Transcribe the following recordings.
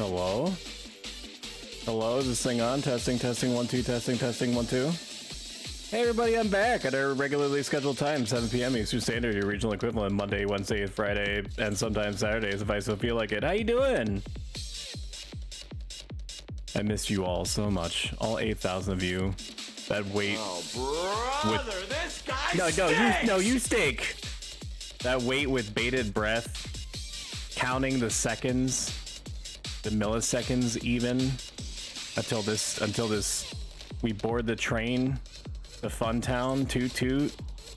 Hello? Hello, is this thing on? Testing, testing, 1, 2, testing, testing, 1, 2. Hey everybody, I'm back at our regularly scheduled time, 7 p.m. Eastern Standard, your regional equivalent, Monday, Wednesday, Friday, and sometimes Saturdays if I so feel like it. How you doing? I missed you all so much. All 8,000 of you that wait. Oh, brother, this guy you stink! That wait with bated breath, counting the seconds, the milliseconds even, until this, we board the train, the fun town, toot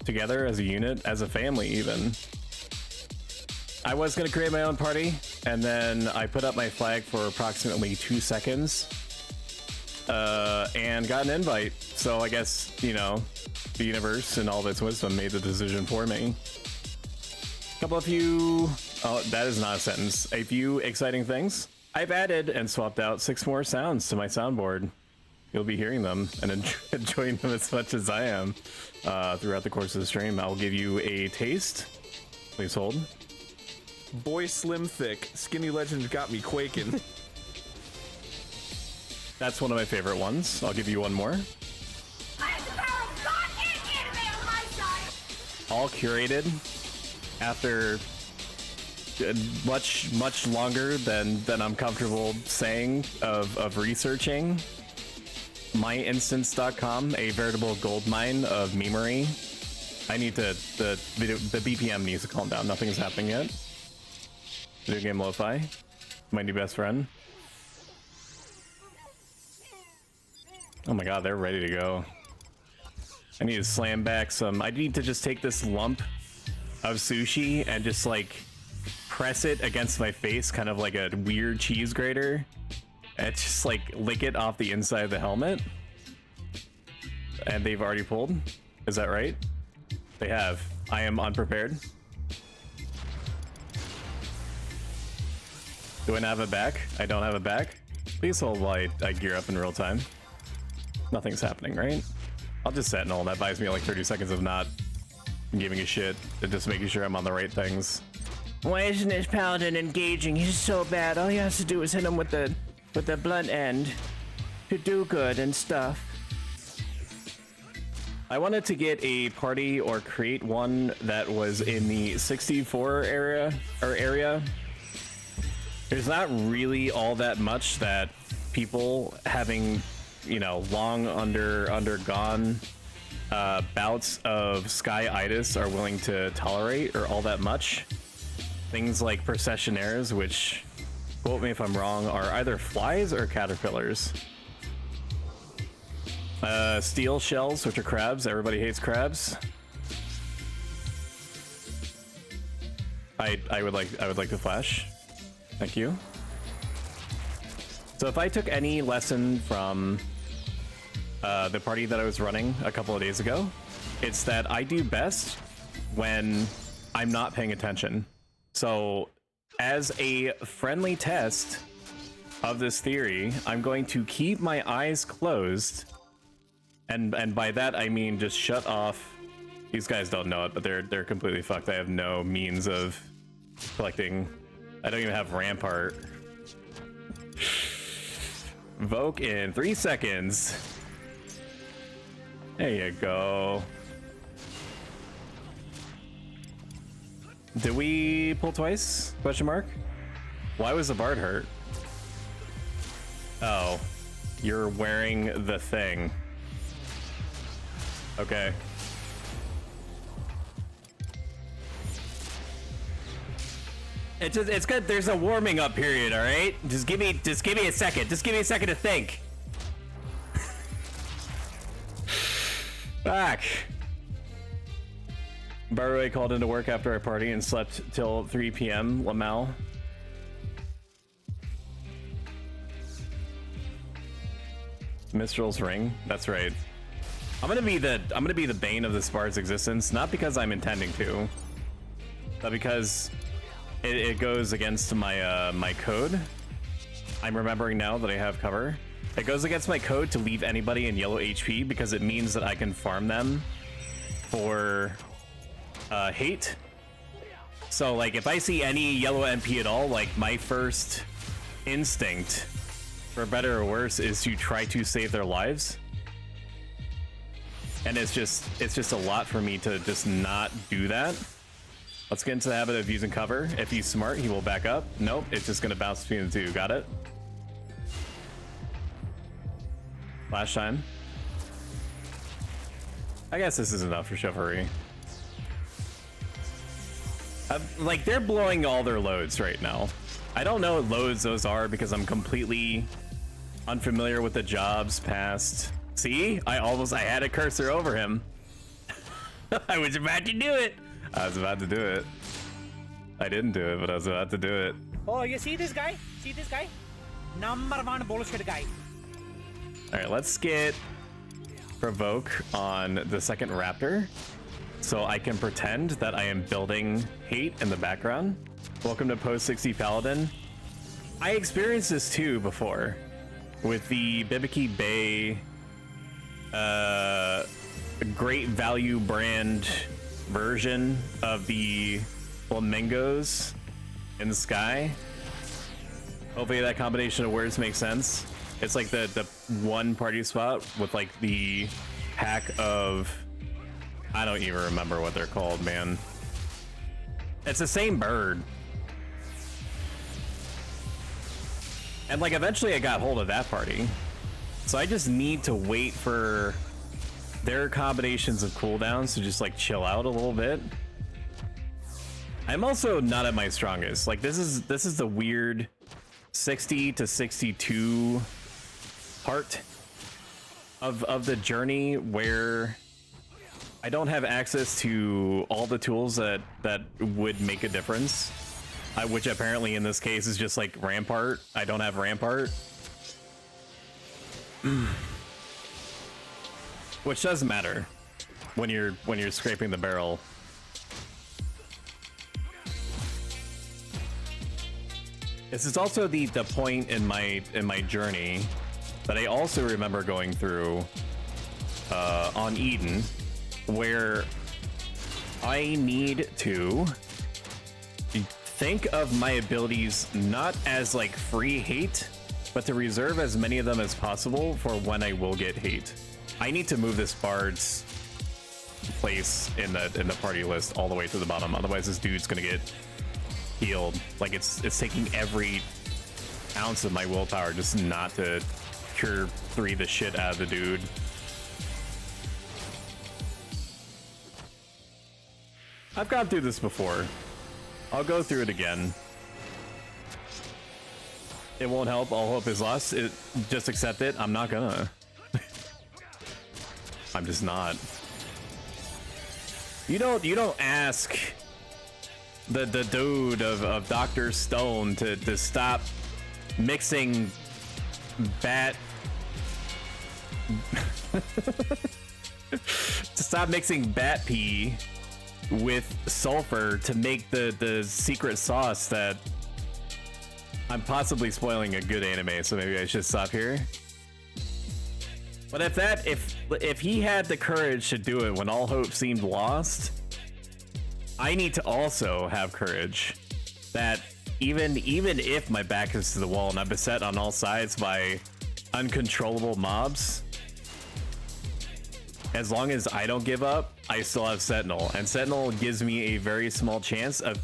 together as a unit, as a family even. I was gonna create my own party, and then I put up my flag for approximately 2 seconds, and got an invite. So I guess, you know, the universe and all of its wisdom made the decision for me. Couple of few, oh, that is not a sentence. A few exciting things. I've added and swapped out 6 more sounds to my soundboard. You'll be hearing them and enjoying them as much as I am throughout the course of the stream. I'll give you a taste. Please hold. Boy slim thick, skinny legend got me quaking. That's one of my favorite ones. I'll give you one more. All curated after much longer than I'm comfortable saying of researching. myinstance.com, a veritable goldmine of memery. I need to the BPM needs to calm down. Nothing's happening yet. Video game lo-fi, my new best friend. Oh my god, they're ready to go. I need to slam back some. I need to just take this lump of sushi and just like press it against my face, kind of like a weird cheese grater, and just like lick it off the inside of the helmet. And they've already pulled. Is that right? They have. I am unprepared. Do I not have a back? I don't have a back. Please hold while I gear up in real time. Nothing's happening, right? I'll just sentinel. That buys me like 30 seconds of not giving a shit and just making sure I'm on the right things. Why isn't this paladin engaging? He's so bad. All he has to do is hit him with the blunt end to do good and stuff. I wanted to get a party or create one that was in the 64 area. There's not really all that much that people having, you know, long undergone bouts of sky-itis are willing to tolerate, or all that much. Things like processionaires, which, quote me if I'm wrong, are either flies or caterpillars. Steel shells, which are crabs. Everybody hates crabs. I would like to flash. Thank you. So if I took any lesson from the party that I was running a couple of days ago, it's that I do best when I'm not paying attention. So as a friendly test of this theory, I'm going to keep my eyes closed. And by that, I mean just shut off. These guys don't know it, but they're completely fucked. I have no means of collecting. I don't even have Rampart. Voke in 3 seconds. There you go. Did we pull twice? Question mark? Why was the Bard hurt? Oh, you're wearing the thing. Okay. It's good. There's a warming up period, all right? Just give me a second. Just give me a second to think. Back. Barway called into work after our party and slept till 3 p.m. Lamal. Mistral's ring. That's right. I'm gonna be the bane of this bard's existence, not because I'm intending to, but because it goes against my my code. I'm remembering now that I have cover. It goes against my code to leave anybody in yellow HP because it means that I can farm them for hate. So like if I see any yellow MP at all, like my first instinct, for better or worse, is to try to save their lives. And it's just a lot for me to just not do that. Let's get into the habit of using cover. If he's smart, he will back up. Nope, it's just gonna bounce between the two. Got it? Last time. I guess this is enough for chivalry. Like, they're blowing all their loads right now. I don't know what loads those are because I'm completely unfamiliar with the jobs past. See? I had a cursor over him. I was about to do it. I was about to do it. I didn't do it, but I was about to do it. Oh, you see this guy? See this guy? Number one bullshit guy. All right, let's get provoke on the second raptor so I can pretend that I am building hate in the background. Welcome to post 60 paladin. I experienced this too before with the Bibiki Bay great value brand version of the flamingos in the sky. Hopefully that combination of words makes sense. It's like the one party spot with like the pack of, I don't even remember what they're called, man. It's the same bird. And like eventually I got hold of that party. So I just need to wait for their combinations of cooldowns to just like chill out a little bit. I'm also not at my strongest. Like this is the weird 60 to 62 part of the journey where I don't have access to all the tools that would make a difference. Which apparently in this case is just like Rampart. I don't have Rampart. Which doesn't matter when you're scraping the barrel. This is also the point in my journey that I also remember going through on Eden, where I need to think of my abilities not as like free hate, but to reserve as many of them as possible for when I will get hate. I need to move this bard's place in the party list all the way to the bottom, otherwise this dude's gonna get healed. Like it's taking every ounce of my willpower just not to cure 3 the shit out of the dude. I've gone through this before. I'll go through it again. It won't help. All hope is lost. Just accept it. I'm not gonna. I'm just not. You don't ask the dude of Dr. Stone to stop mixing bat to stop mixing bat pee with sulfur to make the secret sauce that I'm possibly spoiling a good anime, so maybe I should stop here. But if he had the courage to do it when all hope seemed lost, I need to also have courage that even if my back is to the wall and I'm beset on all sides by uncontrollable mobs, as long as I don't give up, I still have Sentinel, and Sentinel gives me a very small chance of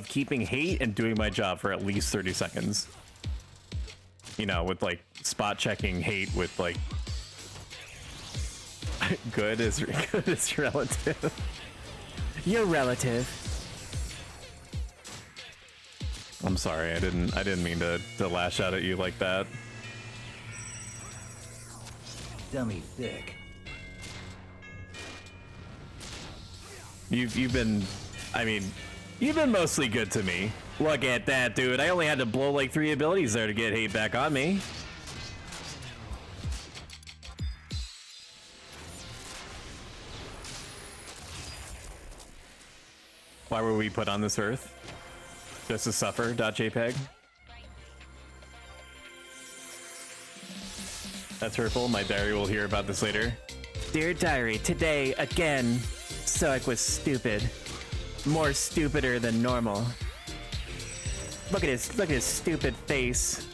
keeping hate and doing my job for at least 30 seconds. You know, with like spot checking hate with like good is relative. You're relative. I'm sorry, I didn't mean to lash out at you like that. Dummy thick. You've been, I mean, you've been mostly good to me. Look at that, dude. I only had to blow like 3 abilities there to get hate back on me. Why were we put on this earth? Just to suffer, .jpg? That's hurtful. My diary will hear about this later. Dear diary, today, again, Stoic was stupid. More stupider than normal. Look at his stupid face.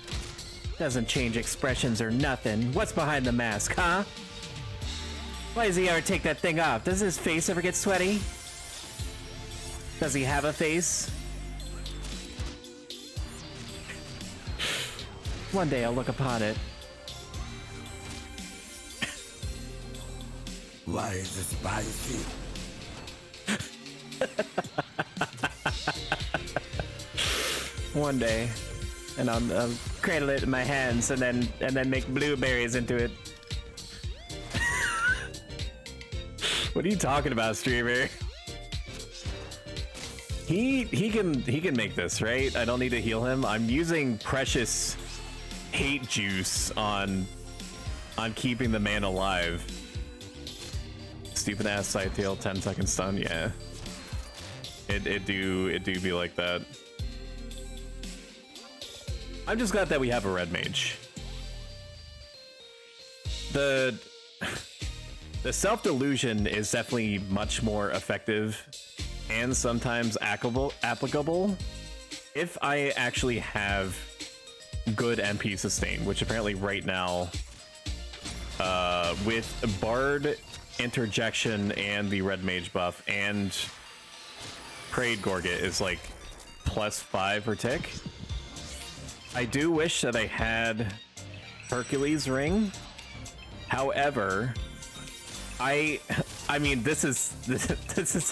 Doesn't change expressions or nothing. What's behind the mask, huh? Why does he ever take that thing off? Does his face ever get sweaty? Does he have a face? One day I'll look upon it. Why is it spicy? One day, and I'll cradle it in my hands and then make blueberries into it. What are you talking about, streamer? He can make this, right? I don't need to heal him. I'm using precious hate juice on keeping the man alive. Stupid ass side tail, 10-second stun, yeah. It do be like that. I'm just glad that we have a red mage. The self-delusion is definitely much more effective and sometimes applicable if I actually have good MP sustain, which apparently right now, with Bard, Interjection, and the red mage buff, and Prayed Gorget is like +5 per tick. I do wish that I had Hercules ring. However, I mean, this is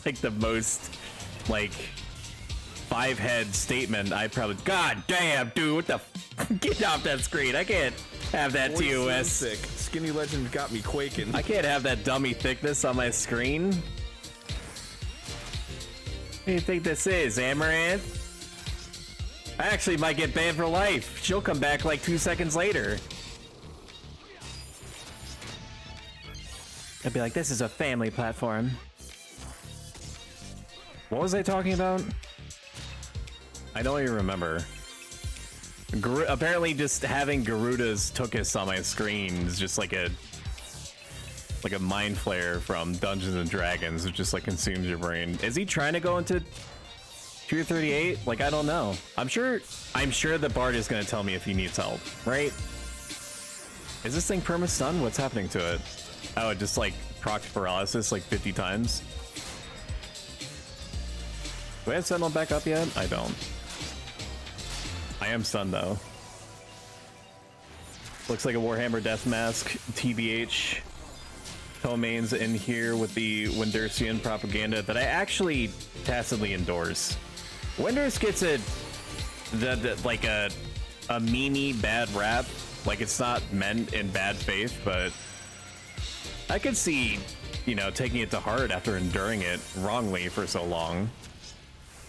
like the most like 5-head statement I probably. God damn, dude, what the? Get off that screen! I can't have that TOS. Sick. Skinny Legend got me quaking. I can't have that dummy thickness on my screen. What do you think this is, Amaranth? I actually might get banned for life. She'll come back like 2 seconds later. I'd be like, this is a family platform. What was I talking about? I don't even remember. Apparently just having Garuda's Tookus on my screen is just like a mind flare from Dungeons and Dragons. It just like consumes your brain. Is he trying to go into Tier 38? Like, I don't know. I'm sure the Bard is gonna tell me if he needs help, right? Is this thing perma-stun? What's happening to it? Oh, it just like procced paralysis like 50 times. Do I have Sentinel back up yet? I don't. I am stunned though. Looks like a Warhammer Death Mask, TBH. Tomain's in here with the Windersian propaganda that I actually tacitly endorse. Winders gets like a meanie bad rap. Like, it's not meant in bad faith, but I could see, you know, taking it to heart after enduring it wrongly for so long.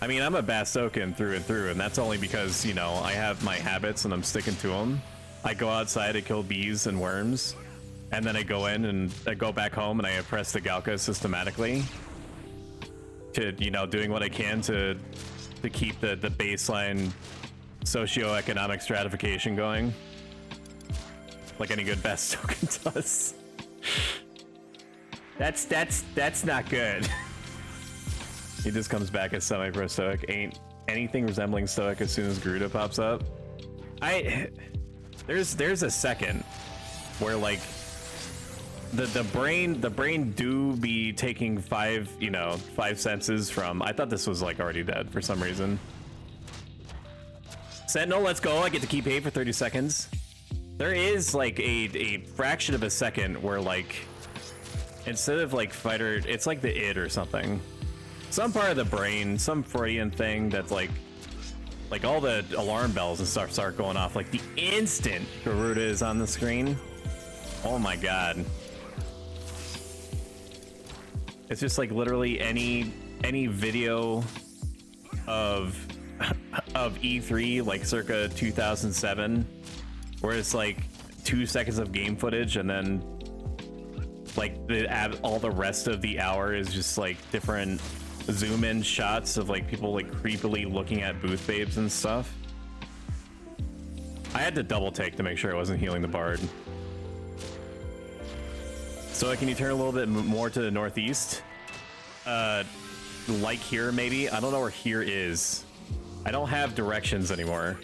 I mean, I'm a Bastoken through and through, and that's only because, you know, I have my habits and I'm sticking to them. I go outside to kill bees and worms, and then I go in and I go back home and I oppress the Galka systematically to, you know, doing what I can to keep the baseline socioeconomic stratification going, like any good Bastoken does. That's not good. He just comes back as semi-pro stoic. Ain't anything resembling stoic as soon as Garuda pops up. There's a second where like the brain do be taking 5 senses from. I thought this was like already dead for some reason. Sentinel, let's go. I get to keep 8 for 30 seconds. There is like a fraction of a second where like instead of like fighter, it's like the id or something. Some part of the brain, some Freudian thing that's like all the alarm bells and stuff start going off like the instant Garuda is on the screen. Oh my god. It's just like literally any video of E3 like circa 2007 where it's like 2 seconds of game footage and then like all the rest of the hour is just like different zoom in shots of like people like creepily looking at booth babes and stuff. I had to double take to make sure I wasn't healing the Bard. So can you turn a little bit more to the northeast? Like here maybe? I don't know where here is. I don't have directions anymore.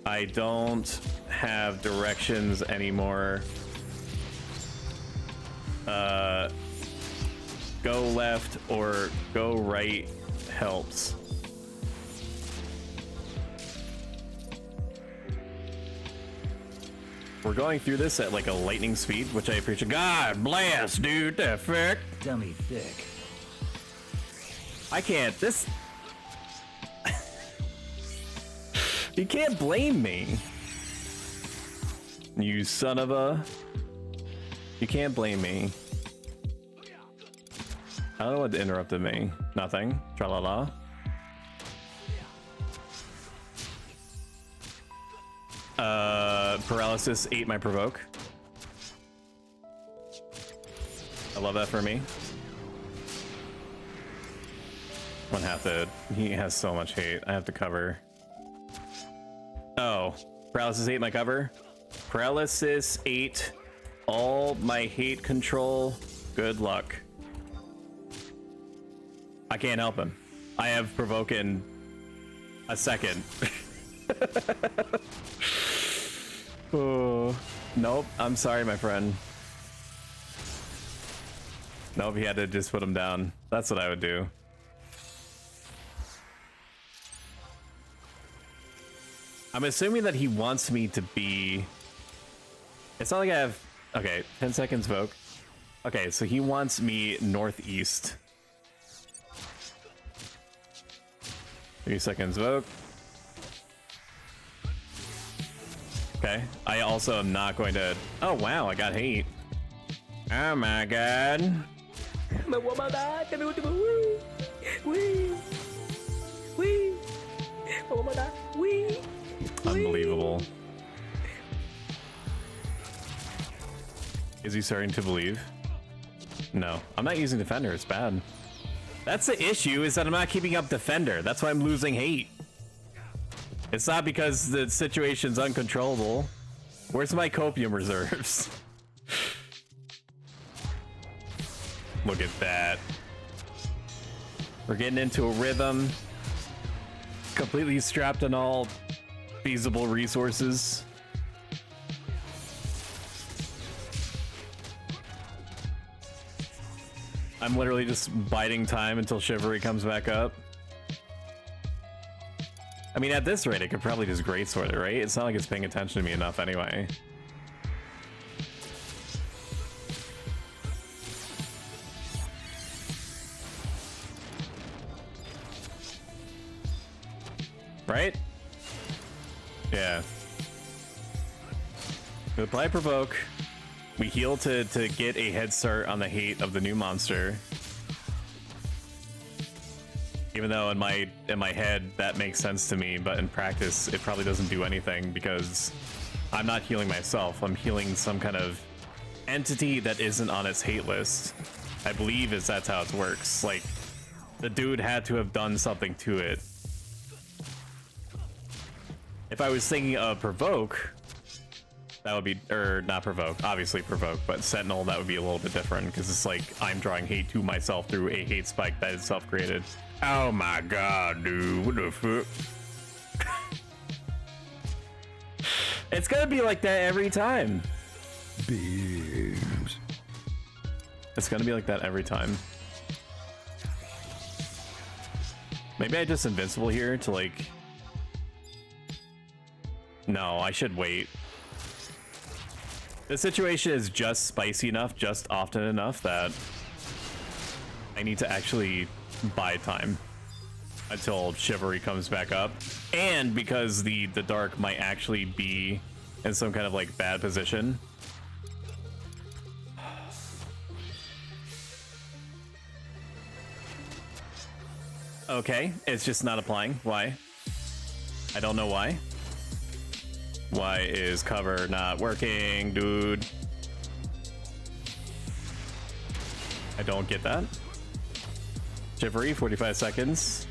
I don't have directions anymore. Go left or go right helps. We're going through this at like a lightning speed, which I appreciate. God bless, dude. The frick? Dummy thick. I can't. This. You can't blame me. You son of a. You can't blame me. I don't know what interrupted me. Nothing. Tra-la-la. Paralysis ate my provoke. I love that for me. I'm gonna have to. He has so much hate. I have to cover. Oh, paralysis ate my cover. Paralysis ate all my hate control. Good luck. I can't help him. I have provoke in a second. Oh, nope. I'm sorry, my friend. Nope, he had to just put him down. That's what I would do. I'm assuming that he wants me to be... It's not like I have... Okay, 10 seconds, Vogue. Okay, so he wants me northeast. 3 seconds, Vogue. Okay, I also am not going to... Oh, wow, I got hate. Oh my god. Unbelievable. Is he starting to believe? No, I'm not using Defender, it's bad. That's the issue, is that I'm not keeping up Defender. That's why I'm losing hate. It's not because the situation's uncontrollable. Where's my copium reserves? Look at that. We're getting into a rhythm. Completely strapped on all feasible resources. I'm literally just biding time until Chivalry comes back up. I mean, at this rate, it could probably just greatsword it, right? It's not like it's paying attention to me enough anyway. Right? Yeah. We apply provoke. We heal to get a head start on the hate of the new monster. Even though in my head that makes sense to me, but in practice it probably doesn't do anything because I'm not healing myself. I'm healing some kind of entity that isn't on its hate list. I believe that's how it works. Like, the dude had to have done something to it. If I was thinking of provoke, that would be, or not provoke, obviously provoke, but Sentinel, that would be a little bit different because it's like I'm drawing hate to myself through a hate spike that is self-created. Oh my god, dude, what the fuck? It's gonna be like that every time. Beams. It's gonna be like that every time. Maybe I just invincible here to like... No, I should wait. The situation is just spicy enough, just often enough that I need to actually buy time until Chivalry comes back up, and because the dark might actually be in some kind of like bad position. Okay, it's just not applying. Why? I don't know why. Why is cover not working, dude? I don't get that. Chivalry, 45 seconds.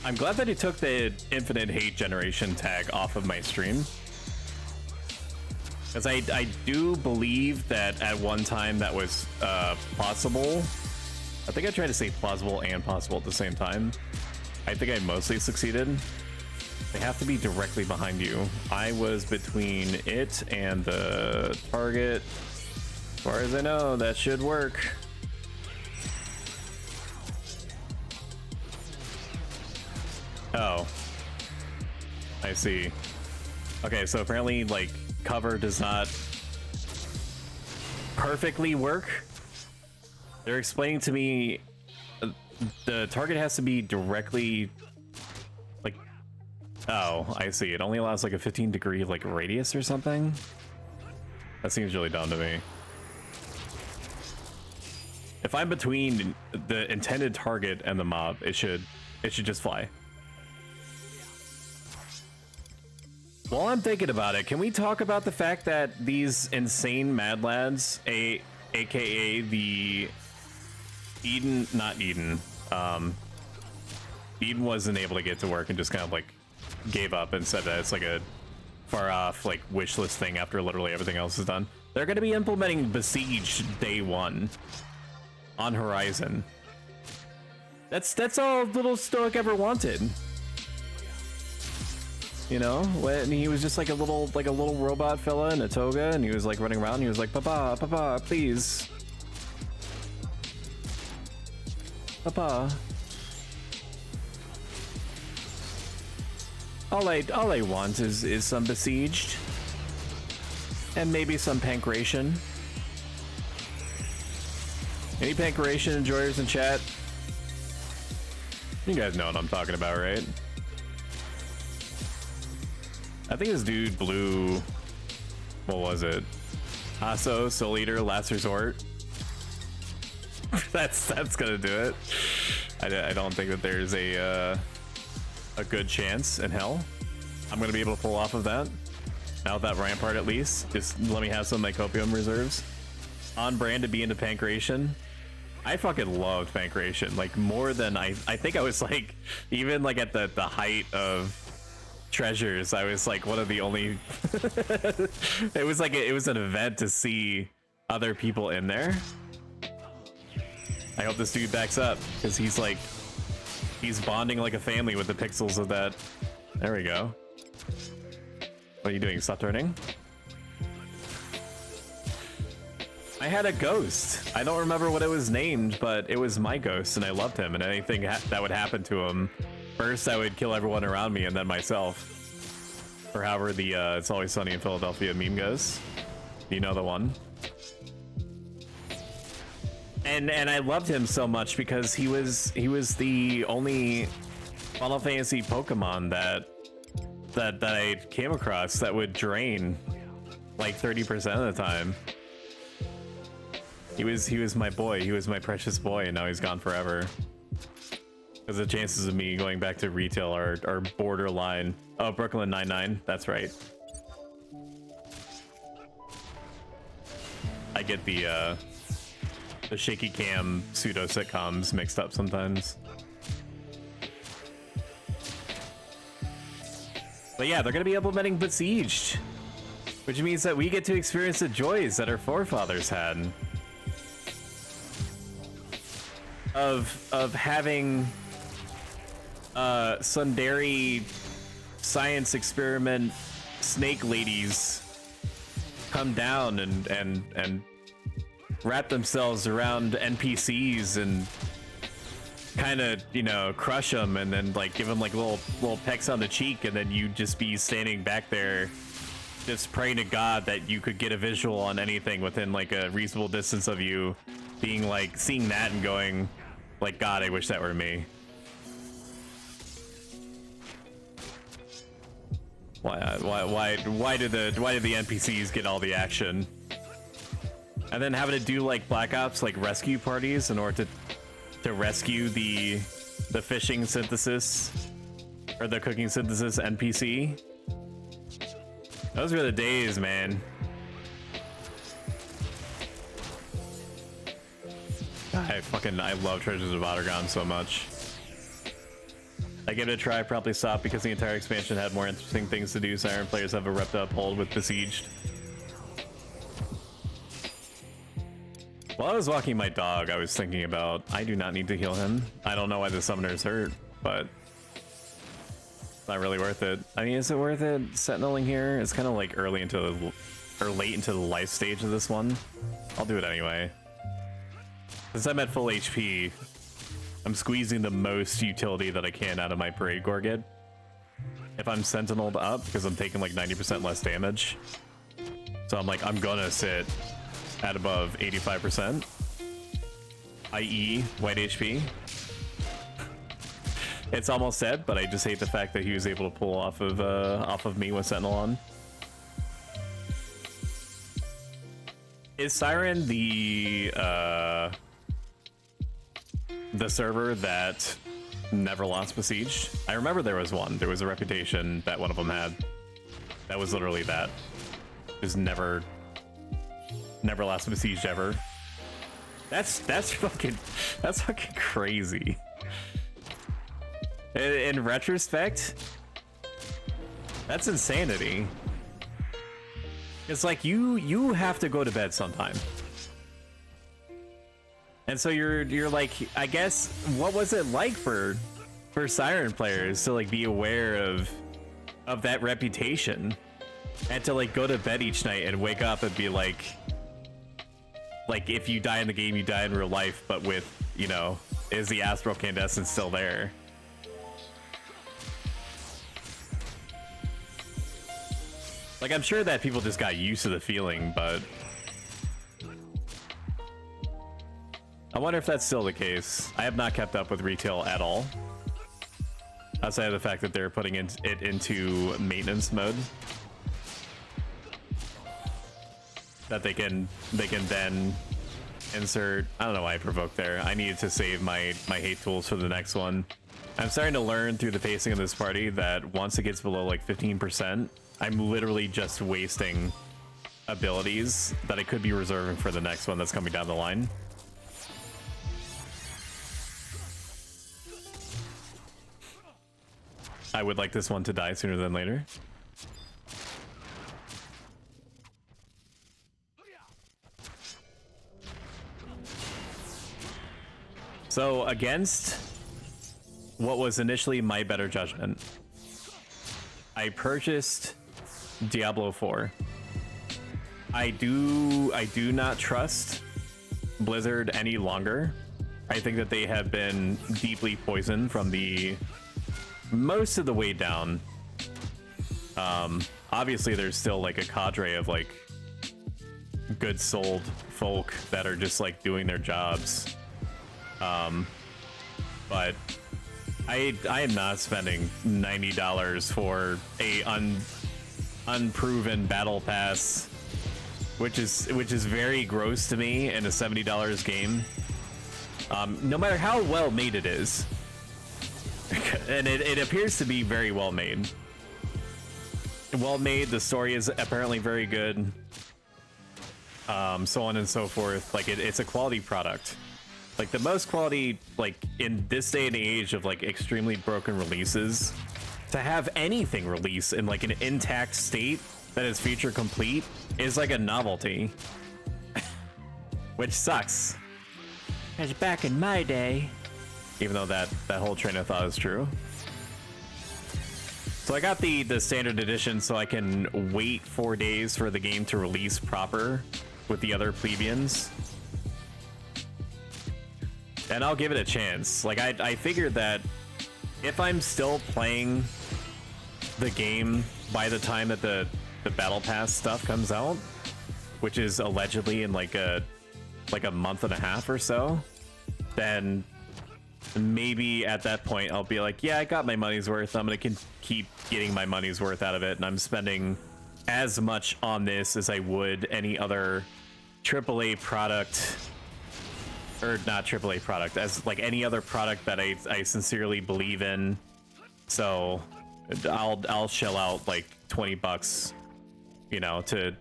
I'm glad that he took the infinite hate generation tag off of my stream. Because I do believe that at one time that was possible. I think I tried to say plausible and possible at the same time. I think I mostly succeeded. They have to be directly behind you. I was between it and the target. As far as I know, that should work. Oh. I see. Okay, so apparently, like, cover does not perfectly work. They're explaining to me the target has to be directly, like, oh, I see. It only allows like a 15-degree like radius or something. That seems really dumb to me. If I'm between the intended target and the mob, it should just fly. While I'm thinking about it, can we talk about the fact that these insane mad lads, aka the Eden, not Eden, Eden wasn't able to get to work and just kind of like gave up and said that it's like a far off like wish list thing after literally everything else is done. They're going to be implementing Besiege day 1 on Horizon. That's all Little Stoic ever wanted. You know, when he was just like a little robot fella in a toga, and he was like running around, and he was like, "Papa, Papa, please, Papa." All I want is some Besieged, and maybe some Pancration. Any Pancration enjoyers in chat? You guys know what I'm talking about, right? I think this dude blew, what was it? Aso, Soul Eater, Last Resort. that's gonna do it. I don't think that there's a good chance in hell I'm gonna be able to pull off of that. Now with that Rampart at least, just let me have some Mycopium reserves. On brand to be into Pancration. I fucking loved Pancration, like more than I think I was like, even like at the height of Treasures, I was like one of the only it was an event to see other people in there. I hope this dude backs up, because he's bonding like a family with the pixels of that. There we go. What are you doing? Stop turning. I had a ghost. I don't remember what it was named, but it was my ghost, and I loved him, and anything that would happen to him, first I would kill everyone around me and then myself. Or however the It's Always Sunny in Philadelphia meme goes. You know the one. And I loved him so much because he was the only Final Fantasy Pokemon that I came across that would drain like 30% of the time. He was my boy. He was my precious boy, and now he's gone forever. Because the chances of me going back to retail are borderline. Oh, Brooklyn Nine-Nine. That's right. I get the shaky cam pseudo sitcoms mixed up sometimes. But yeah, they're going to be implementing Besieged, which means that we get to experience the joys that our forefathers had of having Sundari science experiment snake ladies come down and wrap themselves around NPCs and kind of, you know, crush them, and then like give them like little pecks on the cheek, and then you just be standing back there just praying to God that you could get a visual on anything within like a reasonable distance of you, being like seeing that and going like, God, I wish that were me. Why did the NPCs get all the action? And then having to do like Black Ops like rescue parties in order to rescue the fishing synthesis or the cooking synthesis NPC. Those were the days, man. I love Treasures of Ottergon so much. I gave it a try, probably stopped because the entire expansion had more interesting things to do. Siren players have a rep to uphold with Besieged. While I was walking my dog, I was thinking about, I do not need to heal him. I don't know why the summoner's hurt, but Not really worth it. I mean, is it worth it sentineling here? It's kind of like early into the, or late into the life stage of this one. I'll do it anyway. Since I'm at full HP, I'm squeezing the most utility that I can out of my Parade Gorget. If I'm sentineled up, because I'm taking like 90% less damage. So I'm like, I'm gonna sit at above 85%. i.e. white HP. It's almost dead, but I just hate the fact that he was able to pull off of me with Sentinel on. Is Siren the server that never lost besieged? I remember there was one. There was a reputation that one of them had. That was literally that. Just never lost besieged ever. That's fucking crazy. In retrospect, that's insanity. It's like you have to go to bed sometime. And so you're like, I guess, what was it like for Siren players to like be aware of that reputation and to like go to bed each night and wake up and be like if you die in the game, you die in real life, but with, you know, is the Astral Candescent still there? Like, I'm sure that people just got used to the feeling, but I wonder if that's still the case. I have not kept up with retail at all, outside of the fact that they're putting it into maintenance mode, that they can then insert. I don't know why I provoked there. I needed to save my hate tools for the next one. I'm starting to learn through the pacing of this party that once it gets below like 15%, I'm literally just wasting abilities that I could be reserving for the next one that's coming down the line. I would like this one to die sooner than later. So against what was initially my better judgment, I purchased Diablo 4. I do not trust Blizzard any longer. I think that they have been deeply poisoned from the most of the way down. Obviously there's still like a cadre of like good souled folk that are just like doing their jobs. But I am not spending $90 for a unproven battle pass, which is very gross to me in a $70 game. No matter how well made it is, and it appears to be very well made. Well made. The story is apparently very good. So on and so forth. Like it's a quality product. Like the most quality, like in this day and age of like extremely broken releases, to have anything release in like an intact state that is feature complete is like a novelty. Which sucks. As back in my day. Even though that whole train of thought is true. So I got the standard edition so I can wait 4 days for the game to release proper with the other plebeians. And I'll give it a chance. Like I figured that if I'm still playing the game by the time that the battle pass stuff comes out, which is allegedly in like a month and a half or so, then maybe at that point I'll be like, yeah, I got my money's worth. I'm gonna keep getting my money's worth out of it, and I'm spending as much on this as I would any other AAA product, or not AAA product, as like any other product that I sincerely believe in. So I'll shell out like $20, you know, to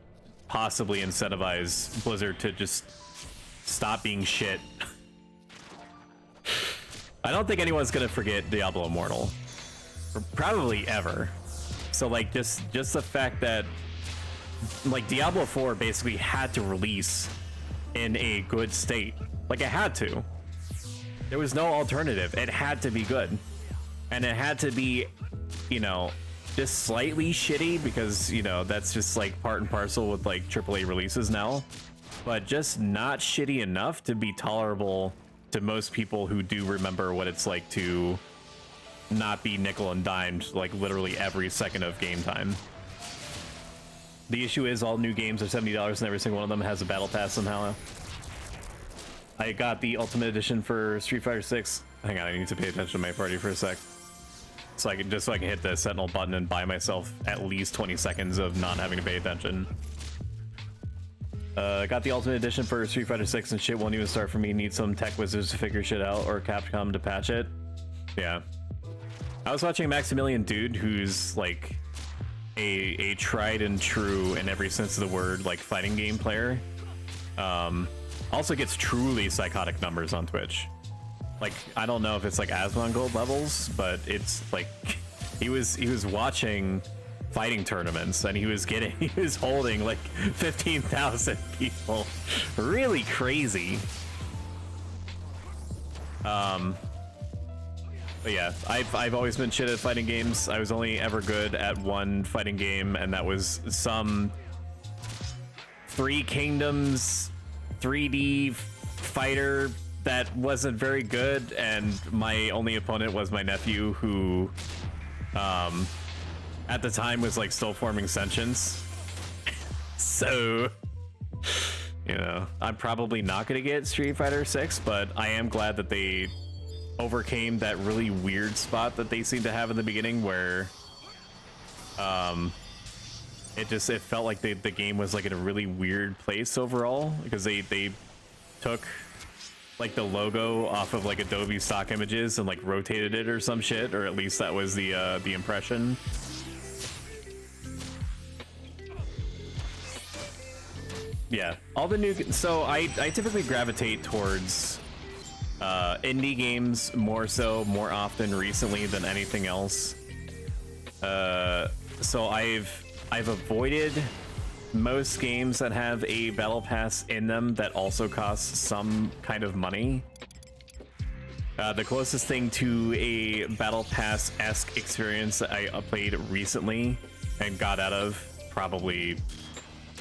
possibly incentivize Blizzard to just stop being shit. I don't think anyone's gonna forget Diablo Immortal, probably ever. So like just the fact that like Diablo 4 basically had to release in a good state. Like it had to. There was no alternative. It had to be good. And it had to be you know, just slightly shitty because, you know, that's just like part and parcel with like AAA releases now, but just not shitty enough to be tolerable to most people who do remember what it's like to not be nickel and dimed like literally every second of game time. The issue is all new games are $70 and every single one of them has a battle pass somehow. I got the Ultimate Edition for Street Fighter 6. Hang on, I need to pay attention to my party for a sec. So I can hit the Sentinel button and buy myself at least 20 seconds of not having to pay attention. Got the Ultimate Edition for Street Fighter 6 and shit won't even start for me. Need some tech wizards to figure shit out or Capcom to patch it. Yeah. I was watching Maximilian Dude, who's like a tried and true in every sense of the word, like fighting game player. Also gets truly psychotic numbers on Twitch. Like, I don't know if it's like Asmon Gold levels, but it's like he was watching fighting tournaments and he was holding like 15,000 people. Really crazy. But yeah, I've always been shit at fighting games. I was only ever good at one fighting game, and that was some Three Kingdoms 3D fighter that wasn't very good, and my only opponent was my nephew, who at the time was like still forming sentience. So, you know, I'm probably not gonna get Street Fighter 6, but I am glad that they overcame that really weird spot that they seemed to have in the beginning, where it felt like the game was like in a really weird place overall, because they took like the logo off of like Adobe stock images and like rotated it or some shit, or at least that was the impression. Yeah, all the new, so I typically gravitate towards indie games more often recently than anything else. So I've avoided most games that have a battle pass in them that also costs some kind of money. The closest thing to a battle pass-esque experience that I played recently and got out of probably,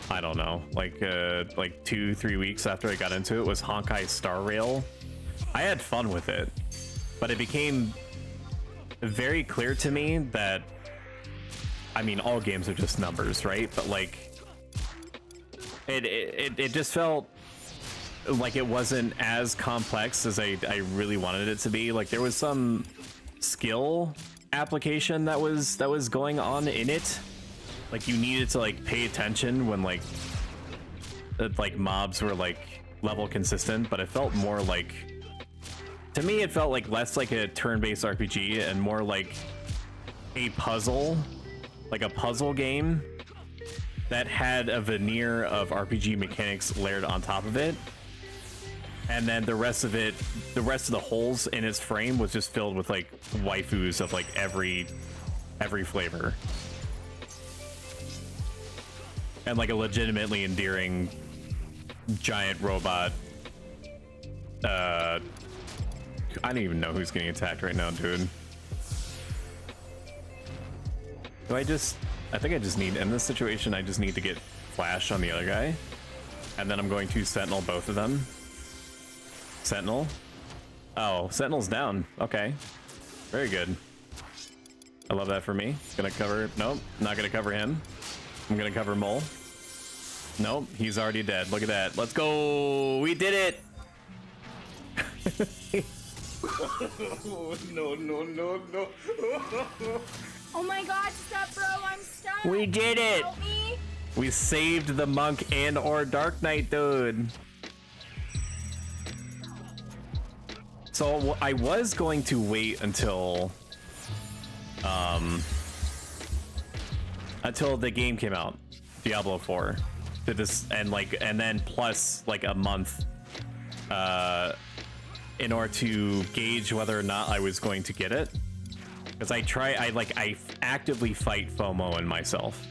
I don't know, like 2-3 weeks after I got into it was Honkai Star Rail. I had fun with it, but it became very clear to me that, I mean, all games are just numbers, right? But like, it just felt like it wasn't as complex as I really wanted it to be. Like, there was some skill application that was going on in it. Like, you needed to like pay attention when like mobs were like level consistent, but it felt more like, to me it felt like less like a turn-based RPG and more like a puzzle, like a puzzle game that had a veneer of RPG mechanics layered on top of it, and then the rest of the holes in its frame was just filled with like waifus of like every flavor, and like a legitimately endearing giant robot. I don't even know who's getting attacked right now, dude. I think I just need, in this situation, I just need to get Flash on the other guy. And then I'm going to Sentinel both of them. Sentinel. Oh, Sentinel's down. Okay. Very good. I love that for me. Gonna cover, nope, not gonna cover him. I'm gonna cover Mole. Nope, he's already dead. Look at that. Let's go. We did it. No. Oh my god, stop, bro, I'm stuck. We did it. Help me. We saved the monk and or Dark Knight, dude. So I was going to wait until the game came out, Diablo 4, to this, and then plus like a month in order to gauge whether or not I was going to get it. Because I actively fight FOMO in myself.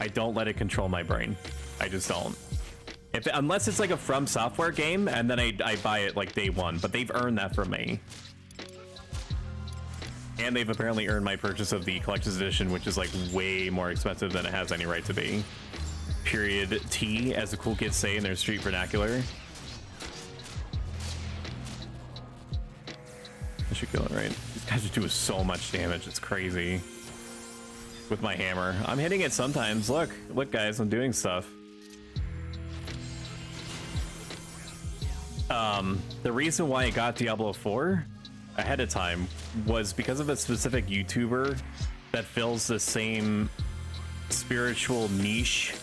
I don't let it control my brain. I just don't. Unless it's like a From Software game, and then I buy it like day one, but they've earned that from me. And they've apparently earned my purchase of the collector's edition, which is like way more expensive than it has any right to be. Period T, as the cool kids say in their street vernacular. I should kill it, right? These guys are doing so much damage, it's crazy. With my hammer. I'm hitting it sometimes. Look, guys, I'm doing stuff. The reason why I got Diablo 4 ahead of time was because of a specific YouTuber that fills the same spiritual niche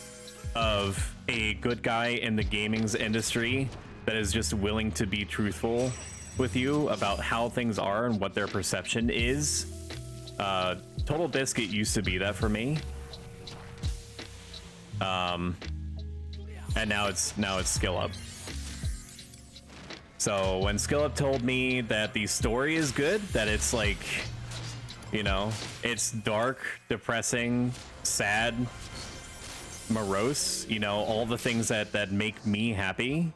of a good guy in the gaming's industry that is just willing to be truthful with you about how things are and what their perception is. Total Biscuit used to be that for me. And now it's Skill Up. So when Skill Up told me that the story is good, that it's like, you know, it's dark, depressing, sad, morose, you know, all the things that make me happy.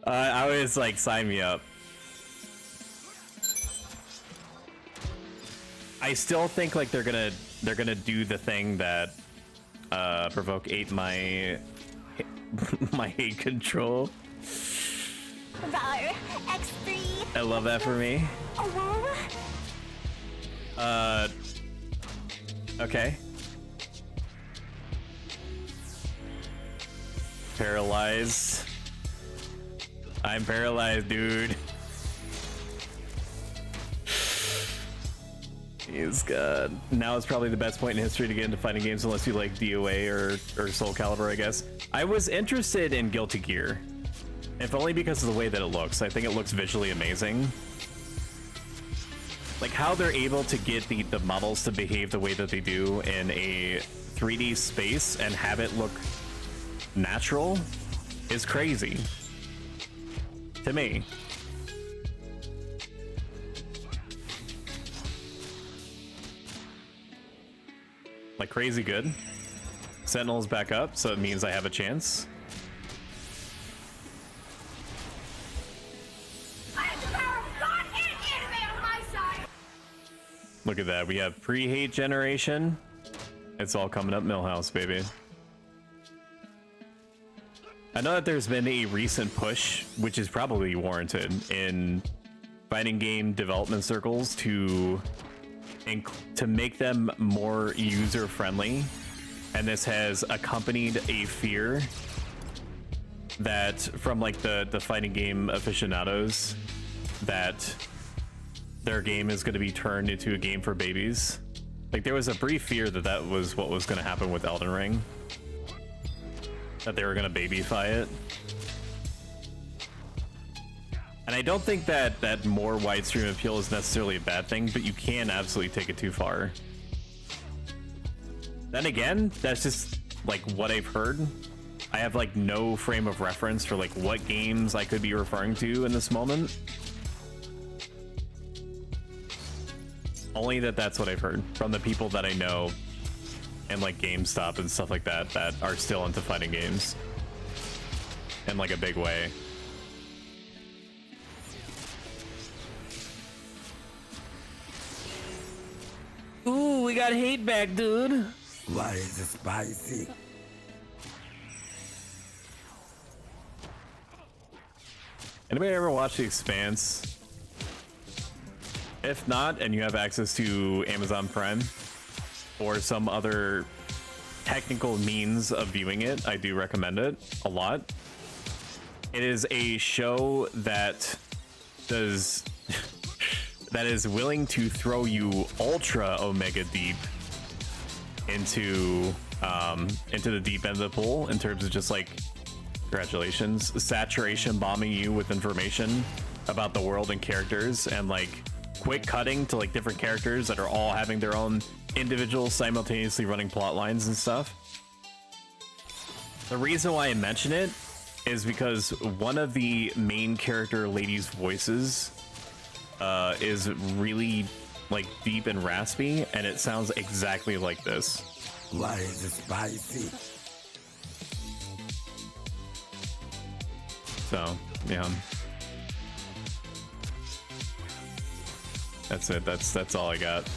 I was like, sign me up. I still think like they're gonna do the thing that Provoke ate my hate control. Valor X3. I love that for me. Okay. Paralyzed. I'm paralyzed, dude. He's God. Now is probably the best point in history to get into fighting games unless you like DOA or Soul Calibur, I guess. I was interested in Guilty Gear, if only because of the way that it looks. I think it looks visually amazing. Like how they're able to get the models to behave the way that they do in a 3D space and have it look natural is crazy to me. Like crazy good. Sentinel's back up, so it means I have a chance. Look at that. We have pre-hate generation. It's all coming up Millhouse, baby. I know that there's been a recent push, which is probably warranted, in fighting game development circles to make them more user-friendly. And this has accompanied a fear that from like the fighting game aficionados that their game is going to be turned into a game for babies. Like there was a brief fear that that was what was going to happen with Elden Ring, that they were going to babyfy it. And I don't think that more widescreen appeal is necessarily a bad thing, but you can absolutely take it too far. Then again, that's just like what I've heard. I have like no frame of reference for like what games I could be referring to in this moment. Only that's what I've heard from the people that I know and like GameStop and stuff like that that are still into fighting games in like a big way. Ooh, we got hate back, dude. Why is it spicy? Anybody ever watch The Expanse? If not, and you have access to Amazon Prime or some other technical means of viewing it, I do recommend it a lot. It is a show that does that is willing to throw you ultra omega deep into the deep end of the pool in terms of just like, congratulations, saturation bombing you with information about the world and characters, and like quick cutting to like different characters that are all having their own individual simultaneously running plot lines and stuff. The reason why I mention it is because one of the main character ladies' voices is really like deep and raspy, and it sounds exactly like this. Why is it spicy? So, yeah. That's it. That's all I got.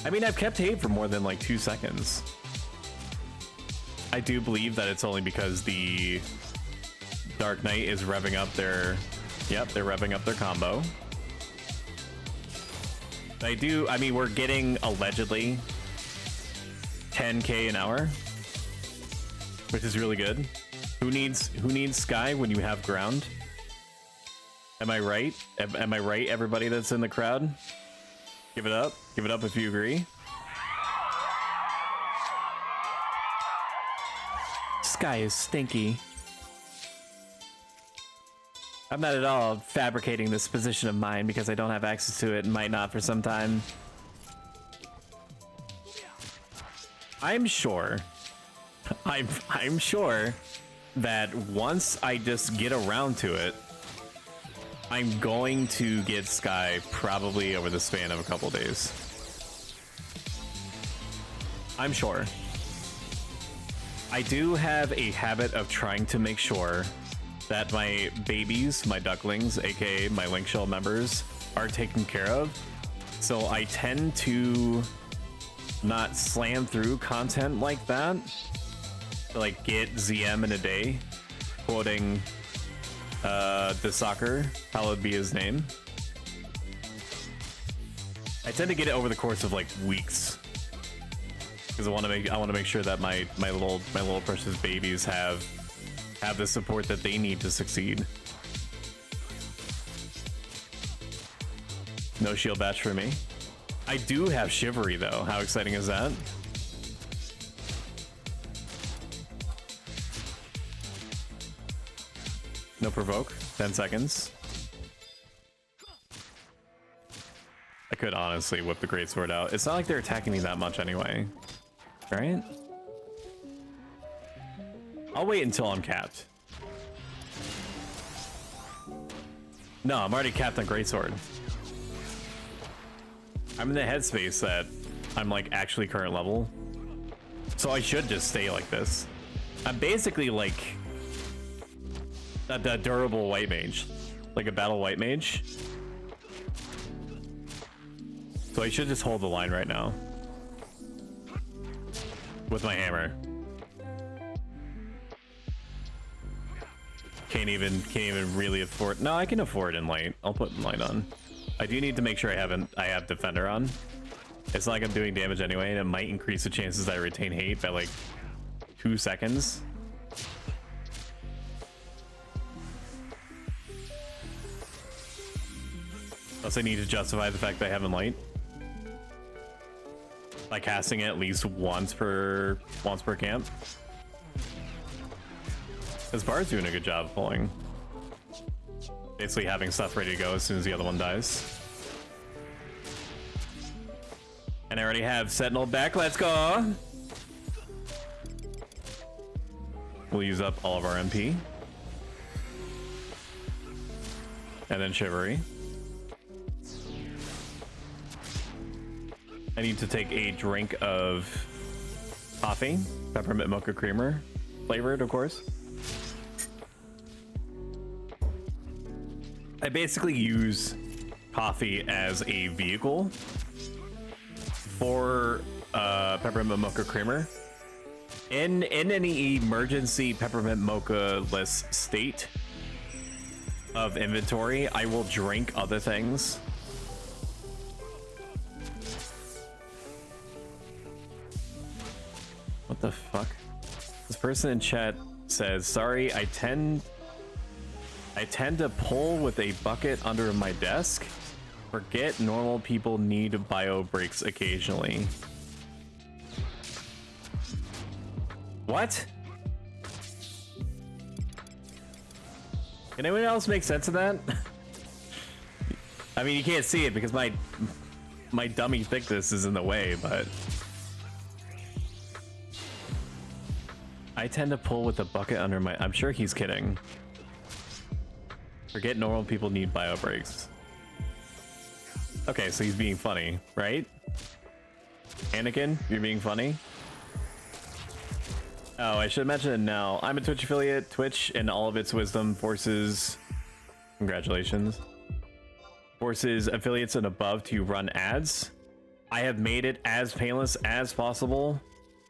I mean, I've kept hate for more than like 2 seconds. I do believe that it's only because the Dark Knight is revving up their... Yep, they're revving up their combo. I mean, we're getting allegedly 10k an hour, which is really good. Who needs sky when you have ground? Am I right? Am I right, everybody that's in the crowd? Give it up. Give it up if you agree. Sky is stinky. I'm not at all fabricating this position of mine because I don't have access to it and might not for some time. I'm sure that once I just get around to it, I'm going to get Sky probably over the span of a couple days. I'm sure. I do have a habit of trying to make sure that my babies, my ducklings, aka my Link Shell members, are taken care of. So I tend to not slam through content like that. Like get ZM in a day, quoting the soccer, hallowed be his name. I tend to get it over the course of like weeks, because I want to make sure that my little precious babies have the support that they need to succeed. No shield batch for me. I do have Chivalry though. How exciting is that? No provoke. 10 seconds. I could honestly whip the greatsword out. It's not like they're attacking me that much anyway. Right? I'll wait until I'm capped. No, I'm already capped on greatsword. I'm in the headspace that I'm like actually current level. So I should just stay like this. I'm basically like a durable white mage, like a battle white mage. So I should just hold the line right now with my hammer. Can't even really afford. No, I can afford in light. I'll put in light on. I do need to make sure I have defender on. It's not like I'm doing damage anyway, and it might increase the chances that I retain hate by like 2 seconds. Plus, I need to justify the fact that I have in light by casting it at least once per camp. This Bard's doing a good job of pulling. Basically having stuff ready to go as soon as the other one dies. And I already have Sentinel back. Let's go. We'll use up all of our MP. And then Chivalry. I need to take a drink of coffee, peppermint mocha creamer, flavored, of course. I basically use coffee as a vehicle for peppermint mocha creamer. In any emergency peppermint mocha-less state of inventory, I will drink other things. What the fuck? This person in chat says, sorry, I tend to pull with a bucket under my desk. Forget normal people need bio breaks occasionally. What? Can anyone else make sense of that? I mean, you can't see it because my dummy thickness is in the way, but I tend to pull with a bucket under my... I'm sure he's kidding. Forget normal people need bio breaks. Okay, so he's being funny, right? Anakin, you're being funny? Oh, I should mention it now. I'm a Twitch affiliate. Twitch, in all of its wisdom, forces Congratulations. Forces affiliates and above to run ads. I have made it as painless as possible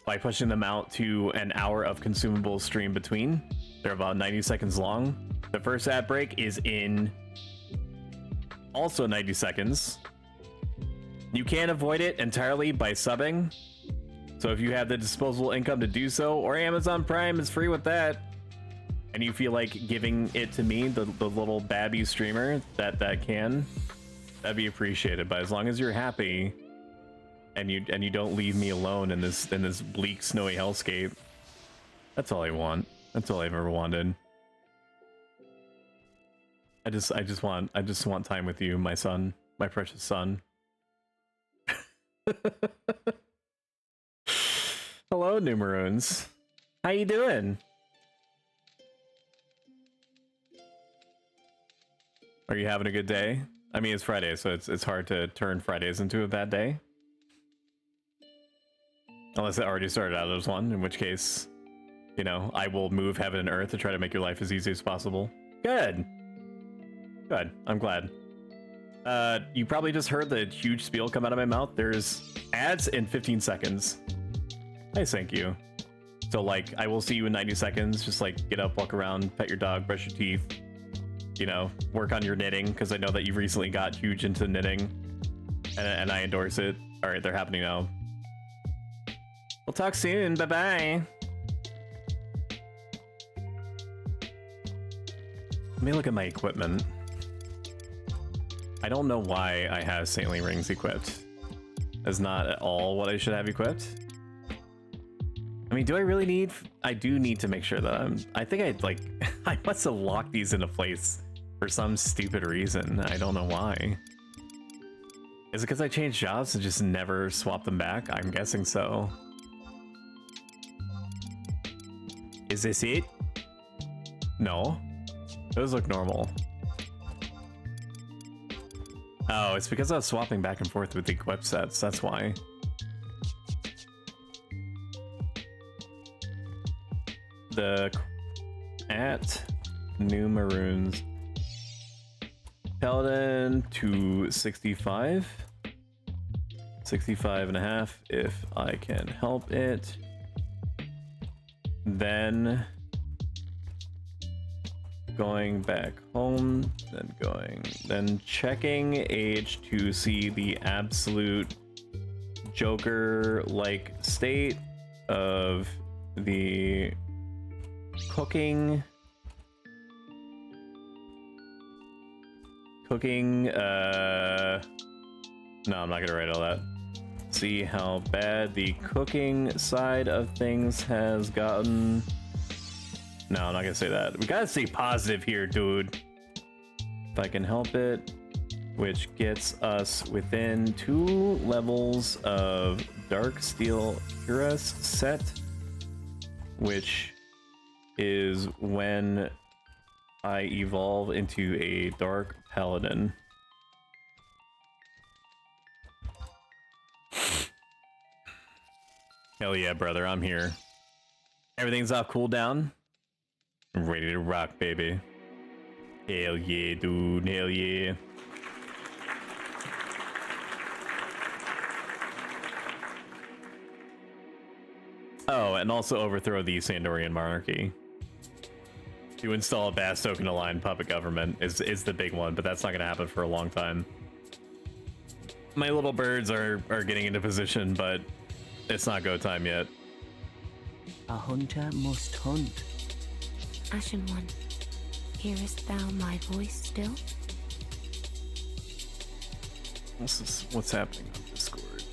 by pushing them out to an hour of consumable stream between. They're about 90 seconds long. The first ad break is in also 90 seconds. You can avoid it entirely by subbing. So if you have the disposable income to do so, or Amazon Prime is free with that, and you feel like giving it to me, the little babby streamer that'd be appreciated. But as long as you're happy and you don't leave me alone in this bleak, snowy hellscape, that's all I want. That's all I've ever wanted. I just want time with you, my son, my precious son. Hello, Numeroons. How you doing? Are you having a good day? I mean, it's Friday, so it's hard to turn Fridays into a bad day. Unless it already started out as one, in which case, you know, I will move heaven and earth to try to make your life as easy as possible. Good. Good. I'm glad. You probably just heard the huge spiel come out of my mouth. There's ads in 15 seconds. Nice, thank you. So, like, I will see you in 90 seconds. Just, like, get up, walk around, pet your dog, brush your teeth. You know, work on your knitting, because I know that you recently got huge into knitting. And I endorse it. Alright, they're happening now. We'll talk soon. Bye-bye. Let me look at my equipment. I don't know why I have Saintly Rings equipped. That's not at all what I should have equipped. I mean, do I really need... I do need to make sure that I think I'd like... I must have locked these into place for some stupid reason. I don't know why. Is it because I changed jobs and just never swapped them back? I'm guessing so. Is this it? No. Those look normal. Oh, it's because I was swapping back and forth with the equip sets. That's why. The at New Maroons Paladin to 65. 65 and a half if I can help it. Then going back home, then checking age to see the absolute Joker-like state of the cooking, no, I'm not gonna write all that. See how bad the cooking side of things has gotten. No, I'm not gonna say that. We gotta stay positive here, dude. If I can help it, which gets us within 2 levels of Dark Steel Cuirass set, which is when I evolve into a Dark Paladin. Hell yeah, brother, I'm here. Everything's off cooldown. I'm ready to rock, baby. Hell yeah, dude. Hell yeah. Oh, and also overthrow the Sandorian monarchy. To install a Bass token aligned puppet government is the big one, but that's not going to happen for a long time. My little birds are getting into position, but it's not go time yet. A hunter must hunt. Ashen One, hearest thou my voice still? What's happening on Discord?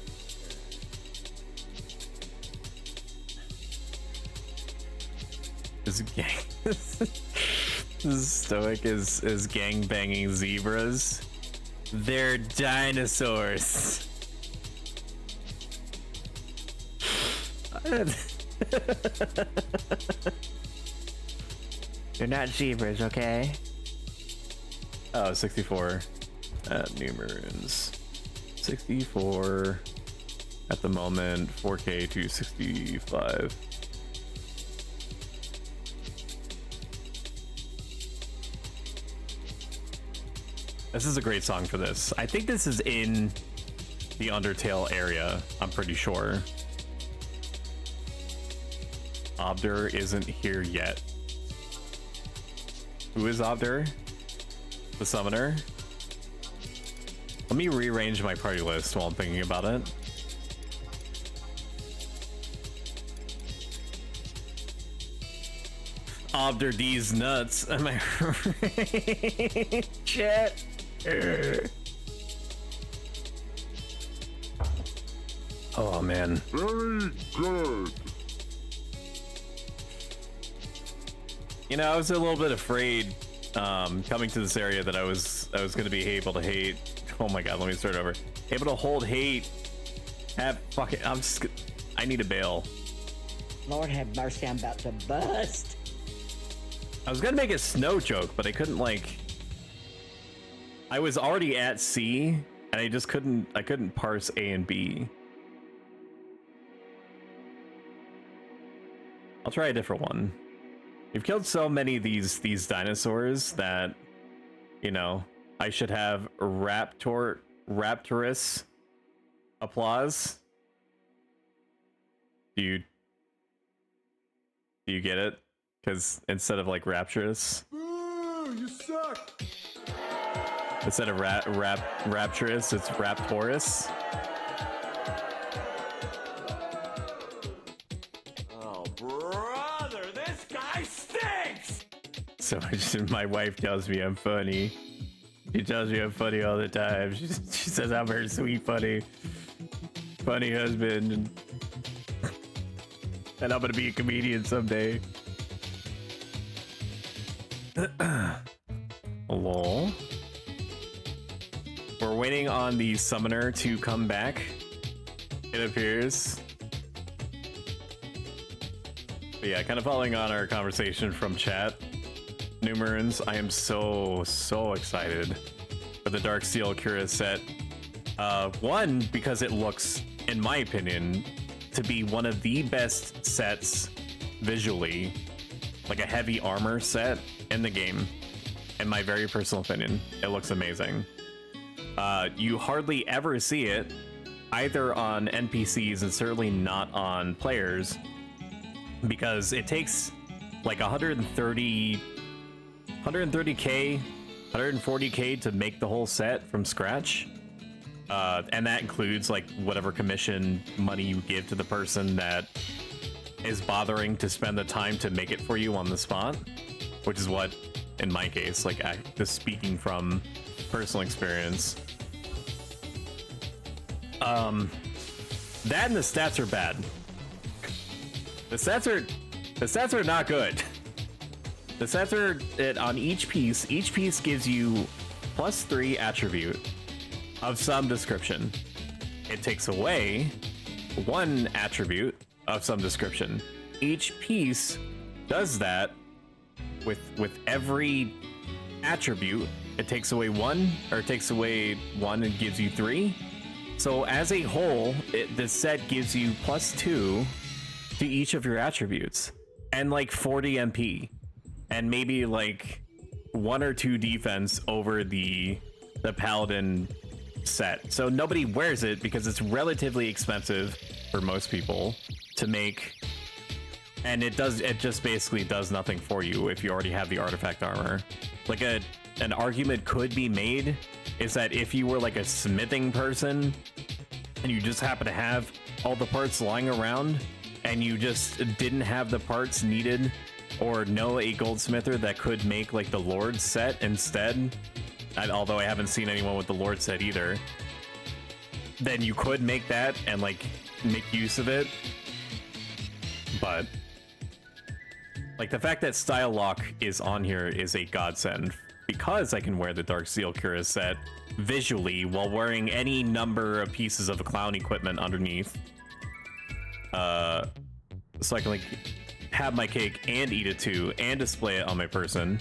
This gang, this stoic is gang banging zebras. They're dinosaurs. They're not zebras, okay? Oh, 64 at New Maroons. 64 at the moment, 4K to 65. This is a great song for this. I think this is in the Undertale area, I'm pretty sure. Obdur isn't here yet. Who is Obdur? The summoner? Let me rearrange my party list while I'm thinking about it. Obdur D's nuts. Am I right? Shit. Oh man. Very good. You know, I was a little bit afraid coming to this area that I was going to be able to hate. Oh my god, let me start over. Able to hold hate. Fuck it. I need a bail. Lord have mercy, I'm about to bust. I was gonna make a snow joke, but I couldn't, like, I was already at C and I couldn't parse A and B. I'll try a different one. You've killed so many of these dinosaurs that, you know, I should have rapturous applause. Do you get it? Because instead of like rapturous, Ooh, you suck. instead of rapturous, it's raptorous. Oh, brother, this guy stinks. So my wife tells me I'm funny. She tells me I'm funny all the time. She says I'm her sweet, funny husband, and I'm gonna be a comedian someday. Lol. We're waiting on the summoner to come back, it appears. But yeah, kind of following on our conversation from chat, Numerans, I am so excited for the Dark Steel Cura set. One, because it looks, in my opinion, to be one of the best sets visually, like a heavy armor set in the game. In my very personal opinion, it looks amazing. You hardly ever see it either on NPCs and certainly not on players, because it takes like 130k 140k to make the whole set from scratch, and that includes like whatever commission money you give to the person that is bothering to spend the time to make it for you on the spot, which is what, in my case, like just speaking from personal experience, that and the stats are bad. The stats are not good. The stats are on each piece. Each piece gives you +3 attribute of some description. It takes away 1 attribute of some description. Each piece does that with every attribute. It takes away 1, or it takes away 1 and gives you 3. So as a whole, the set gives you +2 to each of your attributes, and like 40 MP, and maybe like 1 or 2 defense over the paladin set. So nobody wears it because it's relatively expensive for most people to make, and it just basically does nothing for you if you already have the artifact armor. Like an argument could be made is that if you were like a smithing person and you just happen to have all the parts lying around and you just didn't have the parts needed or know a goldsmither that could make like the Lord set instead, although I haven't seen anyone with the Lord set either, then you could make that and like make use of it. But like the fact that Style Lock is on here is a godsend, because I can wear the Dark Steel Cura set visually while wearing any number of pieces of clown equipment underneath. So I can like have my cake and eat it too, and display it on my person.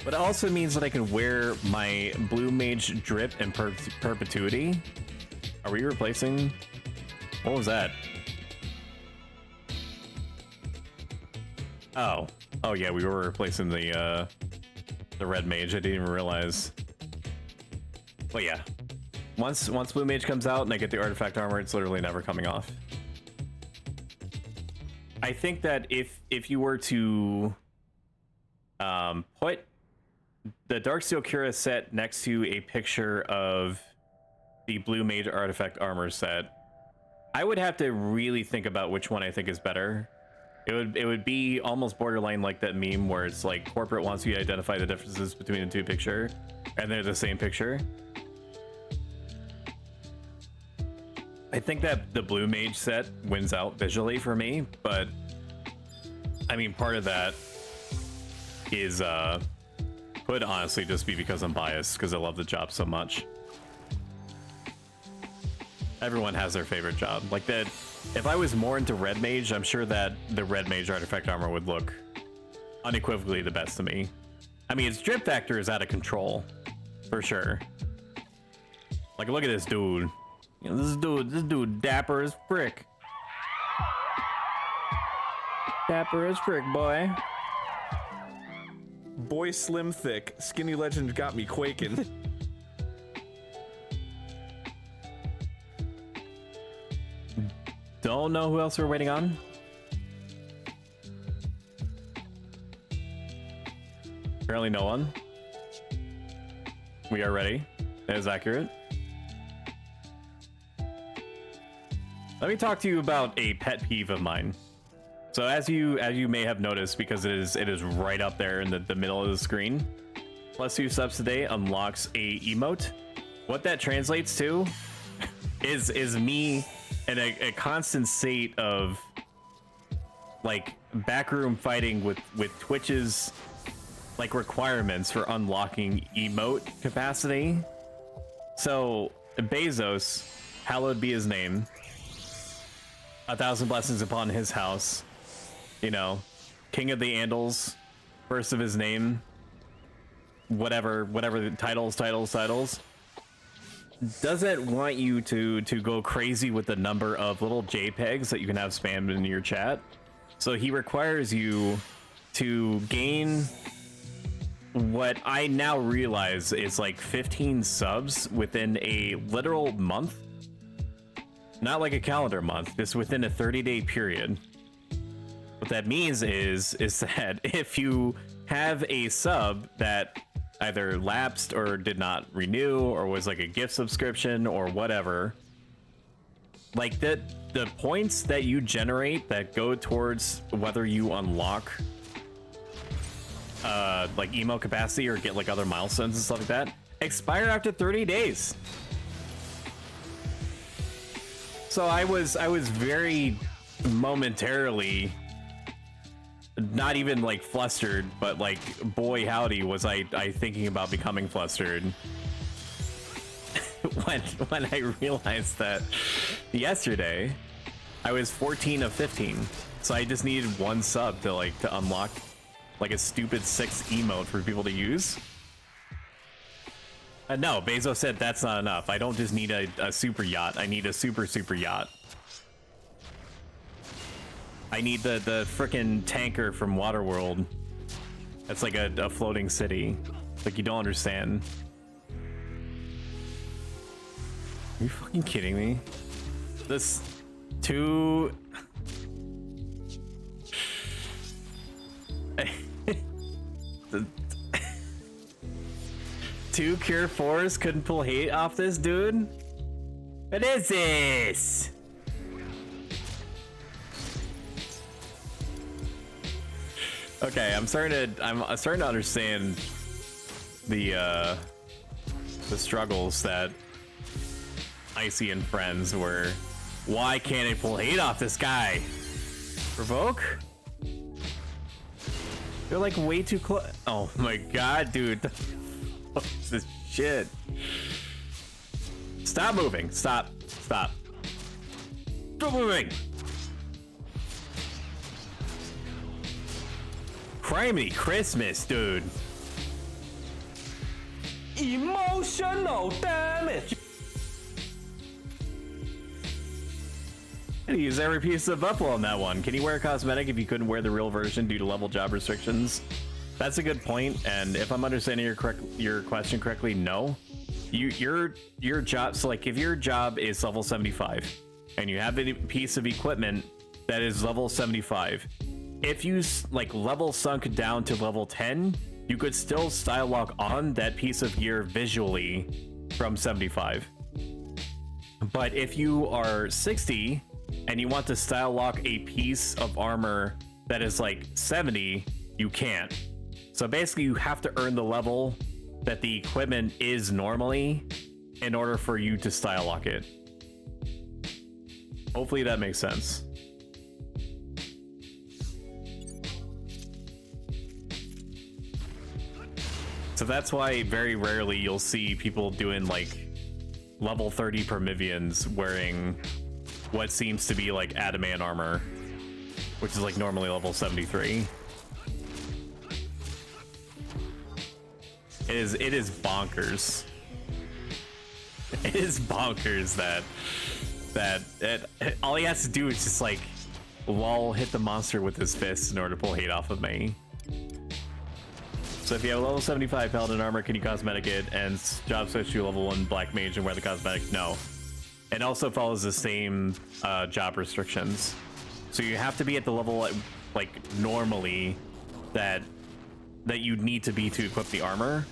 But it also means that I can wear my Blue Mage Drip in perpetuity. Are we replacing? What was that? Oh yeah, we were replacing the red mage. I didn't even realize. But yeah, once Blue Mage comes out and I get the artifact armor, it's literally never coming off. I think that if you were to put the Darksteel Cura set next to a picture of the Blue Mage artifact armor set, I would have to really think about which one I think is better. It would be almost borderline like that meme where it's like corporate wants you to identify the differences between the two picture and they're the same picture. I think that the Blue Mage set wins out visually for me, but I mean, part of that is could honestly just be because I'm biased because I love the job so much. Everyone has their favorite job. Like that, if I was more into Red Mage, I'm sure that the Red Mage artifact armor would look unequivocally the best to me. I mean, its drip factor is out of control, for sure. Like, look at this dude. You know, this dude dapper as frick. Dapper as frick, boy. Boy Slim Thick, Skinny Legend got me quaking. Don't know who else we're waiting on. Apparently no one. We are ready. That is accurate. Let me talk to you about a pet peeve of mine. So as you may have noticed, because it is right up there in the middle of the screen, +2 subs today unlocks a emote. What that translates to is me in a constant state of like backroom fighting with Twitch's like requirements for unlocking emote capacity. So Bezos, hallowed be his name, 1,000 blessings upon his house, you know, King of the Andals, first of his name, whatever the titles, doesn't want you to go crazy with the number of little JPEGs that you can have spammed in your chat. So he requires you to gain what I now realize is like 15 subs within a literal month. Not like a calendar month, just within a 30-day period. What that means is that if you have a sub that either lapsed or did not renew or was like a gift subscription or whatever, like the points that you generate that go towards whether you unlock like emo capacity or get like other milestones and stuff like that expire after 30 days. So I was very momentarily not even like flustered, but like boy howdy was I thinking about becoming flustered when I realized that yesterday I was 14 of 15, so I just needed one sub to unlock like a stupid 6 emote for people to use. No, Bezos said that's not enough. I don't just need a super yacht, I need a super yacht. I need the frickin' tanker from Waterworld. That's like a floating city. Like, you don't understand. Are you fucking kidding me? This two... Two Cure 4s couldn't pull hate off this dude? What is this? Okay, I'm starting to understand the struggles that Icy and friends were. Why can't I pull hate off this guy? Provoke? They're like way too close. Oh my god, dude. What's this shit? Stop moving. Stop. Stop moving. Crimey Christmas, dude. Emotional damage. I use every piece of Buffalo on that one. Can you wear a cosmetic if you couldn't wear the real version due to level job restrictions? That's a good point, and if I'm understanding your question correctly, no. your job, so like if your job is level 75 and you have a piece of equipment that is level 75, if you like level sunk down to level 10, you could still style lock on that piece of gear visually from 75. But if you are 60 and you want to style lock a piece of armor that is like 70, you can't. So basically you have to earn the level that the equipment is normally in order for you to style lock it. Hopefully that makes sense. So that's why very rarely you'll see people doing like level 30 Permivians wearing what seems to be like adamant armor, which is like normally level 73. It is bonkers. It is bonkers that all he has to do is just like lol hit the monster with his fists in order to pull hate off of me. So if you have a level 75 paladin armor, can you cosmetic it and job switch to level 1 black mage and wear the cosmetic? No. It also follows the same job restrictions. So you have to be at the level like normally that you need to be to equip the armor,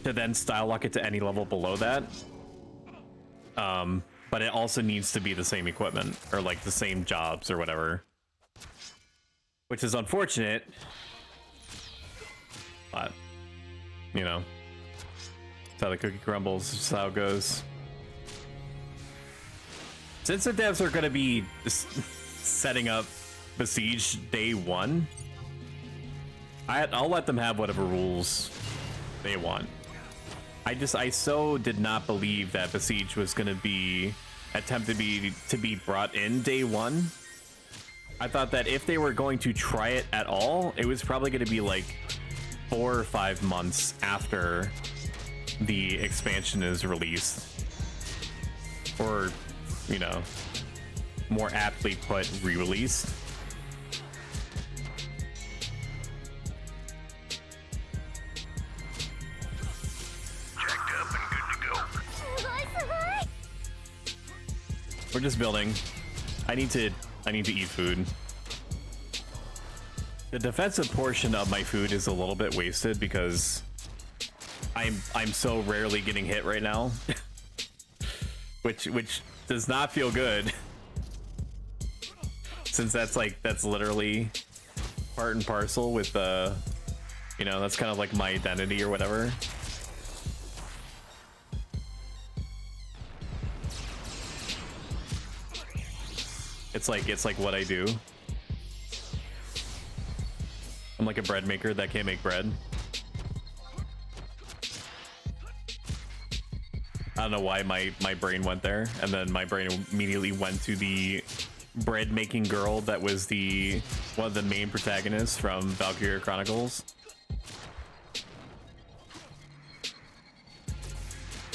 to then style lock it to any level below that. But it also needs to be the same equipment or like the same jobs or whatever, which is unfortunate. But, you know, that's how the cookie crumbles, that's how it goes. Since the devs are going to be setting up Besiege day 1, I'll let them have whatever rules they want. I so did not believe that Besiege was going to be attempted to be brought in day 1. I thought that if they were going to try it at all, it was probably going to be like 4 or 5 months after the expansion is released, or, you know, more aptly put, re-released. Jacked up and good to go. We're just building. I need to eat food. The defensive portion of my food is a little bit wasted because I'm so rarely getting hit right now, which does not feel good, since that's literally part and parcel with the, you know, that's kind of like my identity or whatever. It's like what I do. I'm like a bread maker that can't make bread. I don't know why my brain went there, and then my brain immediately went to the bread making girl that was one of the main protagonists from Valkyria Chronicles,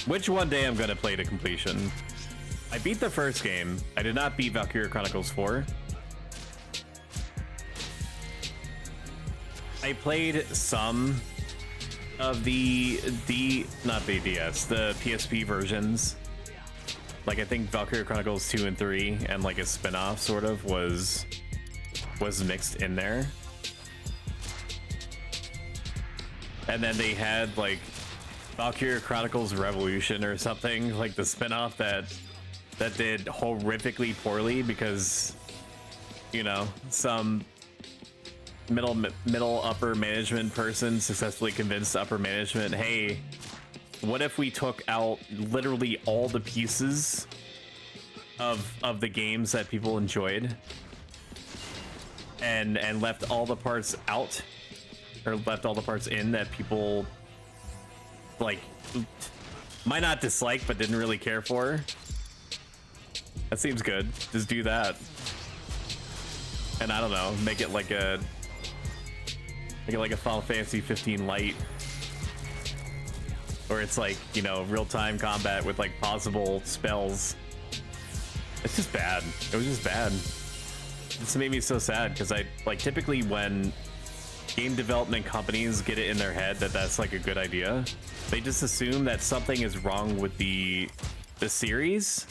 which one day I'm gonna play to completion. I beat the first game. I did not beat Valkyria Chronicles 4. I played some of the PSP versions. Like I think Valkyria Chronicles 2 and 3 and like a spin-off sort of was mixed in there. And then they had like Valkyria Chronicles Revolution or something, like the spin-off that did horrifically poorly because, you know, some middle upper management person successfully convinced upper management, hey, what if we took out literally all the pieces of the games that people enjoyed and left all the parts out, or left all the parts in that people like might not dislike but didn't really care for? That seems good. Just do that. And I don't know, make it like a Final Fantasy 15 Lite, where it's like, you know, real-time combat with like pausable spells. It's just bad. It was just bad. This made me so sad because I like typically when game development companies get it in their head that that's like a good idea. They just assume that something is wrong with the series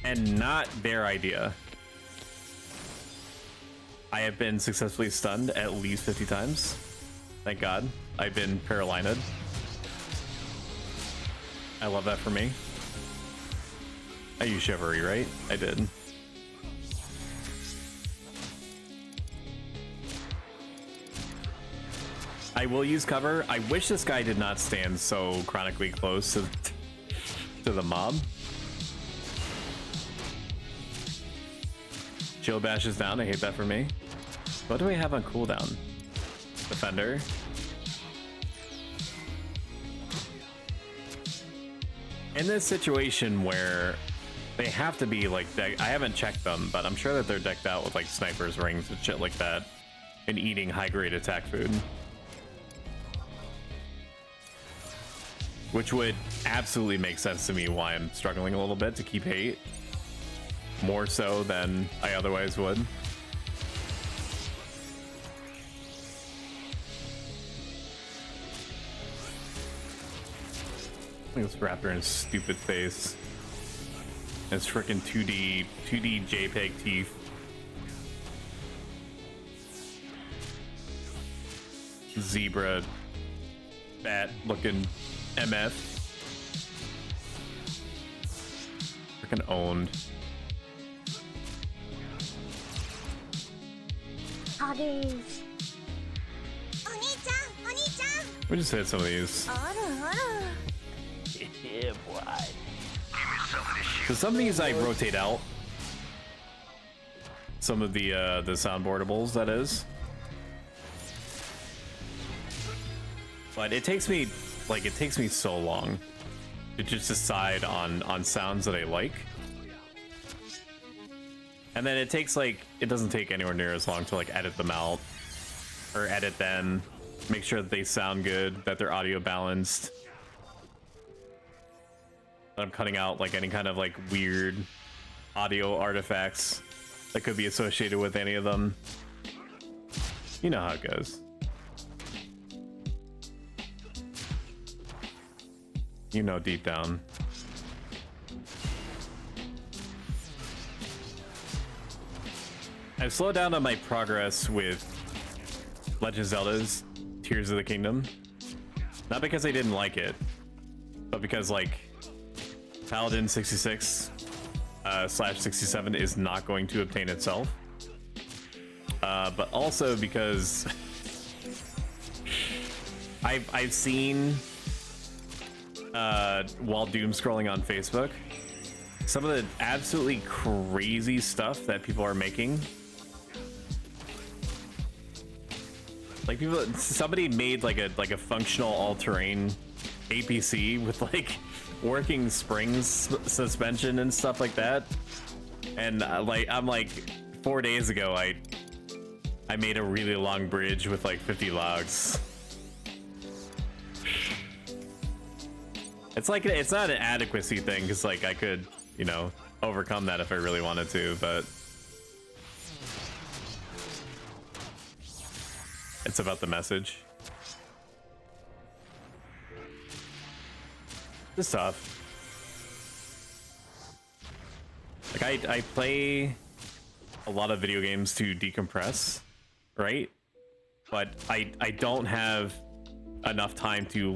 and not their idea. I have been successfully stunned at least 50 times. Thank God. I've been paralyzed. I love that for me. I used Chivalry, right? I did. I will use cover. I wish this guy did not stand so chronically close to the mob. Chill bash is down. I hate that for me. What do we have on cooldown? Defender. In this situation where they have to be like, I haven't checked them, but I'm sure that they're decked out with like snipers, rings, and shit like that, and eating high-grade attack food. Which would absolutely make sense to me why I'm struggling a little bit to keep hate. More so than I otherwise would. Look at this raptor in his stupid face. His freaking 2D JPEG teeth. Zebra bat looking MF. Freaking owned. Huggies. We just hit some of these. Yeah, boy. So some of these I rotate out. Some of the soundboardables, that is. But it takes me so long to just decide on sounds that I like. And then it doesn't take anywhere near as long to like edit them out or edit them, make sure that they sound good, that they're audio balanced. I'm cutting out like any kind of like weird audio artifacts that could be associated with any of them. You know how it goes. You know deep down. I've slowed down on my progress with Legend of Zelda's Tears of the Kingdom. Not because I didn't like it, but because like PLDing 66 / 67 is not going to obtain itself. But also because I've seen while doom scrolling on Facebook some of the absolutely crazy stuff that people are making. Like somebody made like a functional all-terrain APC with like working springs suspension and stuff like that. And I'm like 4 days ago I made a really long bridge with like 50 logs. It's like it's not an adequacy thing because like I could, you know, overcome that if I really wanted to, but it's about the message. It's tough. Like I play a lot of video games to decompress, right? But I don't have enough time to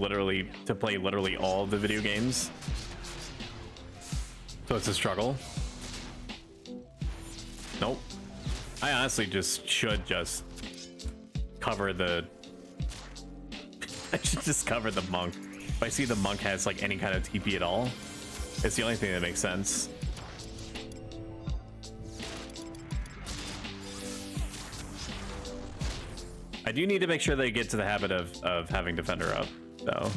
play literally all of the video games. So it's a struggle. Nope. I honestly should just cover the I should just cover the monk. If I see the monk has like any kind of TP at all, it's the only thing that makes sense. I do need to make sure they get to the habit of having defender up though,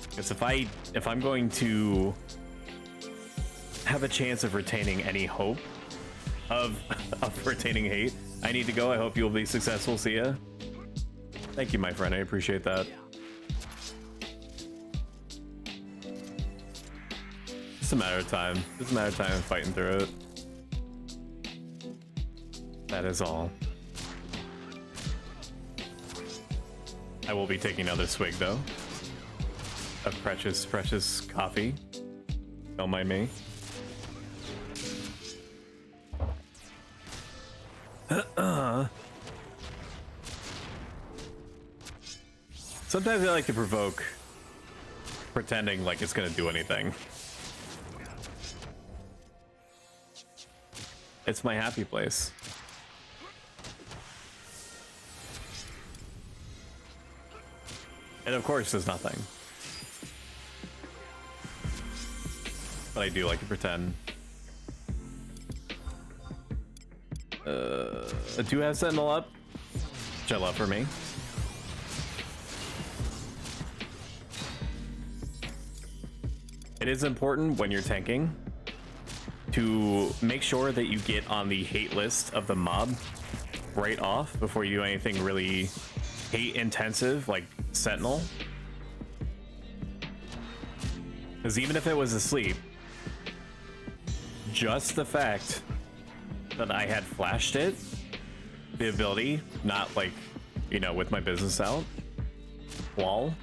because if I'm going to have a chance of retaining any hope of retaining hate, I need to go. I hope you'll be successful. See ya. Thank you, my friend. I appreciate that. Just a matter of time. Just a matter of time fighting through it. That is all. I will be taking another swig though of precious, precious coffee. Don't mind me. Sometimes I like to provoke, pretending like it's gonna do anything. It's my happy place. And of course, there's nothing. But I do like to pretend. I do have Sentinel up, which I love for me. It is important when you're tanking to make sure that you get on the hate list of the mob right off before you do anything really hate intensive like Sentinel. Because even if it was asleep, just the fact that I had flashed it, the ability, not like, you know, with my business out, lol.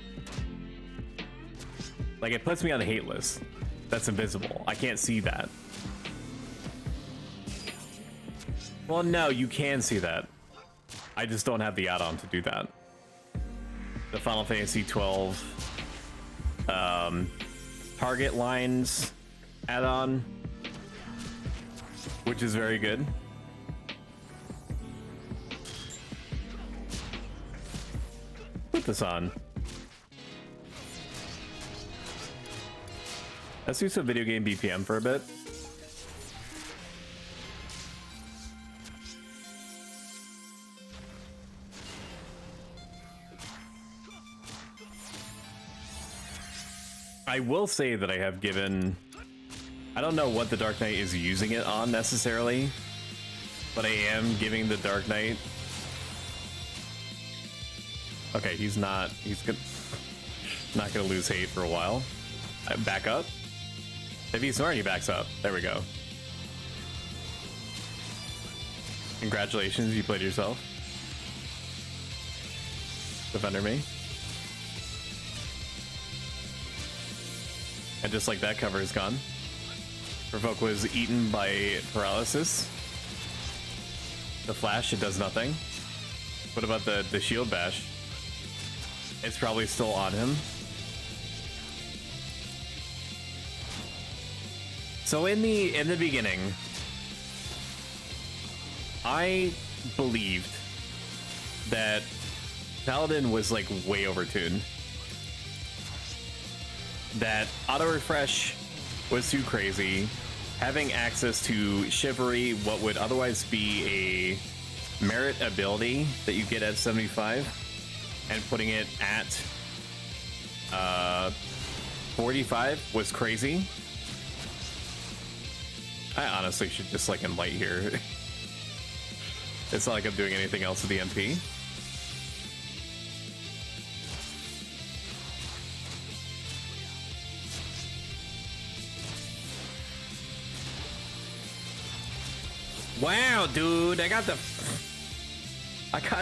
Like, it puts me on the hate list. That's invisible. I can't see that. Well, no, you can see that. I just don't have the add-on to do that. The Final Fantasy 12 target lines add-on, which is very good. Put this on. Let's do some video game BPM for a bit. I will say that I have given... I don't know what the Dark Knight is using it on necessarily, but I am giving the Dark Knight... Okay, he's not gonna lose hate for a while. Back up. If he's smart, he backs up. There we go. Congratulations, you played yourself. Defender me. And just like that, cover is gone. Provoke was eaten by paralysis. The flash, it does nothing. What about the shield bash? It's probably still on him. So in the beginning, I believed that Paladin was like way overtuned. That auto refresh was too crazy. Having access to Chivalry, what would otherwise be a merit ability that you get at 75, and putting it at 45 was crazy. I honestly should just like enlight here. It's not like I'm doing anything else with the MP. Wow, dude, I got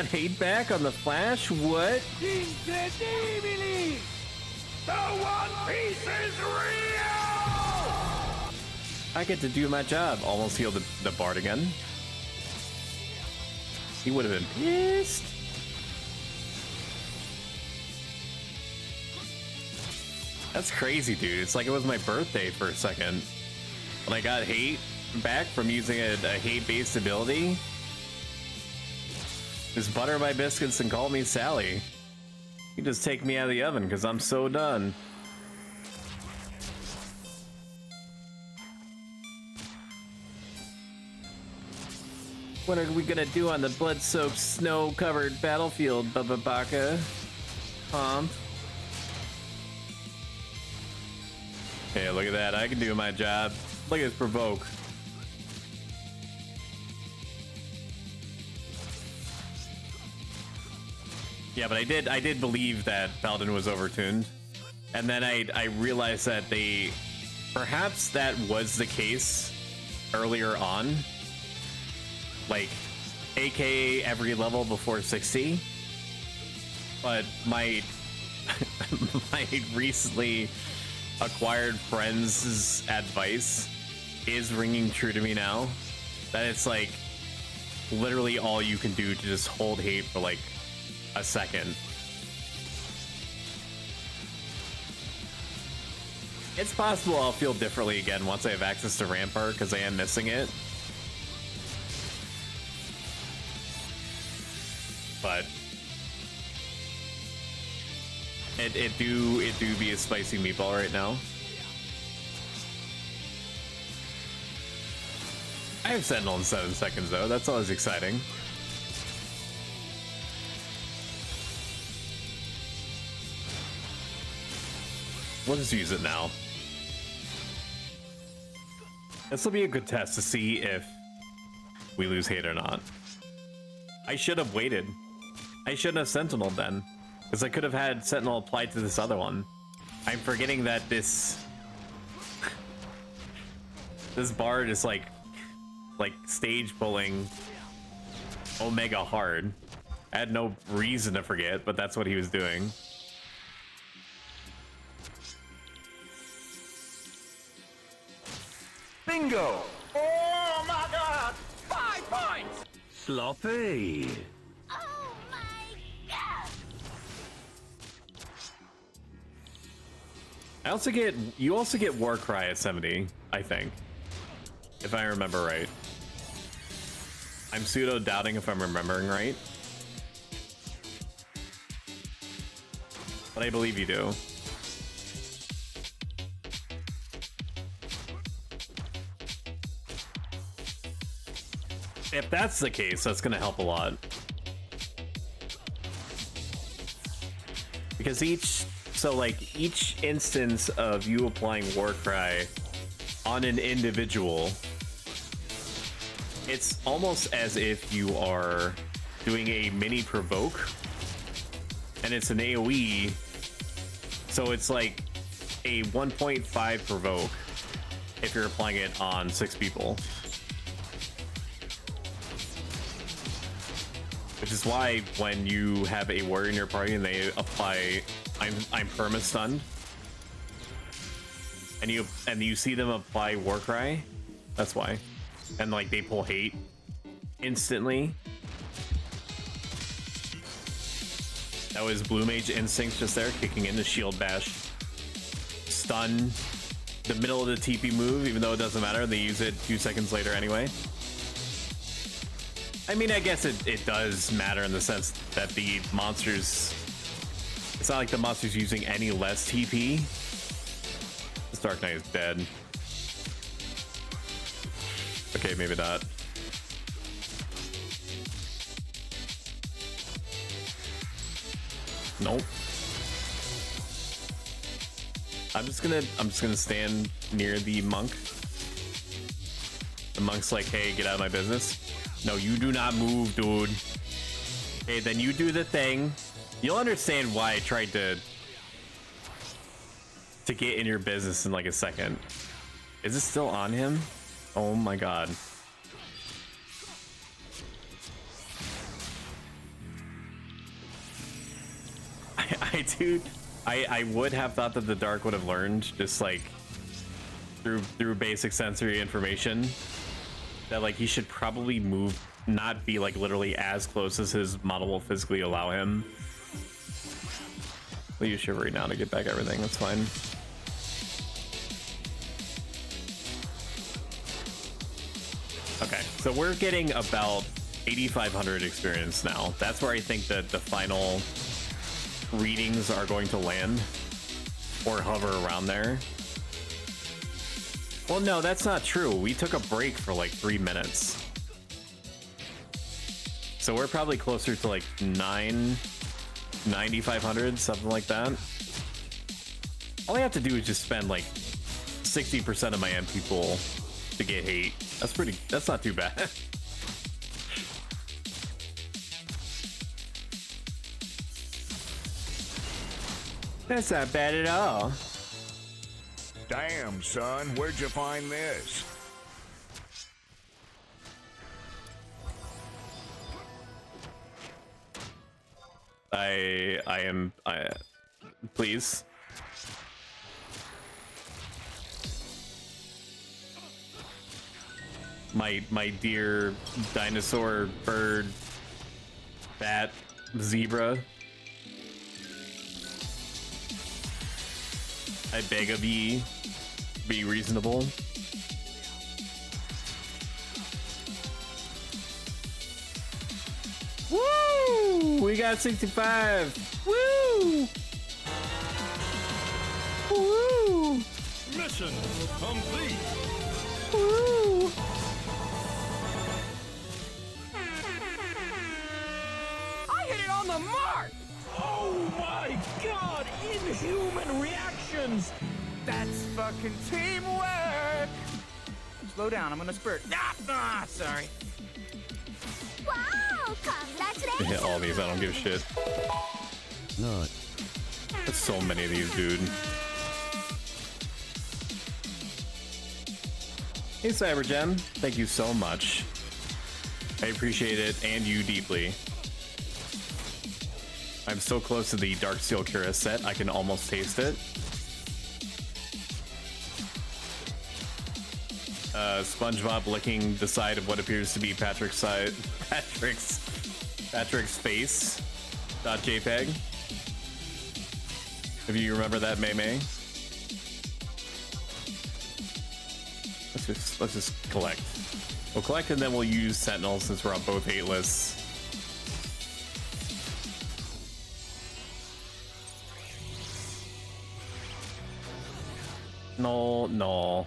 hate back on the flash. What? Incredibili! The One Piece is real! I get to do my job. Almost healed the Bard again. He would have been pissed. That's crazy, dude. It's like it was my birthday for a second. When I got hate back from using a hate-based ability. Just butter my biscuits and call me Sally. You just take me out of the oven because I'm so done. What are we gonna do on the blood-soaked, snow-covered battlefield, Baba Baka? Hey, look at that. I can do my job. Look at this provoke. Yeah, but I did believe that Paladin was overtuned. And then I realized that perhaps that was the case earlier on. Like, AKA every level before 60. but my my recently acquired friends' advice is ringing true to me now. That it's like literally all you can do to just hold hate for like a second. It's possible I'll feel differently again once I have access to Rampart, because I am missing it. But it do be a spicy meatball right now. I have Sentinel in 7 seconds though. That's always exciting. We'll just use it now. This will be a good test to see if we lose hate or not. I should have waited. I shouldn't have Sentinel then, because I could have had Sentinel applied to this other one. I'm forgetting that this Bard is like stage pulling Omega hard. I had no reason to forget, but that's what he was doing. Bingo! Oh my god! 5 points! Sloppy. Oh my god! You also get Warcry at 70, I think. If I remember right. I'm pseudo doubting if I'm remembering right. But I believe you do. If that's the case, that's gonna help a lot. Because each instance of you applying Warcry on an individual, it's almost as if you are doing a mini provoke, and it's an AoE, so it's like a 1.5 provoke if you're applying it on 6 people. Which is why when you have a warrior in your party and they apply I'm perma-stunned, and you see them apply Warcry, that's why. And like they pull hate instantly. That was Blue Mage Instincts just there, kicking in the shield bash. Stun, the middle of the TP move, even though it doesn't matter, they use it 2 seconds later anyway. I mean, I guess it does matter in the sense that the monsters, it's not like the monster's using any less TP. This Dark Knight is dead. Okay, maybe not. Nope. I'm just gonna stand near the monk. The monk's like, hey, get out of my business. No, you do not move, dude. Okay, then you do the thing. You'll understand why I tried to get in your business in like a second. Is it still on him? Oh my god. I would have thought that the Dark would have learned, just like through basic sensory information, that like he should probably move, not be like literally as close as his model will physically allow him. I'll use Shivery now to get back everything, that's fine. Okay, so we're getting about 8,500 experience now. That's where I think that the final readings are going to land, or hover around there. Well, no, that's not true. We took a break for like 3 minutes. So we're probably closer to like 9,500, something like that. All I have to do is just spend like 60% of my MP pool to get hate. That's not too bad. That's not bad at all. Damn, son, where'd you find this? I am. Please. My dear dinosaur, bird, bat, zebra. I beg of ye, be reasonable. Woo! We got 65. Woo! Woo! Mission complete. Woo! I hit it on the mark! Oh my god! Inhuman reactions! That's fucking teamwork! Slow down, I'm gonna spurt. Sorry. Wow, congratulations! Hit all these, I don't give a shit. No. There's so many of these, dude. Hey, Cybergem, thank you so much. I appreciate it, and you deeply. I'm so close to the Darksteel Cura set, I can almost taste it. SpongeBob licking the side of what appears to be Patrick's face. .jpg. If you remember that, May. Let's just collect. We'll collect and then we'll use Sentinel since we're on both 8 lists. No.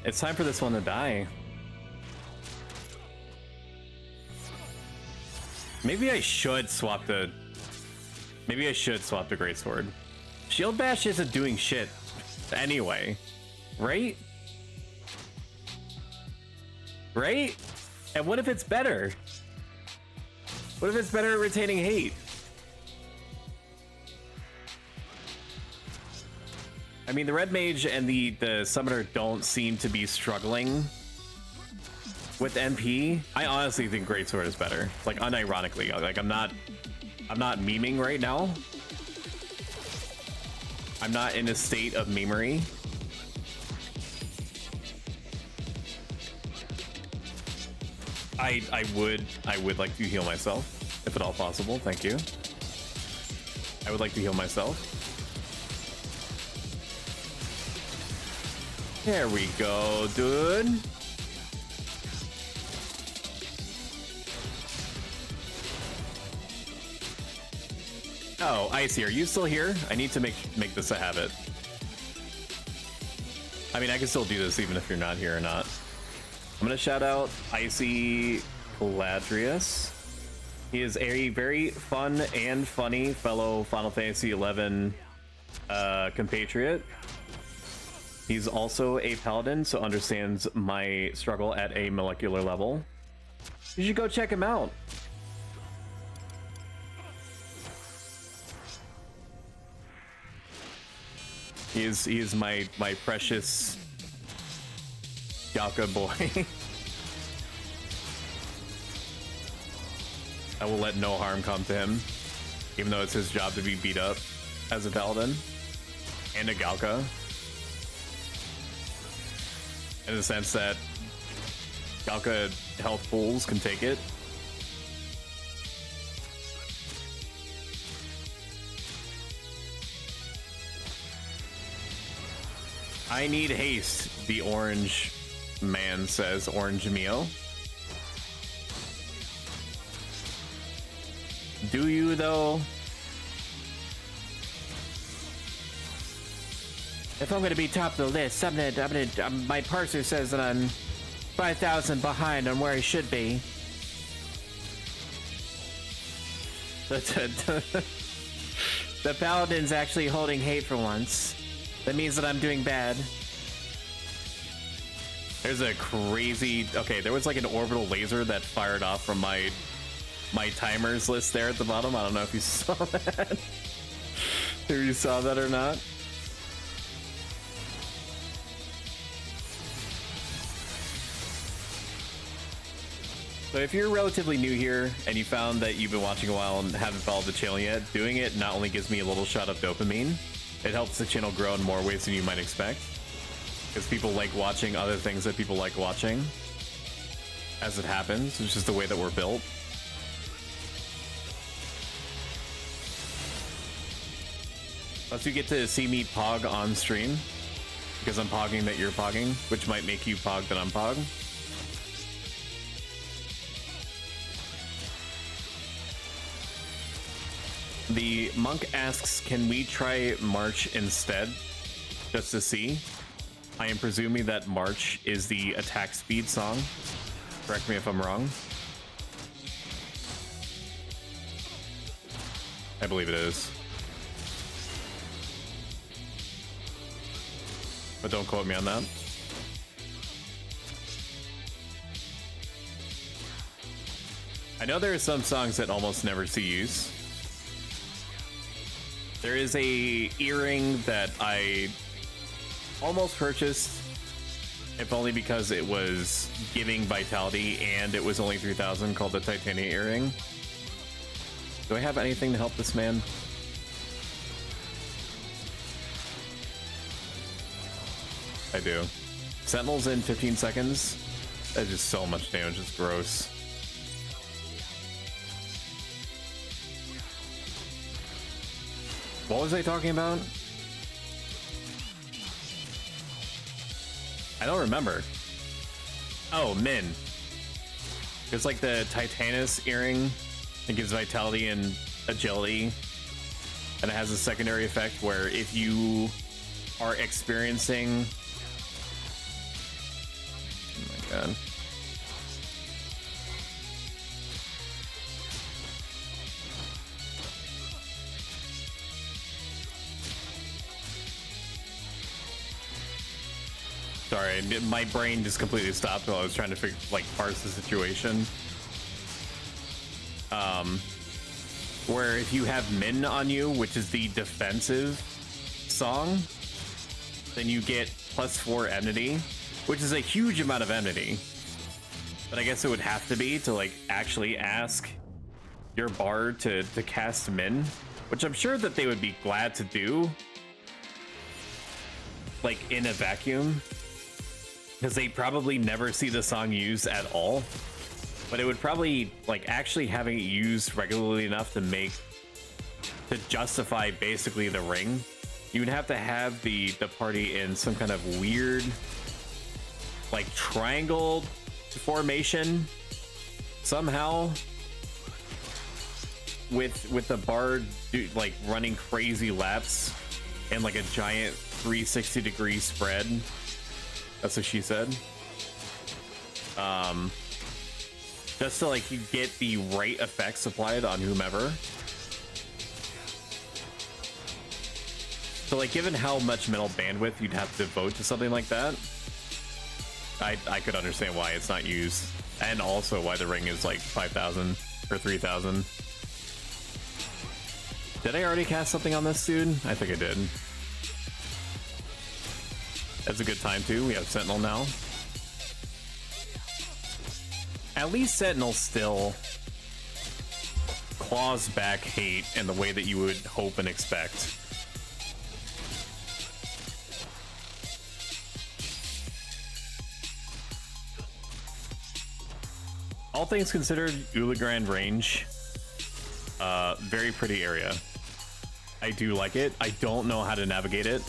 It's time for this one to die. Maybe I should swap the Greatsword. Shield Bash isn't doing shit anyway, right? Right? And what if it's better? What if it's better at retaining hate? I mean, the Red Mage and the Summoner don't seem to be struggling with NP. I honestly think Greatsword is better. Like, unironically. Like, I'm not memeing right now. I'm not in a state of memery. I would like to heal myself, if at all possible. Thank you. I would like to heal myself. There we go, dude. Oh, Icy, are you still here? I need to make this a habit. I mean, I can still do this even if you're not here or not. I'm gonna shout out Icy Caladrius. He is a very fun and funny fellow Final Fantasy XI compatriot. He's also a paladin, so understands my struggle at a molecular level. You should go check him out. He is my precious Yaka boy. I will let no harm come to him, even though it's his job to be beat up as a paladin and a Galka. In the sense that Galka health pools can take it. I need haste, the orange man says, Orange Mio. Do you though? If I'm gonna be top of the list, my parser says that I'm 5,000 behind on where I should be. The paladin's actually holding hate for once. That means that I'm doing bad. There's a crazy... Okay, there was like an orbital laser that fired off from my timers list there at the bottom. I don't know if you saw that. If you saw that or not. So if you're relatively new here and you found that you've been watching a while and haven't followed the channel yet, doing it not only gives me a little shot of dopamine, it helps the channel grow in more ways than you might expect. Because people like watching other things that people like watching. As it happens, it's just the way that we're built. Plus you get to see me pog on stream. Because I'm pogging that you're pogging, which might make you pog that I'm pog. The monk asks, can we try March instead? Just to see. I am presuming that March is the attack speed song. Correct me if I'm wrong. I believe it is. But don't quote me on that. I know there are some songs that almost never see use. There is a earring that I almost purchased, if only because it was giving vitality and it was only 3,000, called the Titania earring. Do I have anything to help this man? I do. Sentinels in 15 seconds. That's just so much damage, it's gross. What was I talking about? I don't remember. Oh, Min. It's like the Titanus earring. It gives vitality and agility. And it has a secondary effect where if you are experiencing... Oh my god. Sorry, my brain just completely stopped while I was trying to figure, like, parse the situation. Where if you have Min on you, which is the defensive song, then you get +4 enmity, which is a huge amount of enmity. But I guess it would have to be to, like, actually ask your bard to cast Min, which I'm sure that they would be glad to do, like, in a vacuum. Because they probably never see the song used at all. But it would probably, like, actually having it used regularly enough to justify basically the ring. You would have to have the party in some kind of weird, like, triangle formation somehow. With the bard, like, running crazy laps and, like, a giant 360-degree spread. That's what she said. Just to, like, get the right effects applied on whomever. So, like, given how much mental bandwidth you'd have to devote to something like that, I could understand why it's not used. And also why the ring is, like, 5,000 or 3,000. Did I already cast something on this dude? I think I did. That's a good time too. We have Sentinel now. At least Sentinel still claws back hate in the way that you would hope and expect. All things considered, Ulagrand range, very pretty area. I do like it. I don't know how to navigate it.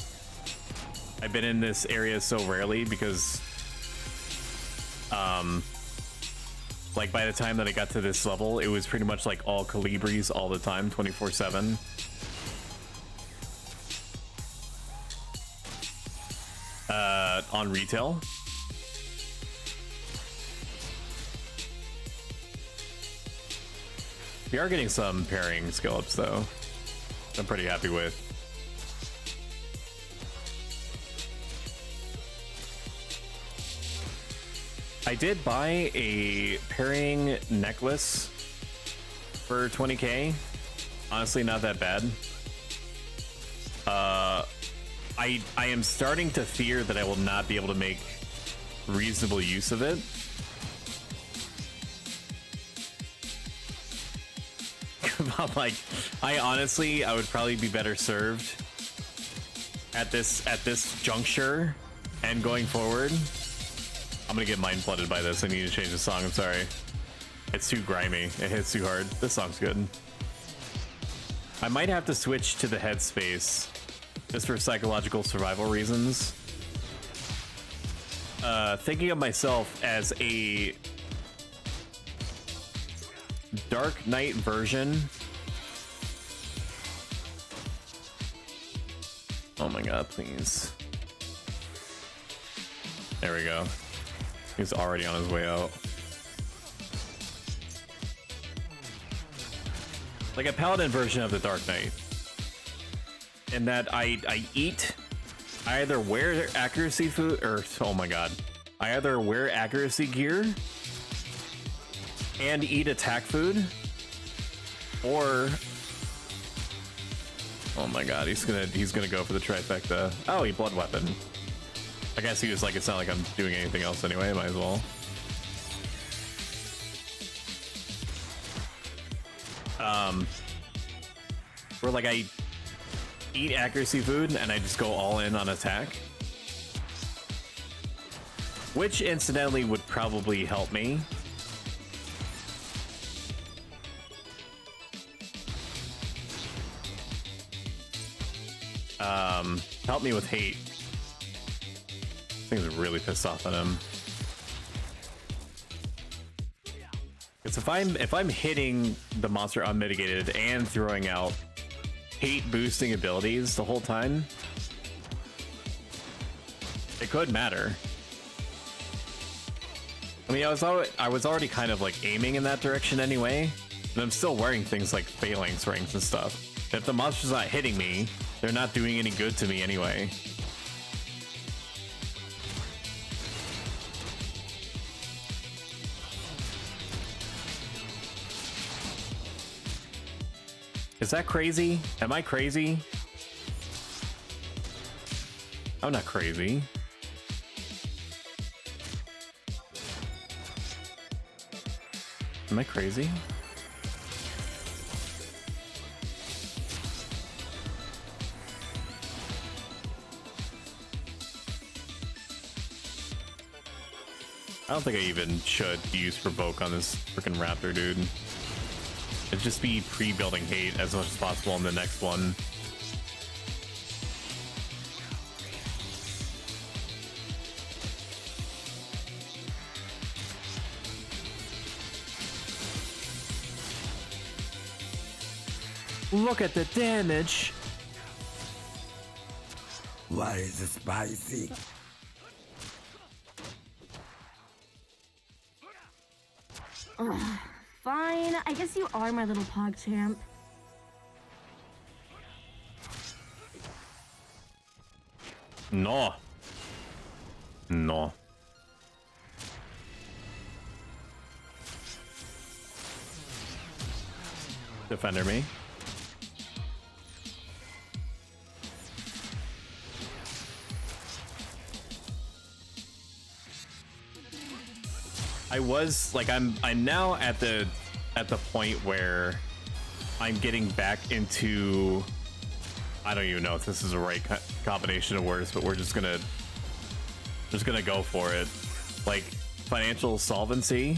I've been in this area so rarely because, like, by the time that I got to this level, it was pretty much like all Calibris all the time, 24/7. On retail. We are getting some pairing skill ups though. I'm pretty happy with. I did buy a pairing necklace for 20k. Honestly, not that bad. I am starting to fear that I will not be able to make reasonable use of it. I'm like, I would probably be better served at this juncture and going forward. I'm gonna get mind flooded by this. I need to change the song. I'm sorry. It's too grimy. It hits too hard. This song's good. I might have to switch to the headspace just for psychological survival reasons. Thinking of myself as a Dark Knight version. Oh my god, please. There we go. He's already on his way out. Like a paladin version of the Dark Knight. In that I either wear accuracy food or oh my god. I either wear accuracy gear and eat attack food, or oh my god, he's gonna go for the trifecta. Oh, he blood weapon. I guess he was like, it's not like I'm doing anything else anyway, might as well. Where like I eat accuracy food and I just go all in on attack, which incidentally would probably help me. Help me with hate. Things are really pissed off at him. Because if I'm hitting the monster unmitigated and throwing out hate boosting abilities the whole time, it could matter. I mean, I was already kind of like aiming in that direction anyway, but I'm still wearing things like phalanx rings and stuff. If the monster's not hitting me, they're not doing any good to me anyway. Is that crazy? Am I crazy? I'm not crazy. Am I crazy? I don't think I even should use provoke on this freaking raptor, dude. It'd just be pre-building hate as much as possible in the next one. Look at the damage. Why is it spicy? Ugh, fine. I guess you are my little pog champ. No. No. Defender me. I was like, I'm now at the point where I'm getting back into, I don't even know if this is the right combination of words, but we're just gonna go for it. Like financial solvency,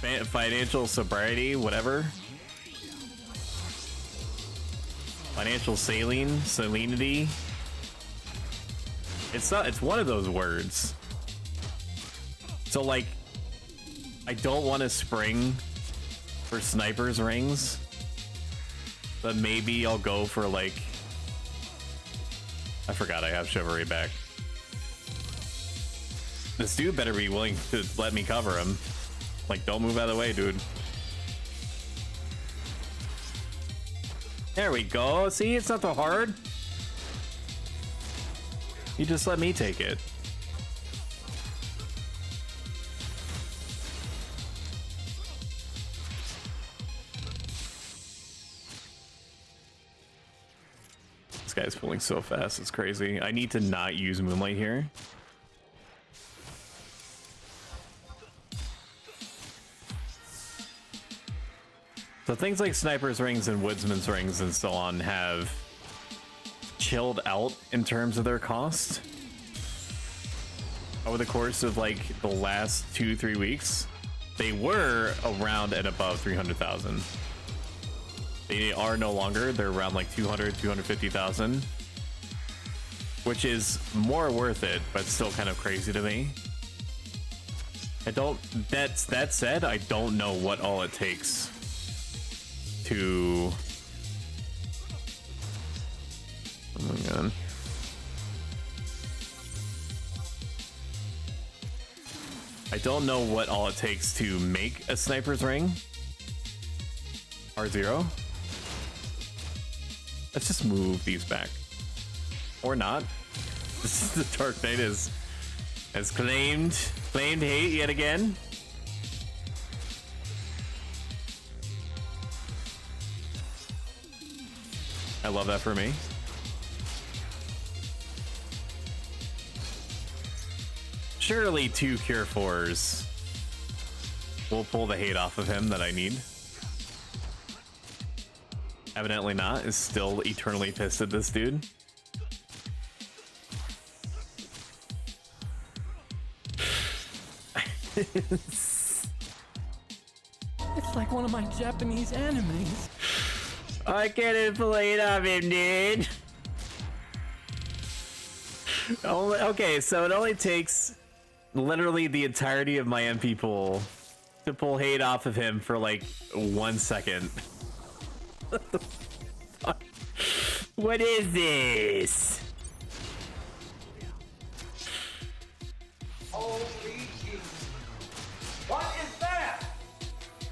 financial sobriety, whatever. Financial salinity. It's one of those words. So like, I don't want to spring for sniper's rings, but maybe I'll go for like, I forgot I have chivalry back. This dude better be willing to let me cover him. Like, don't move out of the way, dude. There we go. See, it's not so hard. You just let me take it. This guy's pulling so fast, it's crazy. I need to not use Moonlight here. So things like Sniper's Rings and Woodsman's Rings and so on have chilled out in terms of their cost over the course of like the last 2-3 weeks. They were around and above 300,000. They are no longer. They're around like 200, 250,000, which is more worth it, but still kind of crazy to me. That said, I don't know what all it takes to... Oh my god. I don't know what all it takes to make a Sniper's Ring. R0. Let's just move these back. Or not. This is the Dark Knight has claimed hate yet again. I love that for me. Surely 2 Cure 4s will pull the hate off of him that I need. Evidently not. Is still eternally pissed at this dude. It's like one of my Japanese animes. I can't play it off him, dude. Okay, so it only takes literally the entirety of my MP pool to pull hate off of him for like 1 second. What the fuck? What is this? Holy Jesus. What is that?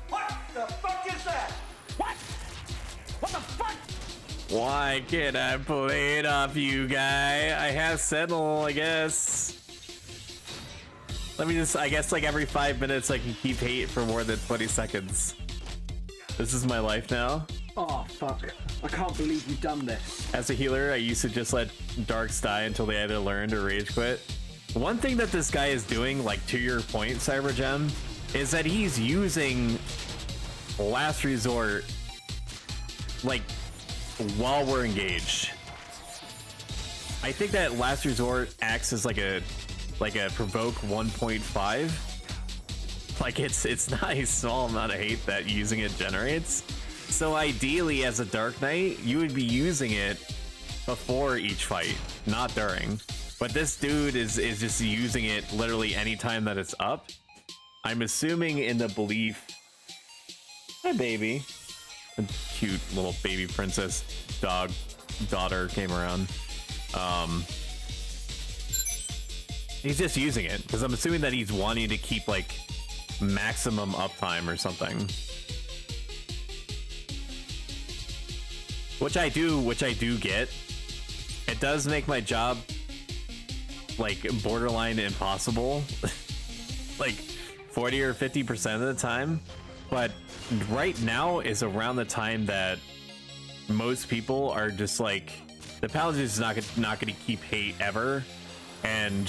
What the fuck is that? What? What the fuck? Why can't I pull hate off you, guy? I have Sentinel, I guess. Let me just, I guess like every 5 minutes I can keep hate for more than 20 seconds. This is my life now. Oh, fuck. I can't believe you've done this. As a healer, I used to just let Darks die until they either learned or rage quit. One thing that this guy is doing, like to your point, Cybergem, is that he's using Last Resort, like, while we're engaged. I think that Last Resort acts as like a provoke 1.5. Like it's not a small amount of hate that using it generates. So ideally, as a Dark Knight, you would be using it before each fight, not during. But this dude is just using it literally anytime that it's up. I'm assuming in the belief... Hi, baby. A cute little baby princess daughter came around. He's just using it, because I'm assuming that he's wanting to keep, like, maximum uptime or something. Which I do get. It does make my job, like, borderline impossible. Like, 40 or 50% of the time. But right now is around the time that most people are just like, the Paladin is not going to keep hate ever. And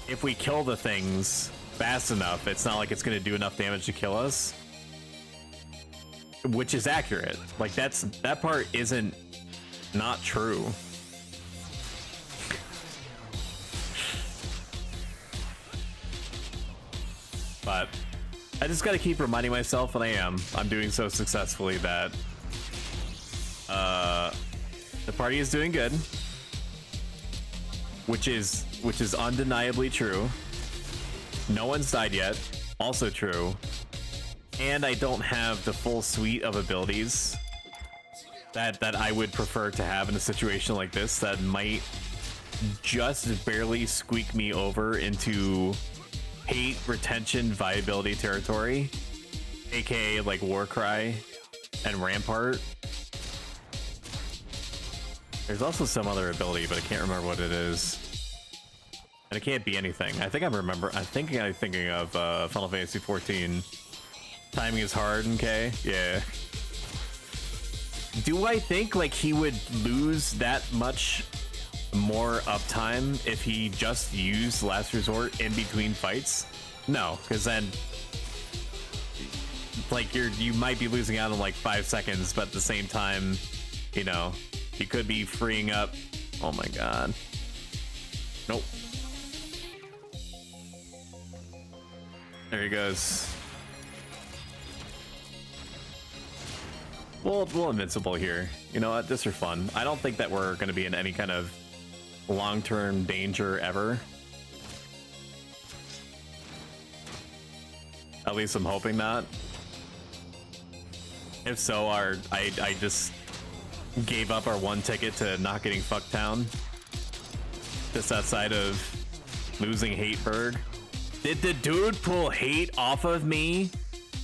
if we kill the things fast enough, it's not like it's going to do enough damage to kill us. Which is accurate. Like, that part isn't not true. But I just gotta keep reminding myself, and I'm doing so successfully, that the party is doing good, which is undeniably true. No one's died yet, also true. And I don't have the full suite of abilities that I would prefer to have in a situation like this that might just barely squeak me over into hate retention viability territory, aka like Warcry and Rampart. There's also some other ability, but I can't remember what it is. And it can't be anything. I'm thinking of Final Fantasy 14. Timing is hard, okay? Yeah. Do I think like he would lose that much more uptime if he just used Last Resort in between fights? No, because then like you might be losing out in like 5 seconds, but at the same time, you know, you could be freeing up. Oh my god. Nope. There he goes. We'll invincible here. You know what? This is fun. I don't think that we're going to be in any kind of long-term danger ever. At least I'm hoping not. If so, I just gave up our one ticket to not getting Fucktown. Just outside of losing Hateberg. Did the dude pull hate off of me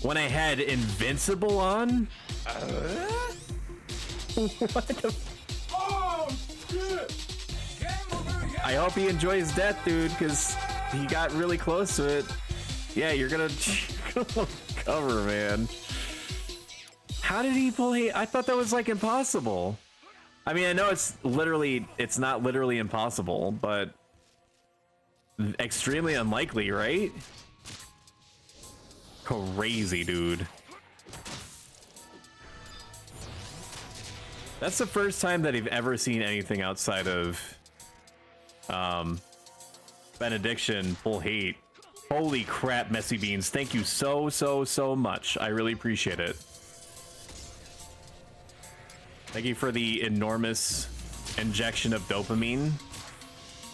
when I had Invincible on? What the? Oh, shit! I hope he enjoys death, dude, because he got really close to it. Yeah, you're gonna cover, man. How did he pull hate? I thought that was like impossible. I mean, I know it's not literally impossible, but extremely unlikely, right? Crazy, dude. That's the first time that I've ever seen anything outside of Benediction pull hate. Holy crap, Messy Beans. Thank you so much. I really appreciate it. Thank you for the enormous injection of dopamine,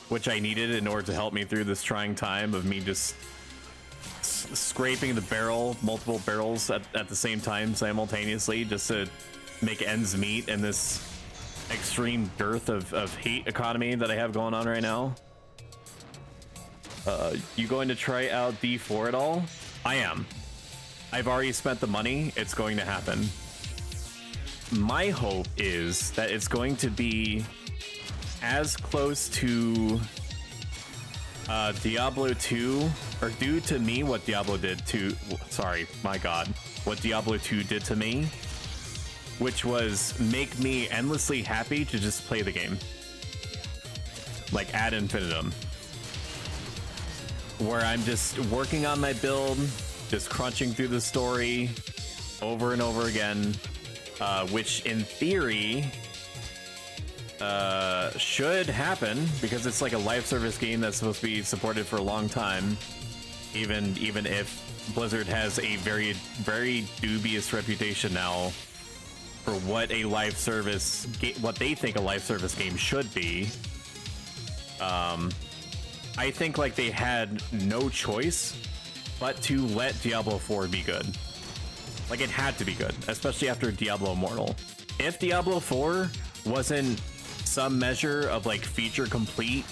which I needed in order to help me through this trying time of me just scraping the barrel, multiple barrels at the same time simultaneously, just to make ends meet in this extreme dearth of hate economy that I have going on right now. You going to try out D4 at all? I am. I've already spent the money. It's going to happen. My hope is that it's going to be as close to Diablo 2, or do to me what Diablo did to, sorry, my god, what Diablo 2 did to me, which was make me endlessly happy to just play the game. Like ad infinitum. Where I'm just working on my build, just crunching through the story over and over again, which in theory should happen because it's like a live service game that's supposed to be supported for a long time, even if Blizzard has a very dubious reputation now for what a live service what they think a live service game should be. I think like they had no choice but to let Diablo 4 be good. Like it had to be good, especially after Diablo Immortal. If Diablo 4 wasn't some measure of like feature complete,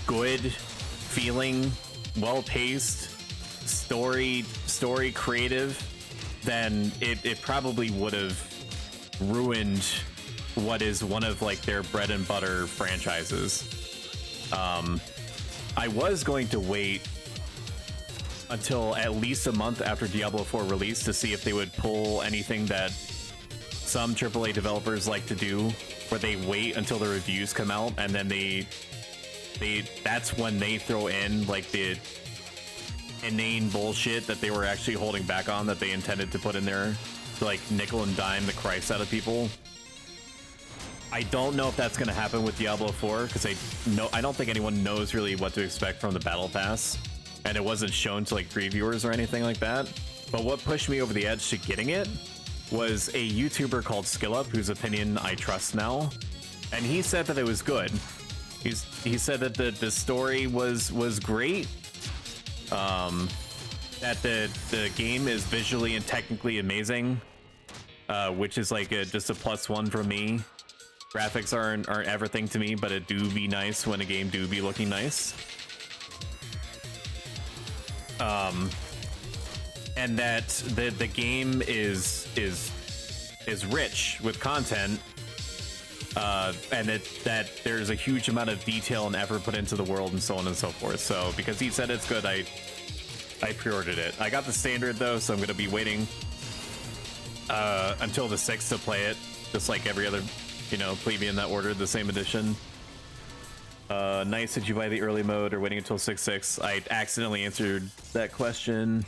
good feeling, well-paced, story creative, then it probably would have ruined what is one of like their bread and butter franchises. I was going to wait until at least a month after Diablo 4 release to see if they would pull anything that some AAA developers like to do, where they wait until the reviews come out and then that's when they throw in like the inane bullshit that they were actually holding back on, that they intended to put in there to like nickel and dime the Christ out of people. I don't know if that's going to happen with Diablo 4 because I don't think anyone knows really what to expect from the Battle Pass, and it wasn't shown to like previewers or anything like that. But what pushed me over the edge to getting it was a YouTuber called SkillUp, whose opinion I trust now, and he said that it was good. He said that the story was great, that the game is visually and technically amazing, which is like just a +1 from me. Graphics aren't everything to me, but it do be nice when a game do be looking nice. And that the game is rich with content, and that there's a huge amount of detail and effort put into the world and so on and so forth. So because he said it's good, I pre-ordered it. I got the standard though, so I'm gonna be waiting until the 6th to play it, just like every other, you know, plebeian that ordered the same edition. Nice, did you buy the early mode or waiting until 6.6? I accidentally answered that question.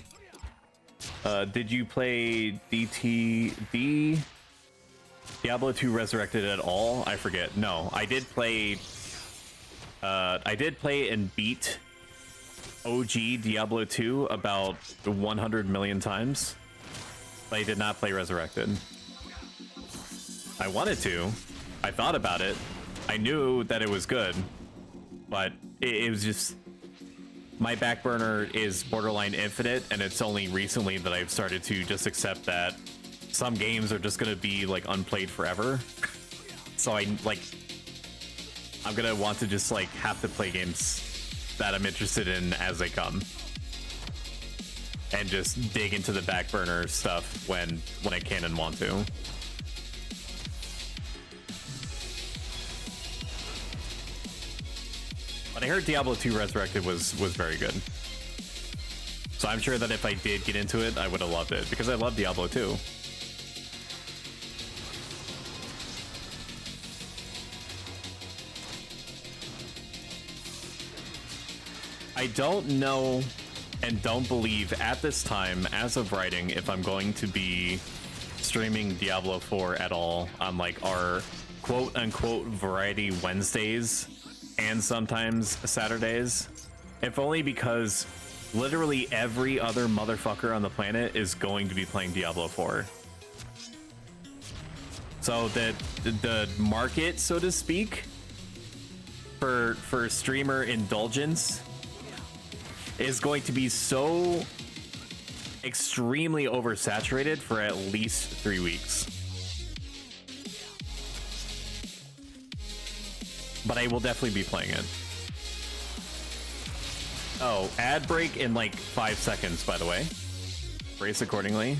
Did you play Diablo 2 Resurrected at all? I forget. No, I did play and beat OG Diablo 2 about 100 million times, but I did not play Resurrected. I wanted to. I thought about it. I knew that it was good, but it was just... My back burner is borderline infinite, and it's only recently that I've started to just accept that some games are just gonna be like unplayed forever. So I'm gonna want to just like have to play games that I'm interested in as they come, and just dig into the back burner stuff when I can and want to. But I heard Diablo 2 Resurrected was very good. So I'm sure that if I did get into it, I would have loved it, because I love Diablo 2. I don't know and don't believe at this time, as of writing, if I'm going to be streaming Diablo 4 at all on like our quote-unquote Variety Wednesdays and sometimes Saturdays, if only because literally every other motherfucker on the planet is going to be playing Diablo 4. So the market, so to speak, for streamer indulgence is going to be so extremely oversaturated for at least 3 weeks. But I will definitely be playing it. Oh, ad break in like 5 seconds, by the way. Brace accordingly.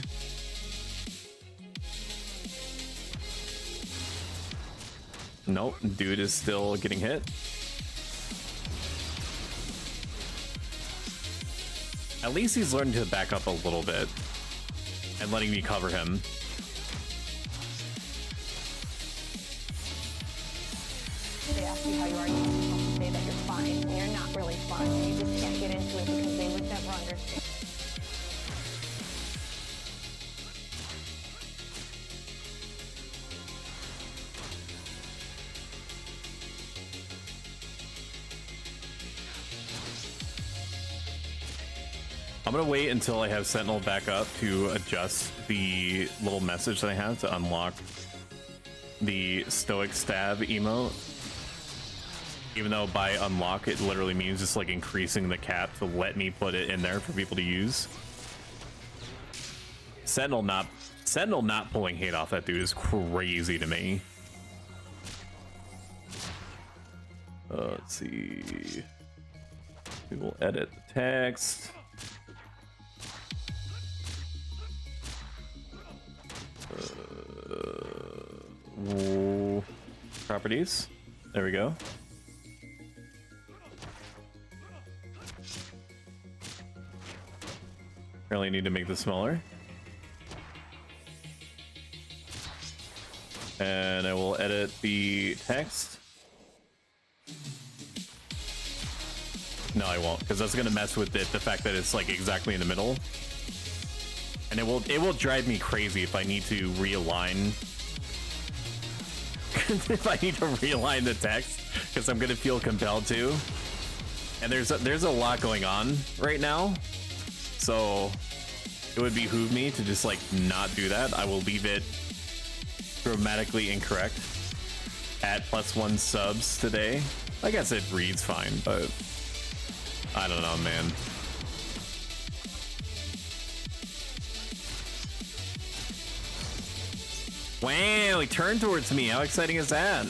Nope, dude is still getting hit. At least he's learning to back up a little bit and letting me cover him. They ask you how you are, you have to say that you're fine, and you're not really fine. You just can't get into it because they would never understand. I'm gonna wait until I have Sentinel back up to adjust the little message that I have to unlock the Stoic Stab emote. Even though by unlock it literally means just like increasing the cap to let me put it in there for people to use. Sentinel not pulling hate off that dude is crazy to me. Let's see. We will edit the text. Properties. There we go. Really need to make this smaller. And I will edit the text. No, I won't, because that's gonna mess with it, the fact that it's like exactly in the middle. And it will drive me crazy if I need to realign. If I need to realign the text, because I'm gonna feel compelled to. And there's a lot going on right now, so it would behoove me to just like not do that. I will leave it grammatically incorrect at +1 subs today. I guess it reads fine, but I don't know, man. Wow, he turned towards me. How exciting is that?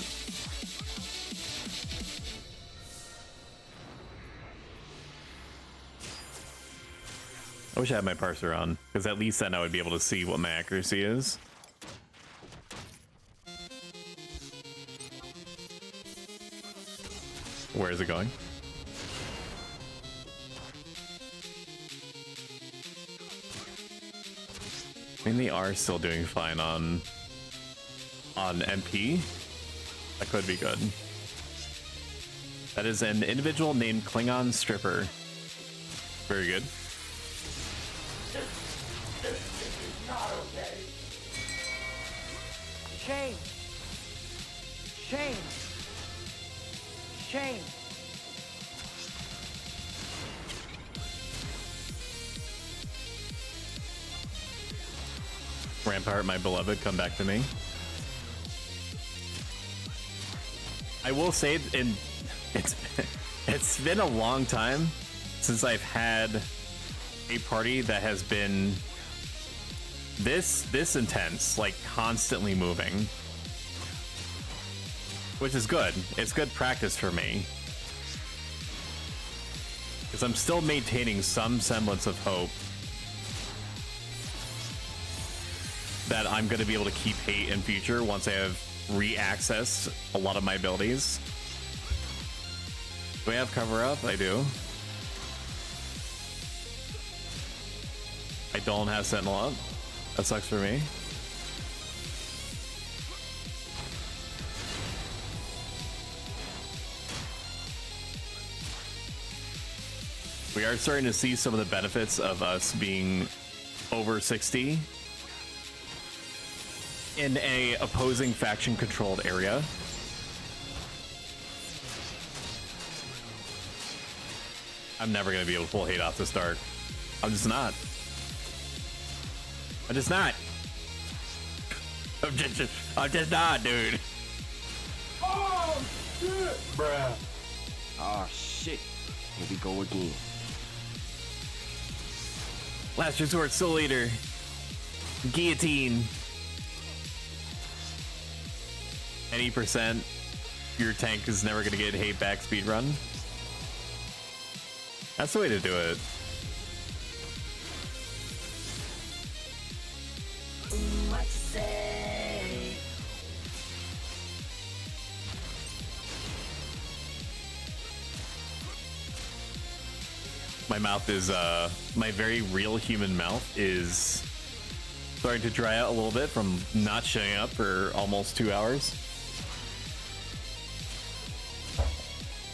I wish I had my parser on, because at least then I would be able to see what my accuracy is. Where is it going? I mean, they are still doing fine on MP. That could be good. That is an individual named Klingon Stripper. Very good. Shame. Shame. Shame. Rampart, my beloved, come back to me. I will say, it's been a long time since I've had a party that has been this intense, like constantly moving, which is good. It's good practice for me, because I'm still maintaining some semblance of hope that I'm going to be able to keep hate in future once I have re-accessed a lot of my abilities. Do I have cover up? I do. I don't have Sentinel up. That sucks for me. We are starting to see some of the benefits of us being over 60 in a opposing faction controlled area. I'm never gonna be able to pull hate off the start. I'm just not. I'm just not. I'm just not, dude. Oh, shit! Bruh. Oh, shit. Here we go again. Last resort, soul leader. Guillotine. Any percent, your tank is never gonna get hate back speed run. That's the way to do it. What you say? My mouth is, my very real human mouth is starting to dry out a little bit from not showing up for almost 2 hours.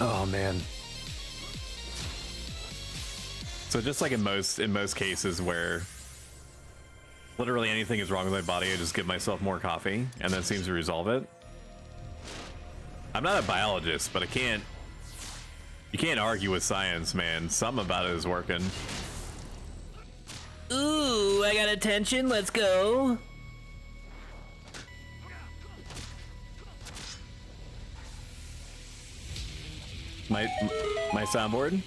Oh man. So just like in most cases where literally anything is wrong with my body, I just give myself more coffee and that seems to resolve it. I'm not a biologist, but you can't argue with science, man. Something about it is working. Ooh, I got attention, let's go. My soundboard?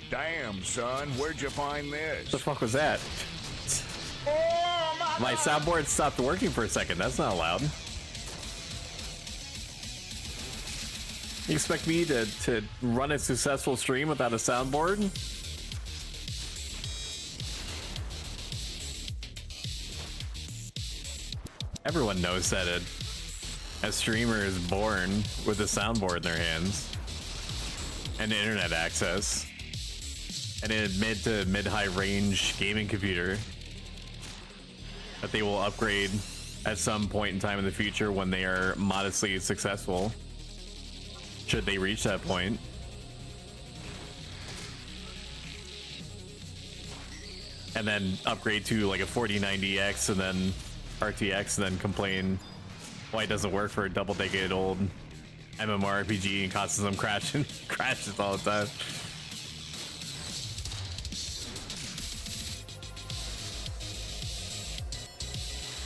Damn, son, where'd you find this? The fuck was that? Oh, my soundboard stopped working for a second. That's not allowed. You expect me to run a successful stream without a soundboard? Everyone knows that a streamer is born with a soundboard in their hands and internet access and a mid to mid-high range gaming computer that they will upgrade at some point in time in the future when they are modestly successful, should they reach that point. And then upgrade to like a 4090X and then RTX and then complain why it doesn't work for a double-decade old MMORPG and causes them crashes all the time.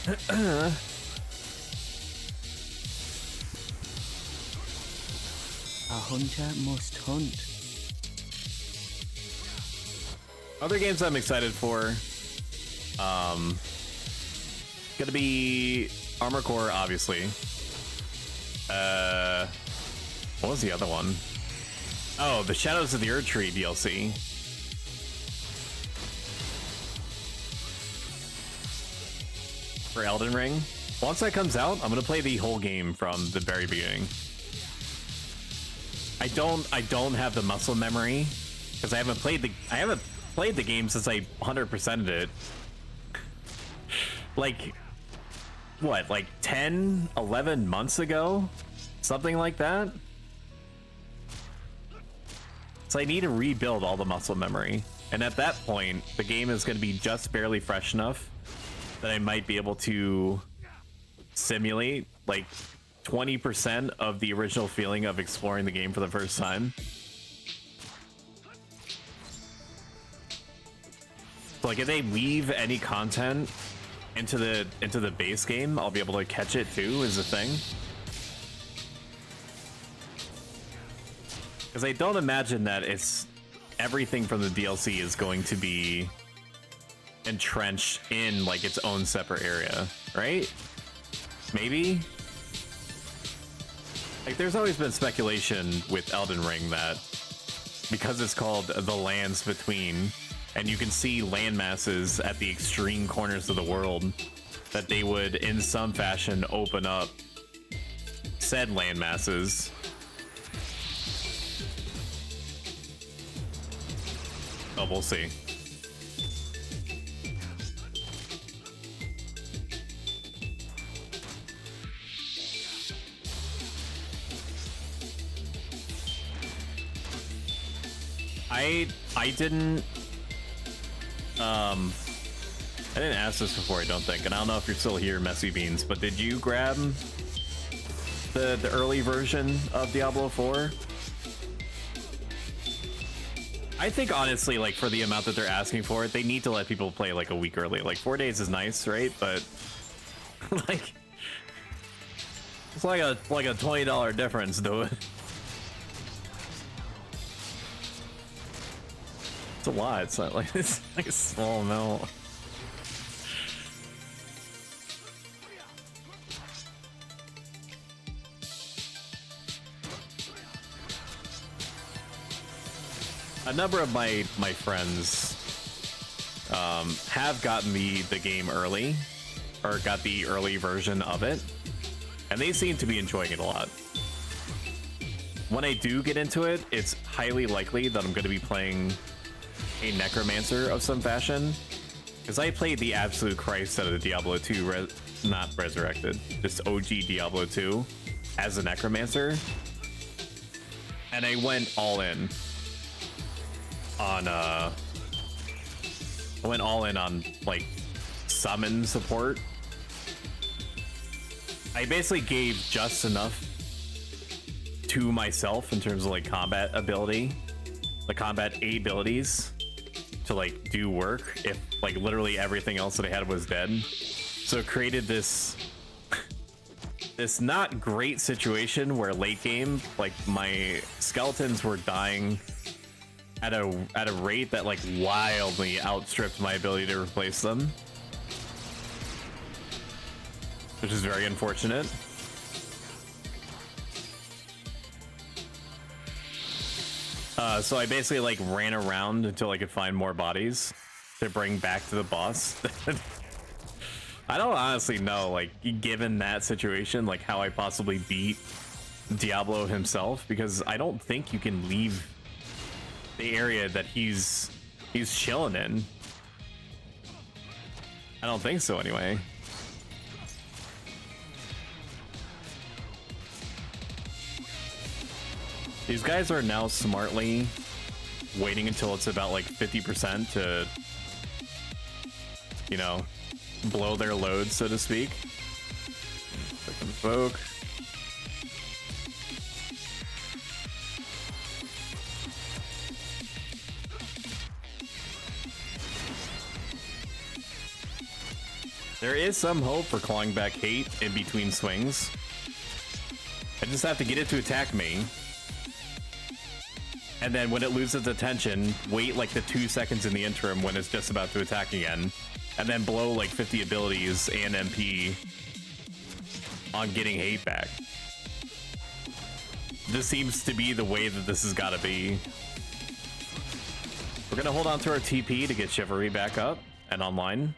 A hunter must hunt. Other games I'm excited for, gonna be Armored Core, obviously. What was the other one? Oh, the Shadows of the Earth Tree DLC. For Elden Ring. Once that comes out, I'm gonna play the whole game from the very beginning. I don't have the muscle memory because I haven't played the game since I 100%ed it. Like what, like 10, 11 months ago? Something like that? So I need to rebuild all the muscle memory. And at that point, the game is going to be just barely fresh enough that I might be able to simulate like 20% of the original feeling of exploring the game for the first time. So like if they leave any content into the base game, I'll be able to catch it too, is the thing. Because I don't imagine that it's everything from the DLC is going to be entrenched in like its own separate area, right? Maybe? Like there's always been speculation with Elden Ring that because it's called The Lands Between, and you can see land masses at the extreme corners of the world, that they would in some fashion open up said land masses. Oh, we'll see. I didn't ask this before, I don't think, and I don't know if you're still here, Messy Beans, but did you grab the early version of Diablo 4? I think honestly, like for the amount that they're asking for it, they need to let people play like a week early. Like 4 days is nice, right? But like it's like a $20 difference, dude. It's a lot. It's not like it's like a small amount. A number of my friends have gotten the game early, or got the early version of it, and they seem to be enjoying it a lot. When I do get into it, it's highly likely that I'm going to be playing a necromancer of some fashion, because I played the absolute Christ out of Diablo 2, not Resurrected, just OG Diablo 2 as a necromancer, and I went all in on like summon support. I basically gave just enough to myself in terms of like combat ability, the combat abilities to like do work if like literally everything else that I had was dead. So it created this not great situation where late game, like my skeletons were dying at a rate that like wildly outstripped my ability to replace them, which is very unfortunate. So I basically like ran around until I could find more bodies to bring back to the boss. I don't honestly know, like, given that situation, like how I possibly beat Diablo himself, because I don't think you can leave the area that he's chilling in. I don't think so anyway. These guys are now smartly waiting until it's about like 50% to, you know, blow their load, so to speak. Click invoke. There is some hope for clawing back hate in between swings. I just have to get it to attack me. And then when it loses attention, wait like the 2 seconds in the interim when it's just about to attack again. And then blow like 50 abilities and MP on getting hate back. This seems to be the way that this has got to be. We're going to hold on to our TP to get Chivalry back up and online.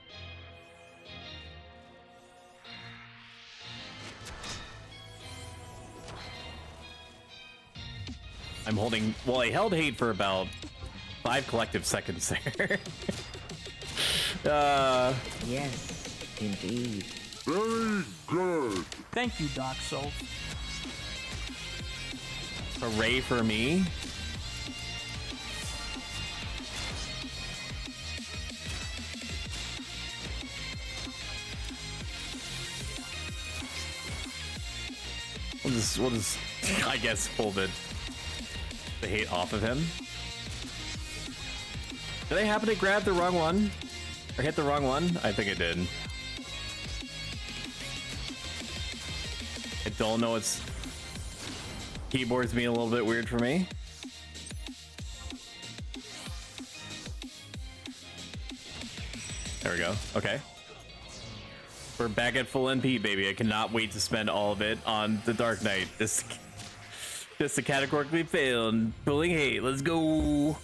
I'm holding, well, I held hate for about 5 collective seconds there. Yes, indeed. Very good. Thank you, Dark Souls. Hooray for me. We'll just I guess pull the hate off of him. Did I happen to grab the wrong one? Or hit the wrong one? I think I did. I don't know, it's keyboard's being a little bit weird for me. There we go. Okay. We're back at full NP, baby. I cannot wait to spend all of it on the Dark Knight. Just a categorically failed. Pulling hate. Let's go.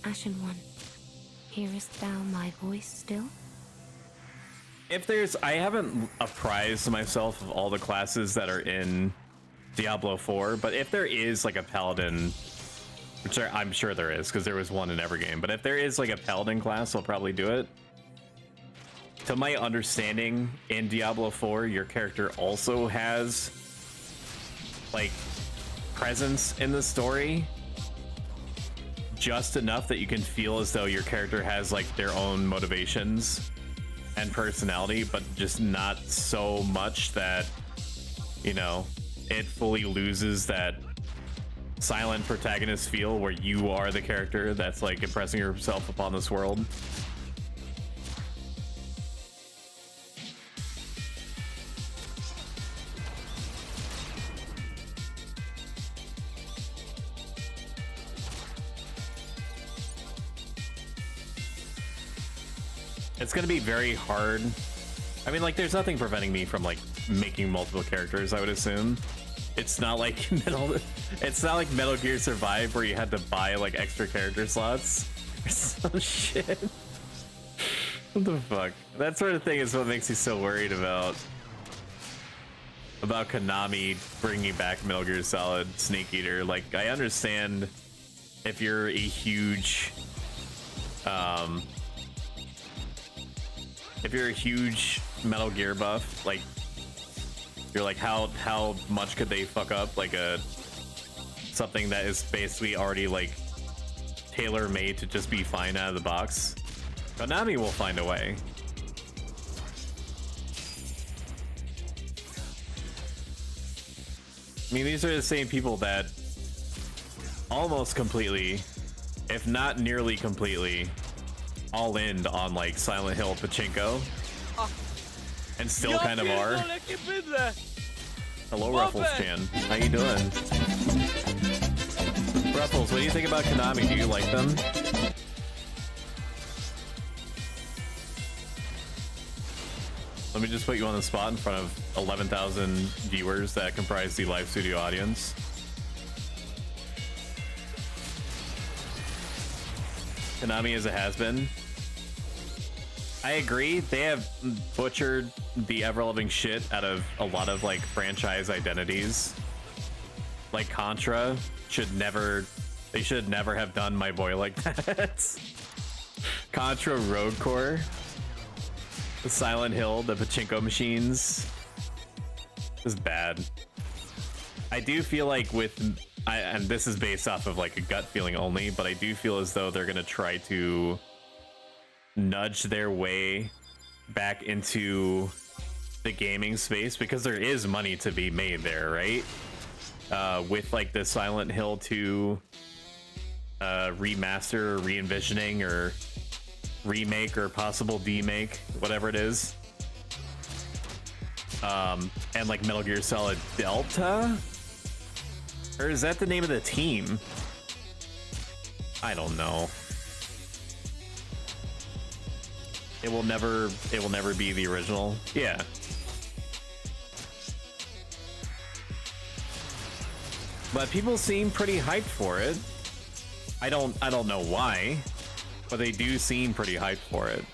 Ashen One, hearest thou my voice still? If there's, I haven't apprised myself of all the classes that are in Diablo 4, but if there is like a paladin, which I'm sure there is, because there was one in every game, but if there is like a paladin class, I'll probably do it. To my understanding, in Diablo 4, your character also has like presence in the story, just enough that you can feel as though your character has like their own motivations and personality, but just not so much that, you know, it fully loses that silent protagonist feel where you are the character that's like impressing yourself upon this world. It's gonna be very hard. I mean, like, there's nothing preventing me from like making multiple characters, I would assume. It's not like Metal Gear Survive where you had to buy like extra character slots or some shit. What the fuck? That sort of thing is what makes me so worried about Konami bringing back Metal Gear Solid Snake Eater. Like, I understand if you're a huge Metal Gear buff, like, you're like, how much could they fuck up like something that is basically already like tailor-made to just be fine out of the box? Konami will find a way. I mean, these are the same people that almost completely, if not nearly completely, all in on like Silent Hill Pachinko, and still kind of are. Hello, Ruffles Chan. How you doing? Ruffles, what do you think about Konami? Do you like them? Let me just put you on the spot in front of 11,000 viewers that comprise the live studio audience. Konami is a has-been. I agree. They have butchered the ever-loving shit out of a lot of like franchise identities. Like Contra they should never have done My Boy like that. Contra Road Corps, the Silent Hill, the Pachinko machines. This is bad. I do feel like and this is based off of like a gut feeling only, but I do feel as though they're gonna try to nudge their way back into the gaming space, because there is money to be made there, right? With like the Silent Hill 2 remaster or re-envisioning or remake or possible demake, whatever it is. And like Metal Gear Solid Delta? Or is that the name of the team? I don't know. It will never be the original. Yeah. But people seem pretty hyped for it. I don't know why, but they do seem pretty hyped for it.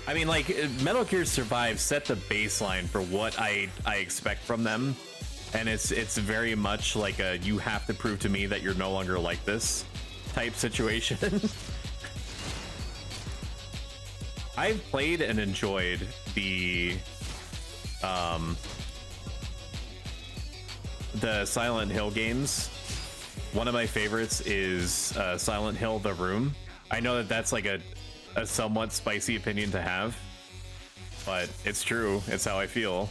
I mean, like, Metal Gear Survive set the baseline for what I expect from them, and it's very much like a you have to prove to me that you're no longer like this type situation. I've played and enjoyed the Silent Hill games. One of my favorites is Silent Hill The Room. I know that that's like a somewhat spicy opinion to have, but it's true. It's how I feel.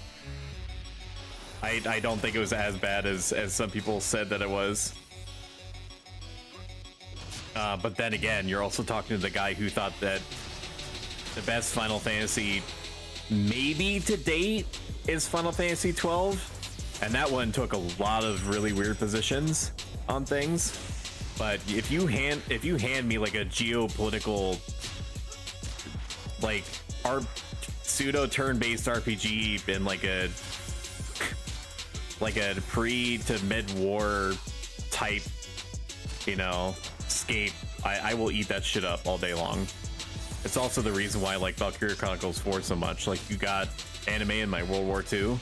I don't think it was as bad as some people said that it was. But then again, you're also talking to the guy who thought that the best Final Fantasy maybe to date is Final Fantasy 12, and that one took a lot of really weird positions on things. But if you hand me like a geopolitical, like pseudo turn-based RPG in like a pre to mid-war type, you know, scape, I will eat that shit up all day long. It's also the reason why I like Valkyria Chronicles 4 so much. Like, you got anime in my World War II,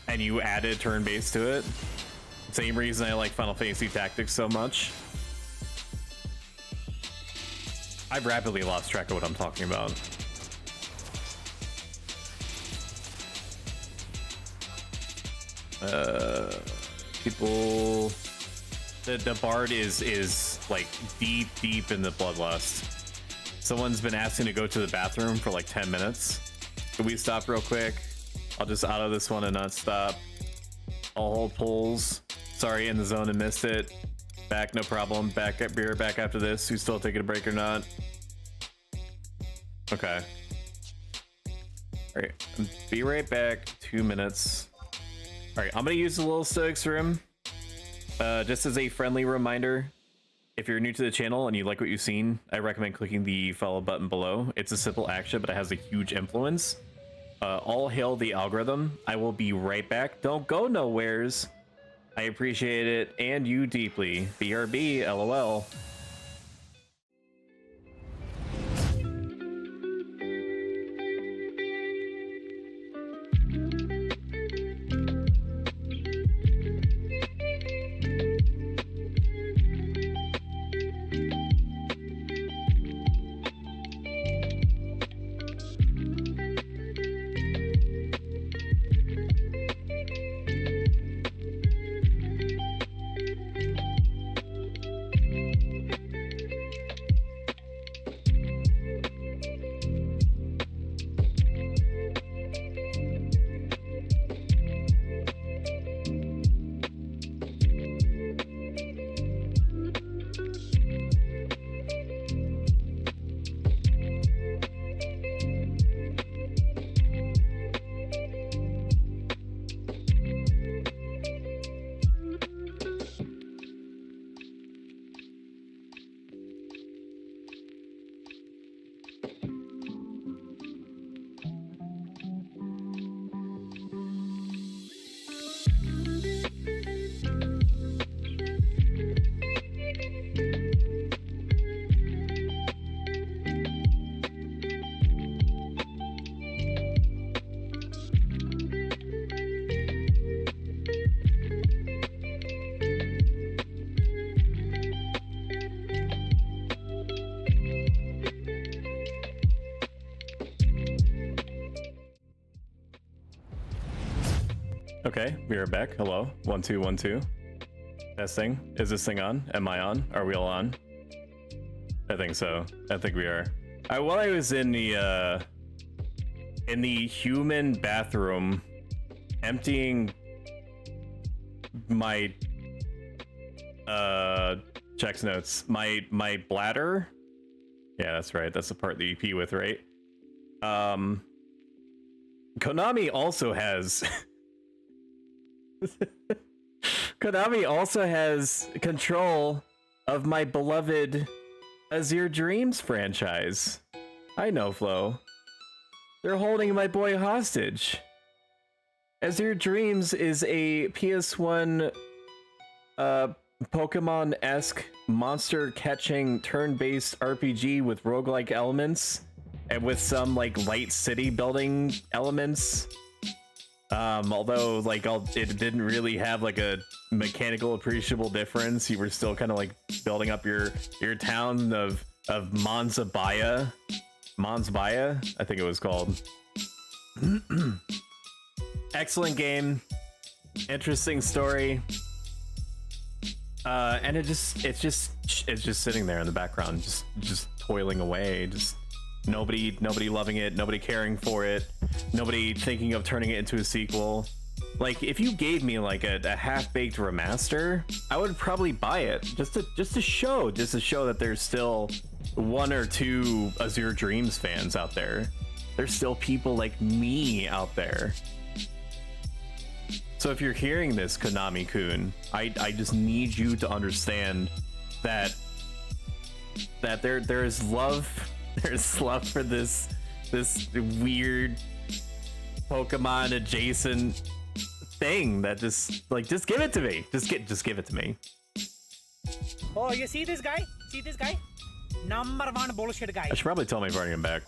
and you added turn-based to it. Same reason I like Final Fantasy Tactics so much. I've rapidly lost track of what I'm talking about. People... The bard is like deep in the bloodlust. Someone's been asking to go to the bathroom for like 10 minutes. Can we stop real quick? I'll just auto this one and not stop. I'll hold pulls. Sorry, in the zone and missed it. Back, no problem. Back at beer, back after this. Who's still taking a break or not? Okay. All right, be right back. 2 minutes. All right, I'm gonna use the little Stoics room. Just as a friendly reminder, if you're new to the channel and you like what you've seen, I recommend clicking the follow button below. It's a simple action, but it has a huge influence. All hail the algorithm. I will be right back. Don't go nowheres. I appreciate it, and you deeply. BRB, LOL. Okay, we are back. Hello. 1 2 1 2. Testing. Is this thing on? Am I on? Are we all on? I think so. I think we are. While I was in the human bathroom, emptying my checks notes, my bladder. Yeah, that's right. That's the part that you pee with, right? Konami also has. Konami also has control of my beloved Azure Dreams franchise. I know, Flo. They're holding my boy hostage. Azure Dreams is a PS1 Pokemon-esque monster-catching turn-based RPG with roguelike elements and with some like light city building elements. Although like it didn't really have like a mechanical appreciable difference. You were still kind of like building up your town of Monsbaya, I think it was called. Excellent game, interesting story, and it's just sitting there in the background, just toiling away, just Nobody loving it, nobody caring for it, nobody thinking of turning it into a sequel. Like, if you gave me like a half-baked remaster, I would probably buy it just to show that there's still one or two Azure Dreams fans out there. There's still people like me out there. So if you're hearing this, Konami-kun, I just need you to understand that there's love for this weird Pokemon adjacent thing that just give it to me. Just give it to me. Oh, you see this guy? See this guy? Number one bullshit guy. I should probably tell my bringing him back.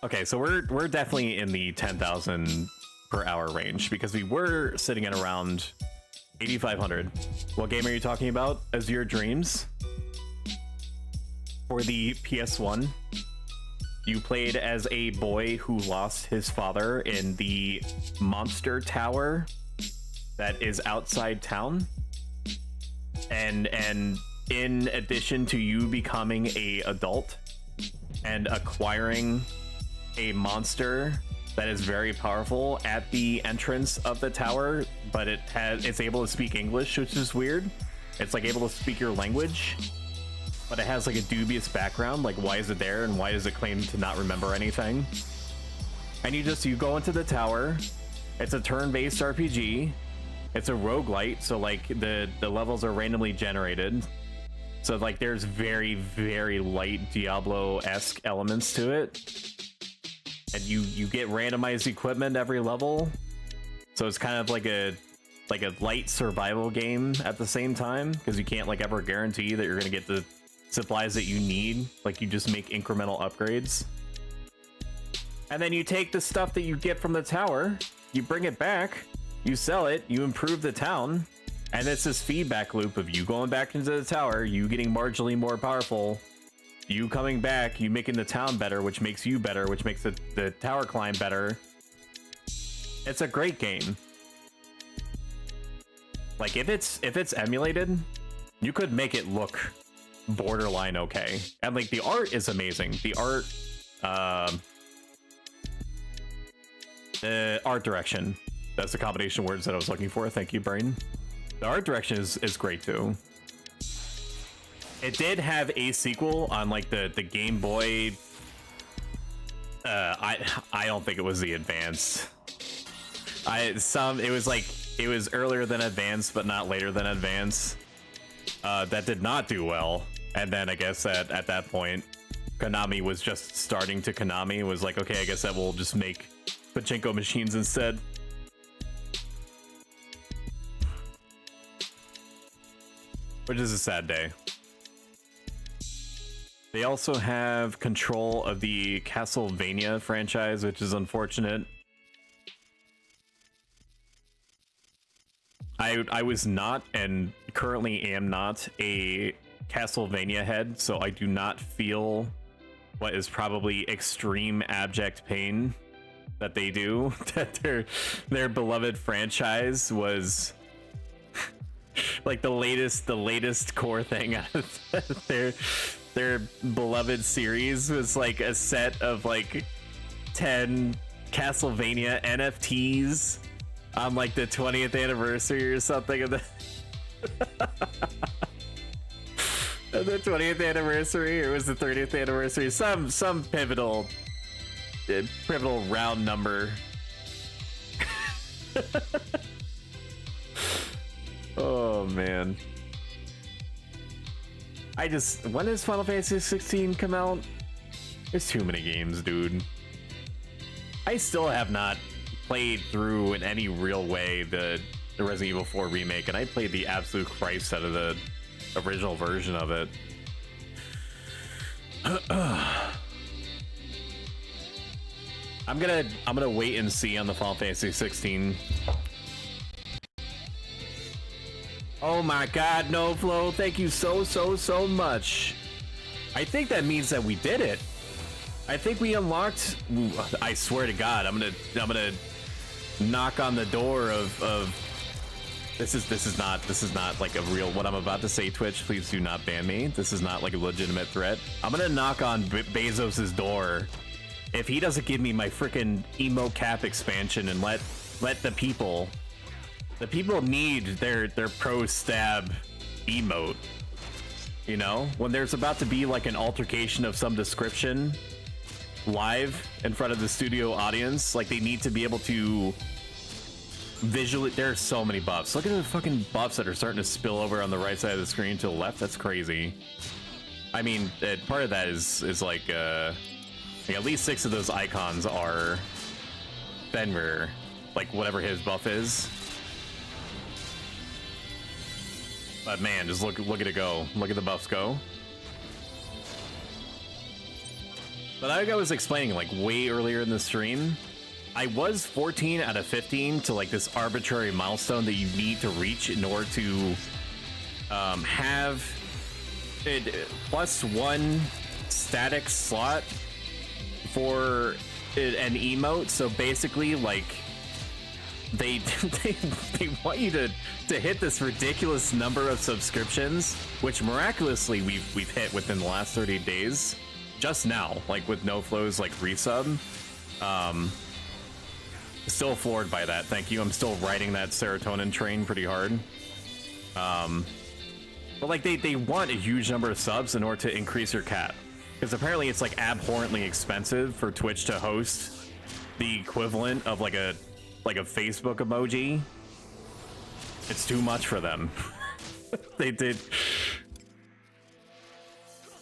Okay, so we're definitely in the 10,000 per hour range because we were sitting at around 8,500. What game are you talking about? Azure Dreams? For the PS1, you played as a boy who lost his father in the monster tower that is outside town. And in addition to you becoming an adult and acquiring a monster that is very powerful at the entrance of the tower, but it's able to speak English, which is weird. It's like able to speak your language, but it has like a dubious background. Like, why is it there and why does it claim to not remember anything? And you go into the tower. It's a turn-based RPG. It's a roguelite, so like the levels are randomly generated. So like there's very, very light Diablo-esque elements to it. And you get randomized equipment every level. So it's kind of like a light survival game at the same time, because you can't like ever guarantee that you're gonna get the supplies that you need. Like, you just make incremental upgrades. And then you take the stuff that you get from the tower, you bring it back, you sell it, you improve the town, and it's this feedback loop of you going back into the tower, you getting marginally more powerful, you coming back, you making the town better, which makes you better, which makes the tower climb better. It's a great game. Like, if it's emulated, you could make it look borderline okay. And like, the art is amazing. The art direction. That's the combination of words that I was looking for. Thank you, Brain. The art direction is great too. It did have a sequel on like the Game Boy. I don't think it was the Advance. It was earlier than Advance, but not later than Advance. That did not do well. And then I guess that at that point, Konami was just starting to Konami. It was like, okay, I guess that we'll just make pachinko machines instead. Which is a sad day. They also have control of the Castlevania franchise, which is unfortunate. I was not, and currently am not, a Castlevania head, so I do not feel what is probably extreme abject pain that they do. That their beloved franchise was like the latest core thing out of their beloved series was like a set of like 10 Castlevania NFTs on like the 20th anniversary or something of the of the 20th anniversary, or was the 30th anniversary? Some pivotal round number. Oh man. When does Final Fantasy 16 come out? There's too many games, dude. I still have not played through in any real way the Resident Evil 4 remake, and I played the absolute Christ out of the original version of it. I'm gonna wait and see on the Final Fantasy 16. Oh my god, no flow, thank you so much. I think that means that we did it. I think we unlocked. Ooh, I swear to god, I'm gonna knock on the door of This is not like a real, what I'm about to say, Twitch, please do not ban me. This is not like a legitimate threat. I'm gonna knock on Bezos's door if he doesn't give me my freaking emo cap expansion and let the people need their pro stab emote. You know, when there's about to be like an altercation of some description live in front of the studio audience, like they need to be able to visually. There are so many buffs. Look at the fucking buffs that are starting to spill over on the right side of the screen to the left. That's crazy. I mean, part of that is like at least 6 of those icons are Fenrir, like whatever his buff is. But man, just look at it go. Look at the buffs go. But like I was explaining like way earlier in the stream, I was 14 out of 15 to like this arbitrary milestone that you need to reach in order to have it +1 static slot for an emote. So basically, like they want you to hit this ridiculous number of subscriptions, which miraculously we've hit within the last 30 days. Just now, like with No Flow's like resub. Still floored by that. Thank you. I'm still riding that serotonin train pretty hard. But like they want a huge number of subs in order to increase your cap, because apparently it's like abhorrently expensive for Twitch to host the equivalent of like a Facebook emoji. It's too much for them. They did.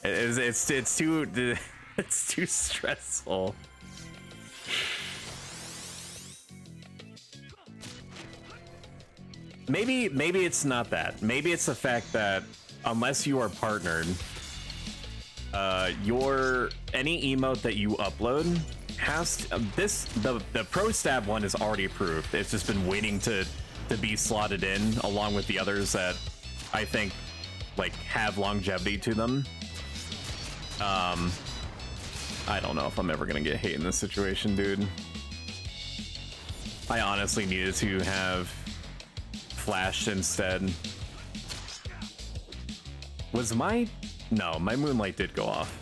It's too stressful. Maybe it's not that. Maybe it's the fact that unless you are partnered, any emote that you upload has to, the pro stab one is already approved. It's just been waiting to be slotted in along with the others that I think like have longevity to them. I don't know if I'm ever gonna get hate in this situation, dude. I honestly needed to have flashed instead. Was no, my moonlight did go off.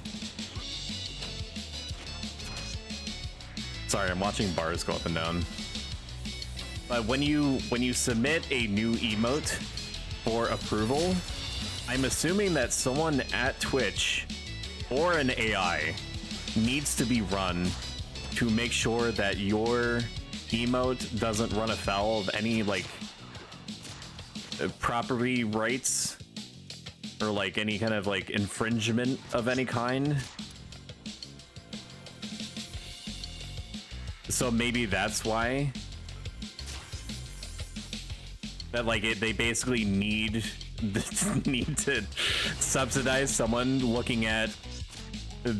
Sorry, I'm watching bars go up and down. But when you submit a new emote for approval, I'm assuming that someone at Twitch or an AI needs to be run to make sure that your emote doesn't run afoul of any like property rights or like any kind of like infringement of any kind. So maybe that's why that like they basically need to subsidize someone looking at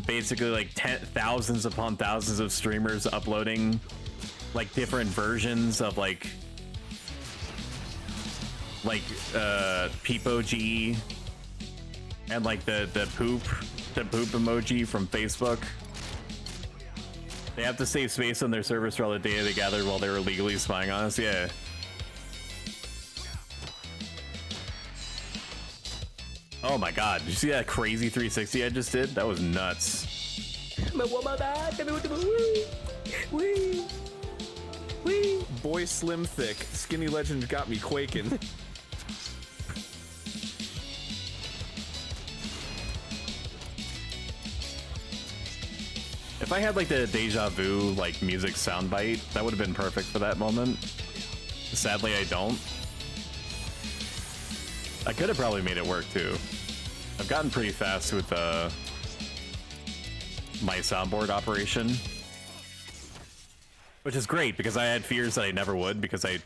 basically like thousands upon thousands of streamers uploading like different versions of like Peepoji and like the poop emoji from Facebook. They have to save space on their servers for all the data they gathered while they were illegally spying on us. Yeah. Oh my god, did you see that crazy 360 I just did? That was nuts. Boy Slim Thick, Skinny Legend got me quaking. If I had like the deja vu like music soundbite, that would have been perfect for that moment. Sadly, I don't. I could have probably made it work too. I've gotten pretty fast with my soundboard operation, which is great because I had fears that I never would, because I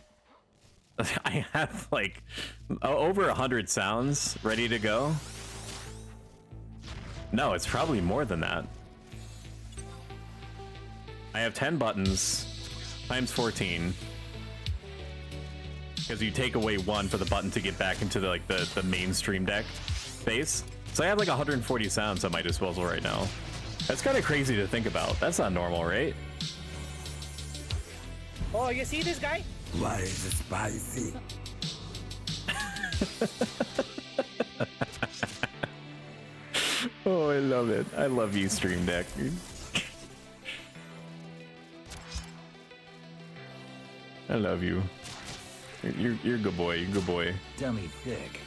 have like over 100 sounds ready to go. No, it's probably more than that. I have 10 buttons times 14, because you take away one for the button to get back into the mainstream deck space. So I have like 140 sounds at my disposal right now. That's kind of crazy to think about. That's not normal, right? Oh, you see this guy? Why is it spicy? Oh, I love it. I love you, Stream Deck, dude. I love you. You're a good boy. You're a good boy. Dummy dick.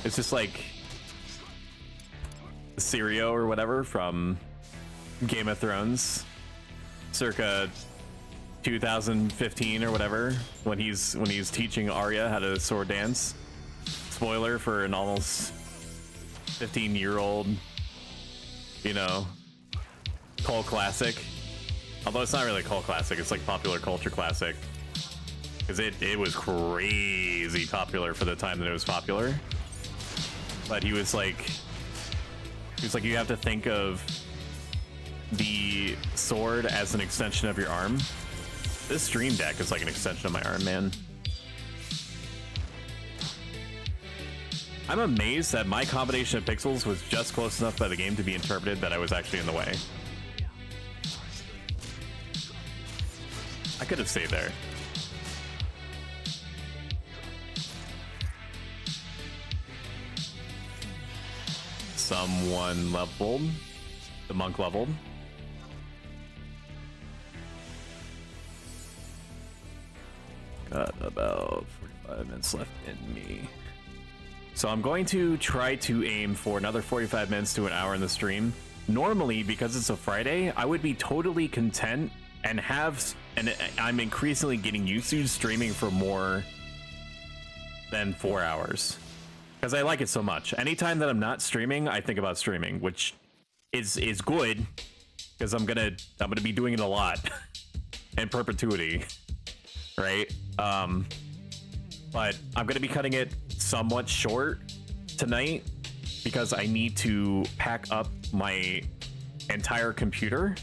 It's just like Sirio or whatever from Game of Thrones, circa 2015 or whatever, when he's teaching Arya how to sword dance. Spoiler for an almost 15-year-old, you know, cult classic. Although it's not really a cult classic, it's like popular culture classic. Because it was crazy popular for the time that it was popular. But he was like, you have to think of the sword as an extension of your arm. This Stream Deck is like an extension of my arm, man. I'm amazed that my combination of pixels was just close enough by the game to be interpreted that I was actually in the way. I could have stayed there. Someone leveled. The monk leveled. Got about 45 minutes left in me. So I'm going to try to aim for another 45 minutes to an hour in the stream. Normally, because it's a Friday, I would be totally content and I'm increasingly getting used to streaming for more than 4 hours. Because I like it so much. Anytime that I'm not streaming, I think about streaming, which is good, because I'm gonna be doing it a lot in perpetuity, right? But I'm gonna be cutting it somewhat short tonight because I need to pack up my entire computer.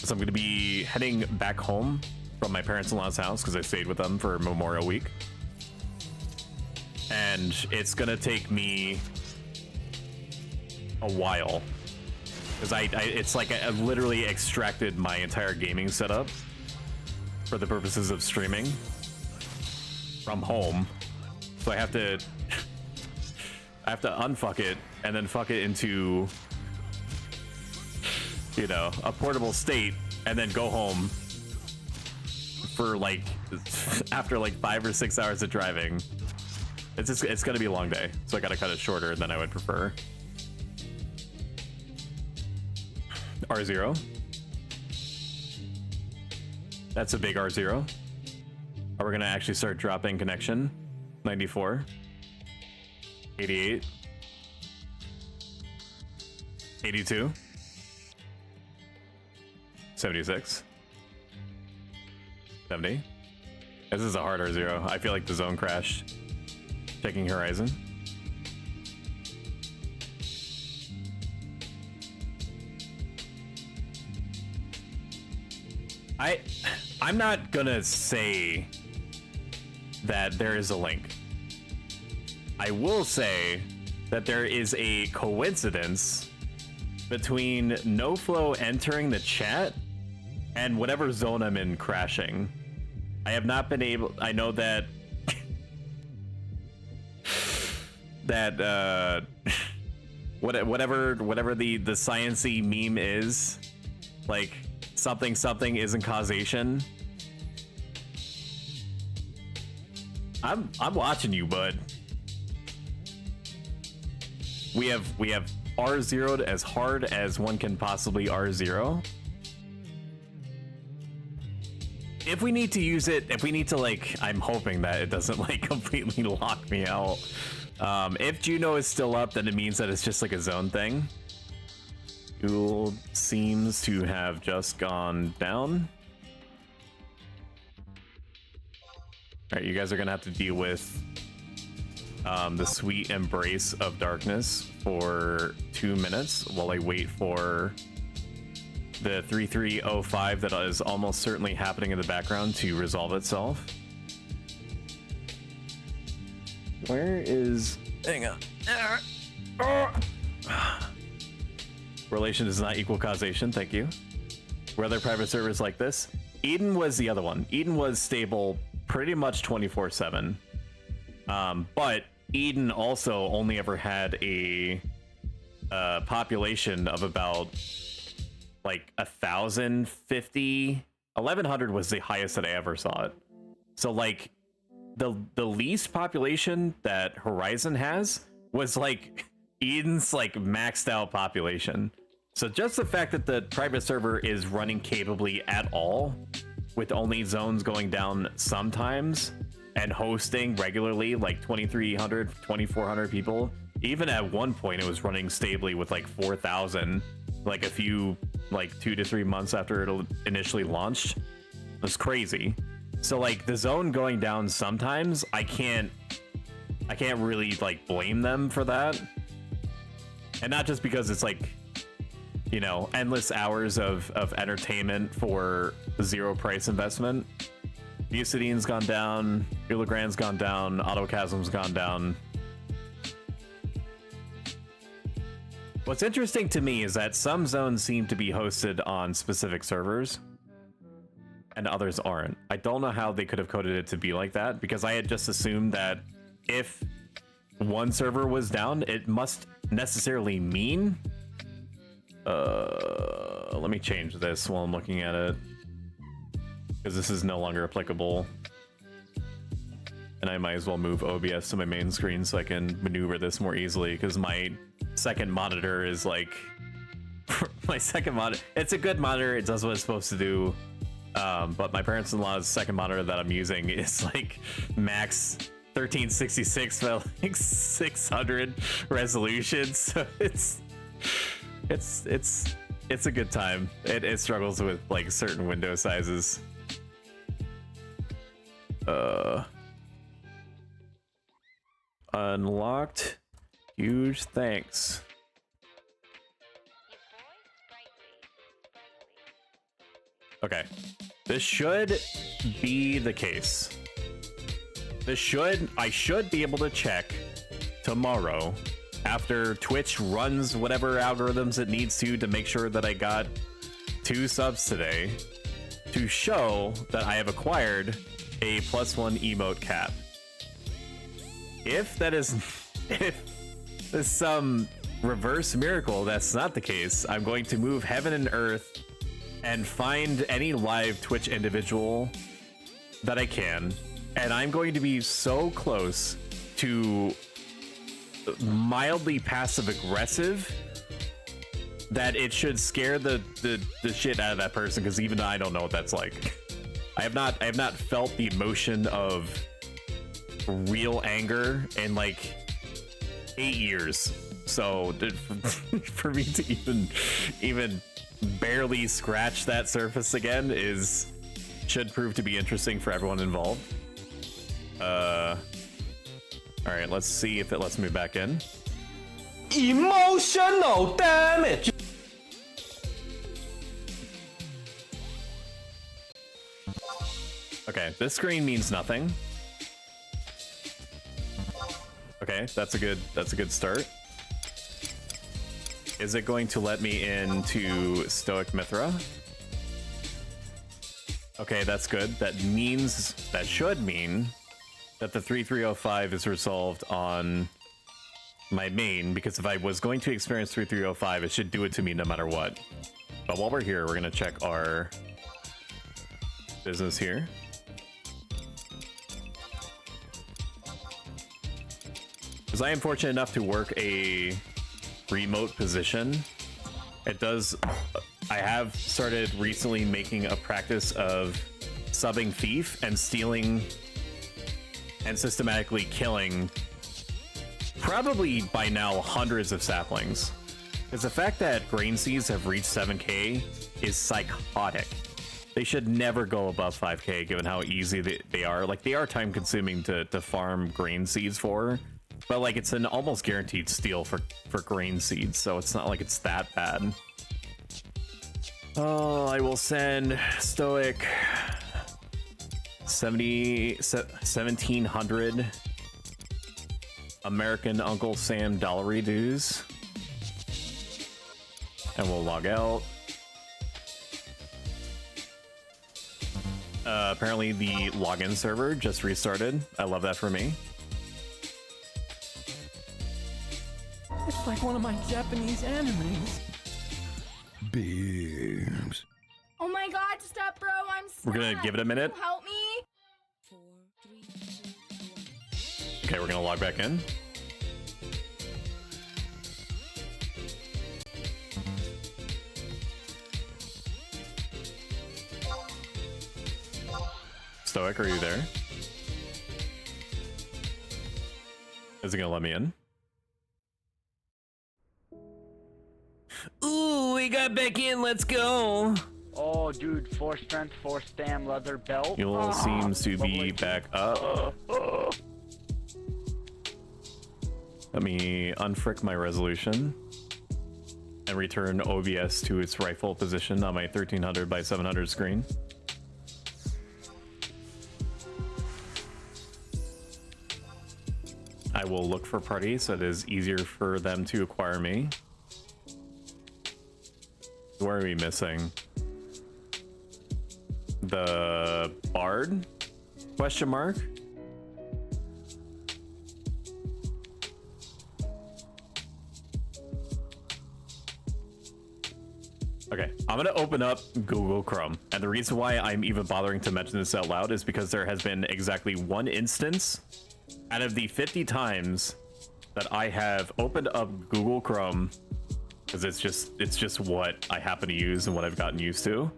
So I'm gonna be heading back home from my parents-in-law's house because I stayed with them for Memorial Week. And it's gonna take me a while because it's like I literally extracted my entire gaming setup for the purposes of streaming from home, so I have to unfuck it and then fuck it into, you know, a portable state and then go home for like after like 5 or 6 hours of driving. It's gonna be a long day, so I gotta cut it shorter than I would prefer. R0. That's a big R0. Are we gonna actually start dropping connection? 94. 88. 82. 76. 70. This is a hard R0. I feel like the zone crashed. Checking Horizon. I'm not gonna say that there is a link. I will say that there is a coincidence between NoFlow entering the chat and whatever zone I'm in crashing. I have not been able. I know that whatever the sciencey meme is, like something isn't causation. I'm watching you, bud. We have R0'd as hard as one can possibly R0. If we need to use it, if we need to, like, I'm hoping that it doesn't like completely lock me out. If Juno is still up, then it means that it's just like a zone thing. Duel seems to have just gone down. All right, you guys are gonna have to deal with the sweet embrace of darkness for 2 minutes while I wait for the 3305 that is almost certainly happening in the background to resolve itself. Where is... Hang on. Relation does not equal causation, thank you. Were there private servers like this? Eden was the other one. Eden was stable pretty much 24/7. But Eden also only ever had a population of about like 1,050. 1,100 was the highest that I ever saw it. So like the least population that Horizon has was like Eden's like maxed out population. So just the fact that the private server is running capably at all, with only zones going down sometimes, and hosting regularly like 2,300, 2,400 people. Even at one point, it was running stably with like 4,000, like a few, like 2 to 3 months after it initially launched. It was crazy. So like the zone going down sometimes, I can't really like blame them for that. And not just because it's like, you know, endless hours of entertainment for zero price investment. Bucidine's gone down, Uligrand's gone down, Autochasm's gone down. What's interesting to me is that some zones seem to be hosted on specific servers and others aren't. I don't know how they could have coded it to be like that, because I had just assumed that if one server was down, it must necessarily mean... let me change this while I'm looking at it, because this is no longer applicable. And I might as well move OBS to my main screen so I can maneuver this more easily, because my second monitor is like... my second monitor... It's a good monitor, it does what it's supposed to do. But my parents-in-law's second monitor that I'm using is like max 1366 by like 600 resolution, so it's a good time. It struggles with like certain window sizes. Unlocked. Huge thanks. Okay, this should be the case. I should be able to check tomorrow after Twitch runs whatever algorithms it needs to make sure that I got 2 subs today, to show that I have acquired a +1 emote cap. If that is, if there's some reverse miracle that's not the case, I'm going to move heaven and earth and find any live Twitch individual that I can, and I'm going to be so close to mildly passive aggressive that it should scare the shit out of that person, because even I don't know what that's like. I have not felt the emotion of real anger in like 8 years. So for me to even barely scratch that surface again should prove to be interesting for everyone involved. All right, let's see if it lets me back in. Emotional damage. Okay, this screen means nothing. Okay, that's a good start. Is it going to let me into Stoic Mithra? Okay, that's good. That should mean that the 3305 is resolved on my main, because if I was going to experience 3305, it should do it to me no matter what. But while we're here, we're gonna check our business here. Because I am fortunate enough to work a remote position. I have started recently making a practice of subbing thief and stealing and systematically killing probably by now hundreds of saplings. Because the fact that grain seeds have reached 7k is psychotic. They should never go above 5k given how easy they are. Like, they are time consuming to farm grain seeds for, but like it's an almost guaranteed steal for grain seeds, so it's not like it's that bad. Oh, I will send Stoic 1700 American Uncle Sam dollary dues, and we'll log out. Apparently the login server just restarted. I love that for me. It's like one of my Japanese animes. Beams. Oh my god, stop, bro. I'm stuck. We're gonna give it a minute. Can you help me? Okay, we're gonna log back in. Stoic, are you there? Is it gonna let me in? Ooh, we got back in, let's go! Oh, dude, 4 strength, 4 stam, leather belt. Yule seems to be back up. Let me unfrick my resolution and return OBS to its rightful position on my 1300 by 700 screen. I will look for parties so it is easier for them to acquire me. Where are we missing? The Bard? Question mark? Okay, I'm gonna open up Google Chrome, and the reason why I'm even bothering to mention this out loud is because there has been exactly one instance out of the 50 times that I have opened up Google Chrome, because it's just what I happen to use and what I've gotten used to,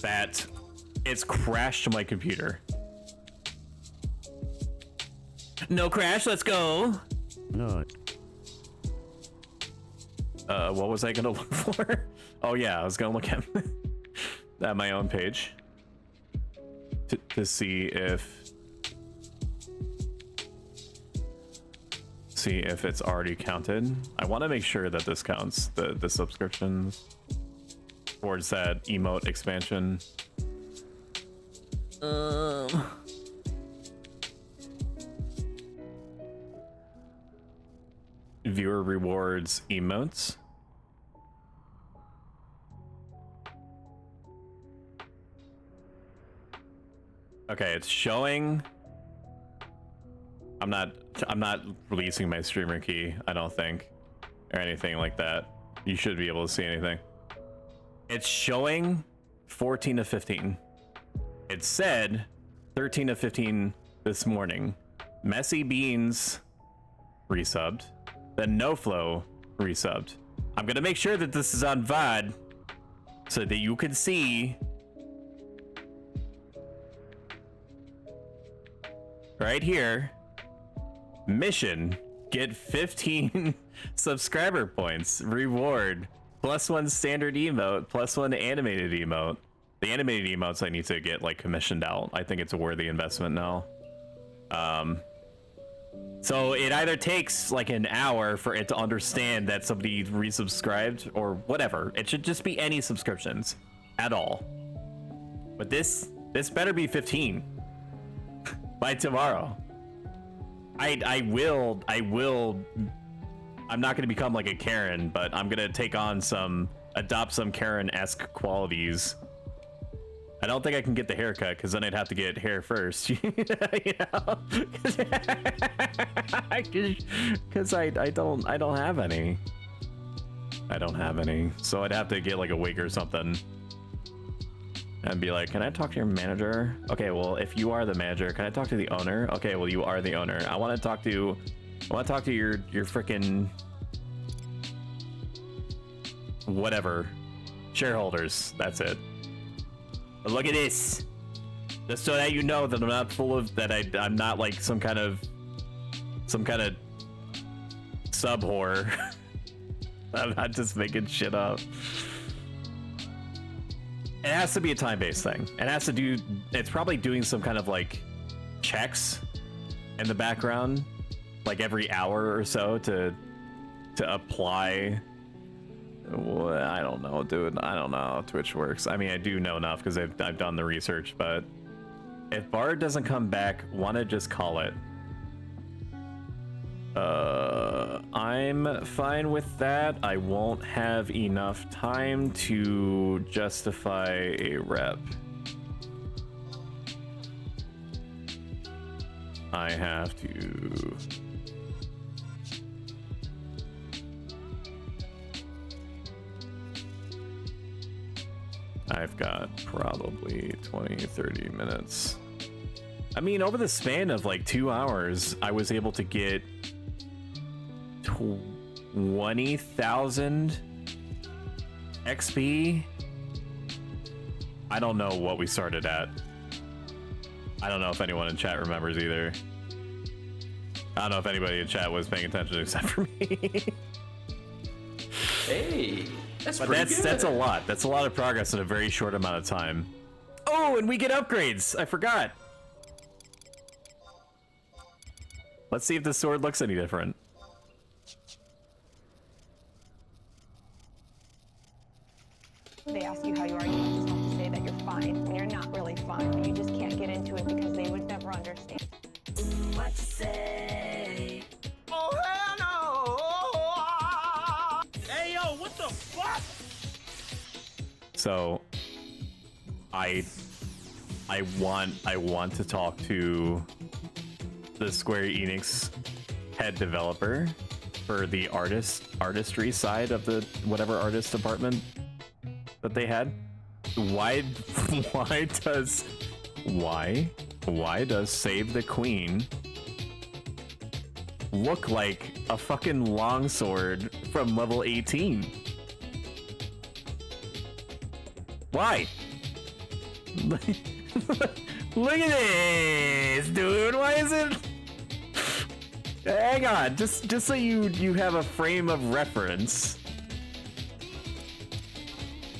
that it's crashed my computer. No crash, let's go. No. What was I gonna look for? Oh yeah, I was gonna look at my own page to see if it's already counted. I want to make sure that this counts, the subscriptions towards that emote expansion. Viewer rewards emotes. Okay, it's showing. I'm not releasing my streamer key, I don't think, or anything like that. You should be able to see anything. It's showing 14 of 15. It said 13 of 15 this morning. Messy Beans resubbed. Then No Flow resubbed. I'm gonna make sure that this is on VOD so that you can see right here. Mission: get 15 subscriber points. Reward: +1 standard emote, +1 animated emote. The animated emotes I need to get like commissioned out. I think it's a worthy investment now. So it either takes like an hour for it to understand that somebody resubscribed or whatever. It should just be any subscriptions at all. But this better be 15 by tomorrow. I'm not gonna become like a Karen, but I'm gonna adopt some Karen-esque qualities. I don't think I can get the haircut because then I'd have to get hair first, you know? Because I don't have any. I don't have any, so I'd have to get like a wig or something and be like, can I talk to your manager? Okay, well, if you are the manager, can I talk to the owner? Okay, well, you are the owner. I want to talk to your freaking whatever shareholders. That's it. But look at this, just so that you know that I'm not full of I'm not like some kind of sub whore. I'm not just making shit up. It has to be a time-based thing. It has to do. It's probably doing some kind of like checks in the background, like every hour or so to apply. I don't know, dude. I don't know how Twitch works. I mean, I do know enough because I've done the research, but if Bard doesn't come back, want to just call it. I'm fine with that. I won't have enough time to justify a rep. I have to... I've got probably 20-30 minutes. I mean, over the span of like 2 hours, I was able to get 20,000 XP. I don't know what we started at. I don't know if anyone in chat remembers either. I don't know if anybody in chat was paying attention except for me. Hey, that's but pretty good. That's a lot. That's a lot of progress in a very short amount of time. Oh, and we get upgrades. I forgot. Let's see if the sword looks any different. They ask you how you are, you just have to say that you're fine when you're not really fine. You just can't get into it because they would never understand. What you say? Oh, hell no! Hey, yo, what the fuck? So, I want to talk to the Square Enix head developer for the artistry side of the whatever artist department that they had. Why does Save the Queen look like a fucking longsword from level 18? Why? Look at this, dude. Why is it? Hang on, just so you have a frame of reference.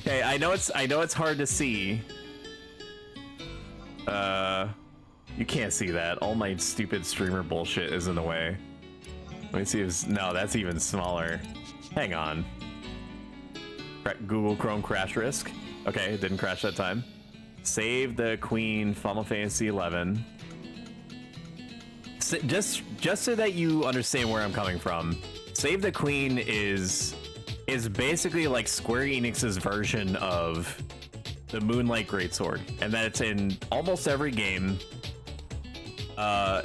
Okay, I know it's hard to see. You can't see that. All my stupid streamer bullshit is in the way. Let me see if no, that's even smaller. Hang on. Google Chrome crash risk. Okay, it didn't crash that time. Save the Queen, Final Fantasy 11. Just so that you understand where I'm coming from. Save the Queen is basically like Square Enix's version of the Moonlight Greatsword, and that it's in almost every game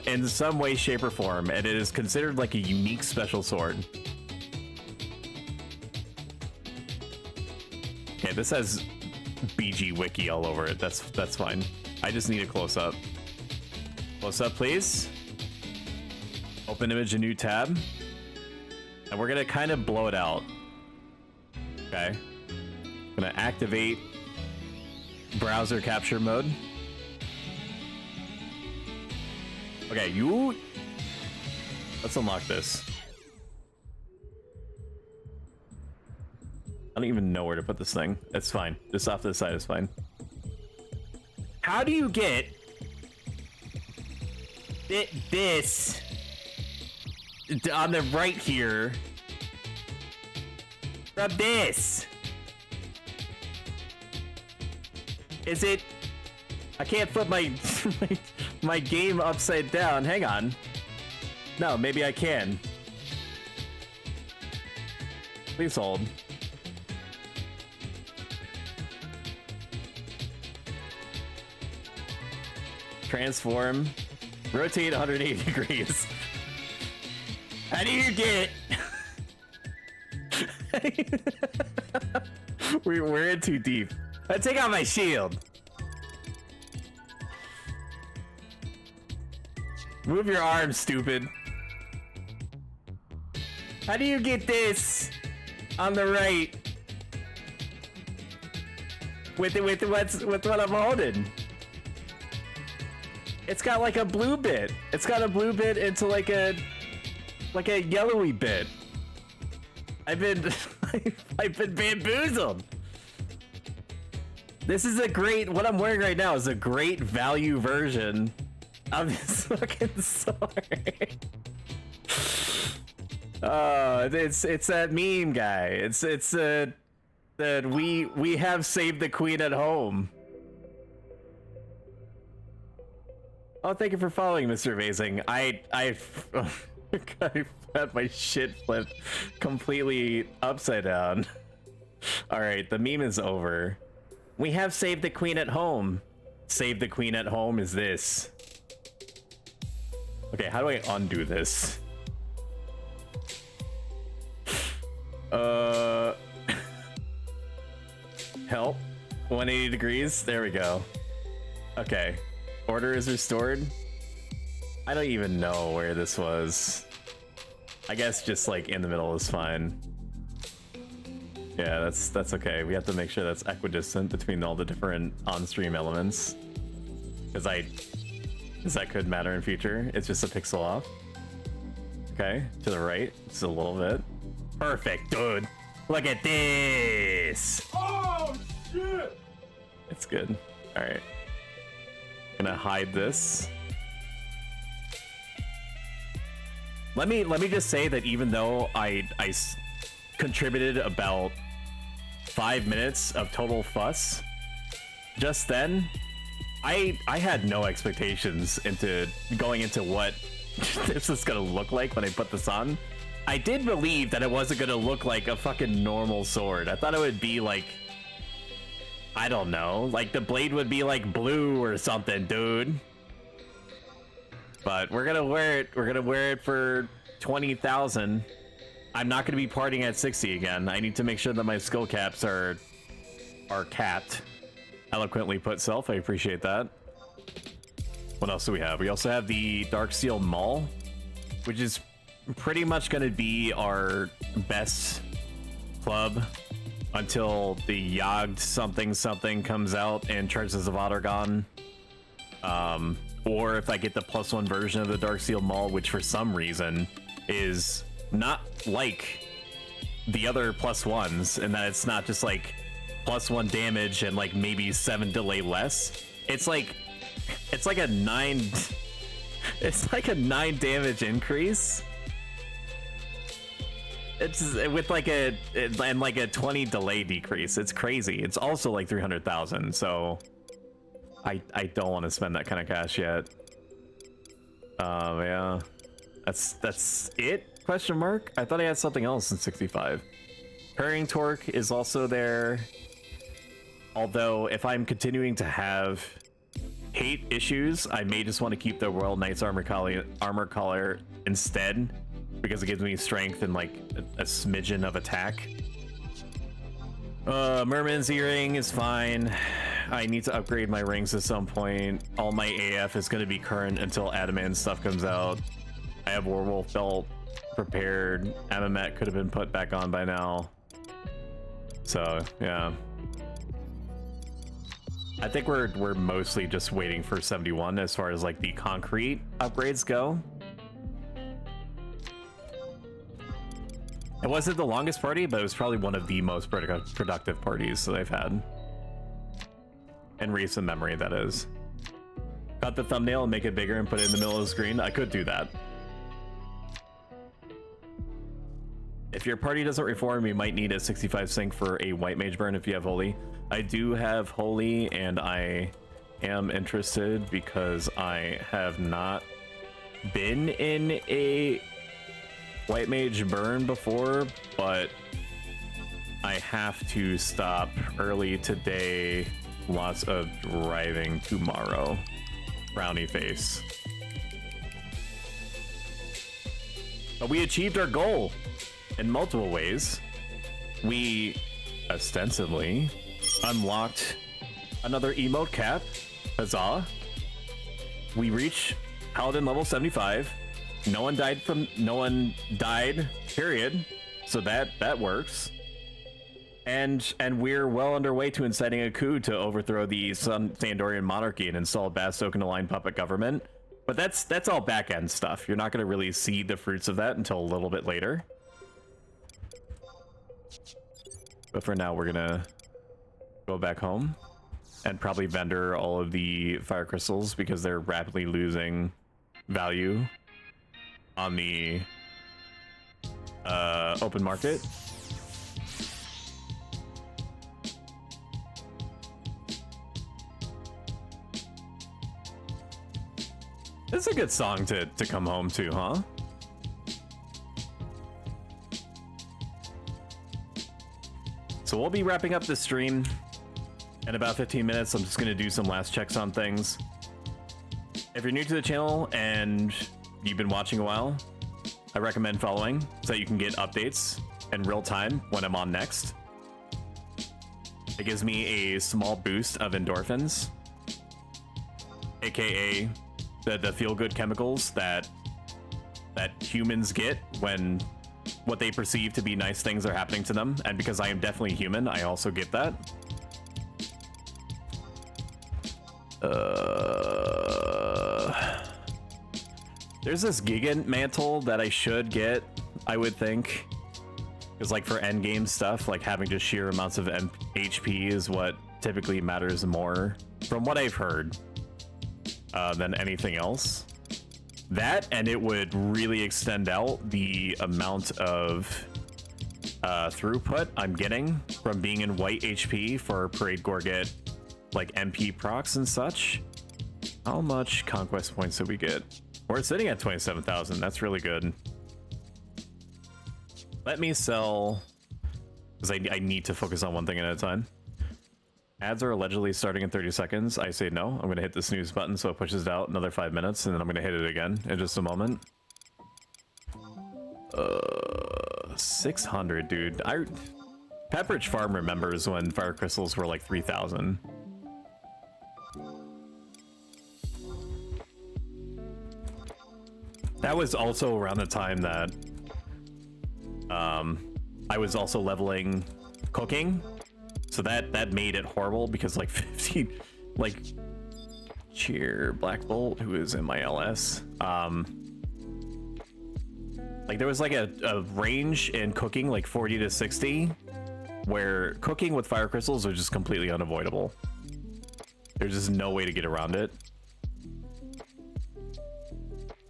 in some way, shape, or form, and it is considered like a unique special sword. Okay, this has BG Wiki all over it. That's fine. I just need a close-up. Close-up, please. Open image, a new tab. And we're gonna kind of blow it out. Okay. Gonna activate browser capture mode. Okay, let's unlock this. I don't even know where to put this thing. It's fine. Just off to the side is fine. How do you get this on the right here from this? Is it? I can't put my my game upside down. Hang on. No, maybe I can. Please hold. Transform. Rotate 180 degrees. How do you get? We're in too deep. I take out my shield. Move your arm, stupid. How do you get this on the right? With what I'm holding? It's got like a blue bit. It's got a blue bit into like a yellowy bit. I've been bamboozled. This is a great, what I'm wearing right now is a great value version of this fucking sword. It's that meme guy. It's that we have saved the queen at home. Oh, thank you for following, Mr. Amazing. I've had my shit flipped completely upside down. All right, the meme is over. We have saved the queen at home. Save the queen at home is this. Okay, how do I undo this? Help. 180 degrees. There we go. Okay. Order is restored. I don't even know where this was. I guess just like in the middle is fine. Yeah, that's okay. We have to make sure that's equidistant between all the different on-stream elements. Because that could matter in future. It's just a pixel off. Okay, to the right, just a little bit. Perfect, dude. Look at this. Oh shit! It's good. All right. Gonna hide this. Let me just say that even though I contributed about 5 minutes of total fuss just then, I had no expectations into going into what this is gonna look like when I put this on. I did believe that it wasn't gonna look like a fucking normal sword. I thought it would be like, I don't know, like the blade would be like blue or something, dude. But we're gonna wear it. We're gonna wear it for 20,000. I'm not gonna be partying at 60 again. I need to make sure that my skill caps are capped. Eloquently put, Self. I appreciate that. What else do we have? We also have the Darksteel Maul, which is pretty much gonna be our best club until the Yogd something comes out and Traces of Ottergon. Or if I get the +1 version of the Darksteel Maul, which for some reason is not like the other +1s, and that it's not just like +1 damage and like maybe 7 delay less. It's like a 9 it's like a 9 damage increase. It's with like a 20 delay decrease. It's crazy. It's also like 300,000, so I don't want to spend that kind of cash yet. Yeah. That's it? Question mark? I thought I had something else in 65. Hurrying Torque is also there. Although if I'm continuing to have hate issues, I may just want to keep the Royal Knight's armor collar instead, because it gives me strength and like a smidgen of attack. Merman's earring is fine. I need to upgrade my rings at some point. All my AF is going to be current until Adamant stuff comes out. I have Werewolf belt prepared. Amamet could have been put back on by now. So yeah, I think we're mostly just waiting for 71 as far as like the concrete upgrades go. It wasn't the longest party, but it was probably one of the most productive parties that I've had. In recent memory, that is. Cut the thumbnail and make it bigger and put it in the middle of the screen. I could do that. If your party doesn't reform, you might need a 65 sync for a white mage burn if you have Holy. I do have Holy, and I am interested because I have not been in a white mage burn before, but I have to stop early today. Lots of driving tomorrow. Brownie face. But we achieved our goal in multiple ways. We ostensibly unlocked another emote cap. Huzzah. We reached Paladin level 75. No one died, period. So that works. And we're well underway to inciting a coup to overthrow the Sandorian monarchy and install a Bastoken-aligned puppet government. But that's all back-end stuff. You're not going to really see the fruits of that until a little bit later. But for now, we're going to go back home and probably vendor all of the fire crystals because they're rapidly losing value on the open market. This is a good song to come home to, huh? So we'll be wrapping up this stream in about 15 minutes. I'm just going to do some last checks on things. If you're new to the channel and you've been watching a while, I recommend following so that you can get updates in real time when I'm on next. It gives me a small boost of endorphins, aka the feel-good chemicals that humans get when what they perceive to be nice things are happening to them. And because I am definitely human, I also get that. There's this Gigant mantle that I should get, I would think. Because like for endgame stuff, like having just sheer amounts of HP is what typically matters more, from what I've heard, than anything else. That, and it would really extend out the amount of throughput I'm getting from being in white HP for Parade Gorget, like MP procs and such. How much conquest points did we get? We're sitting at 27,000. That's really good. Let me sell, because I need to focus on one thing at a time. Ads are allegedly starting in 30 seconds. I say no. I'm going to hit the snooze button so it pushes it out another 5 minutes, and then I'm going to hit it again in just a moment. 600, dude. Pepperidge Farm remembers when fire crystals were like 3,000. That was also around the time that I was also leveling cooking, so that made it horrible because like 15, like cheer Black Bolt, who is in my LS, like there was like a range in cooking like 40 to 60, where cooking with fire crystals are just completely unavoidable. There's just no way to get around it.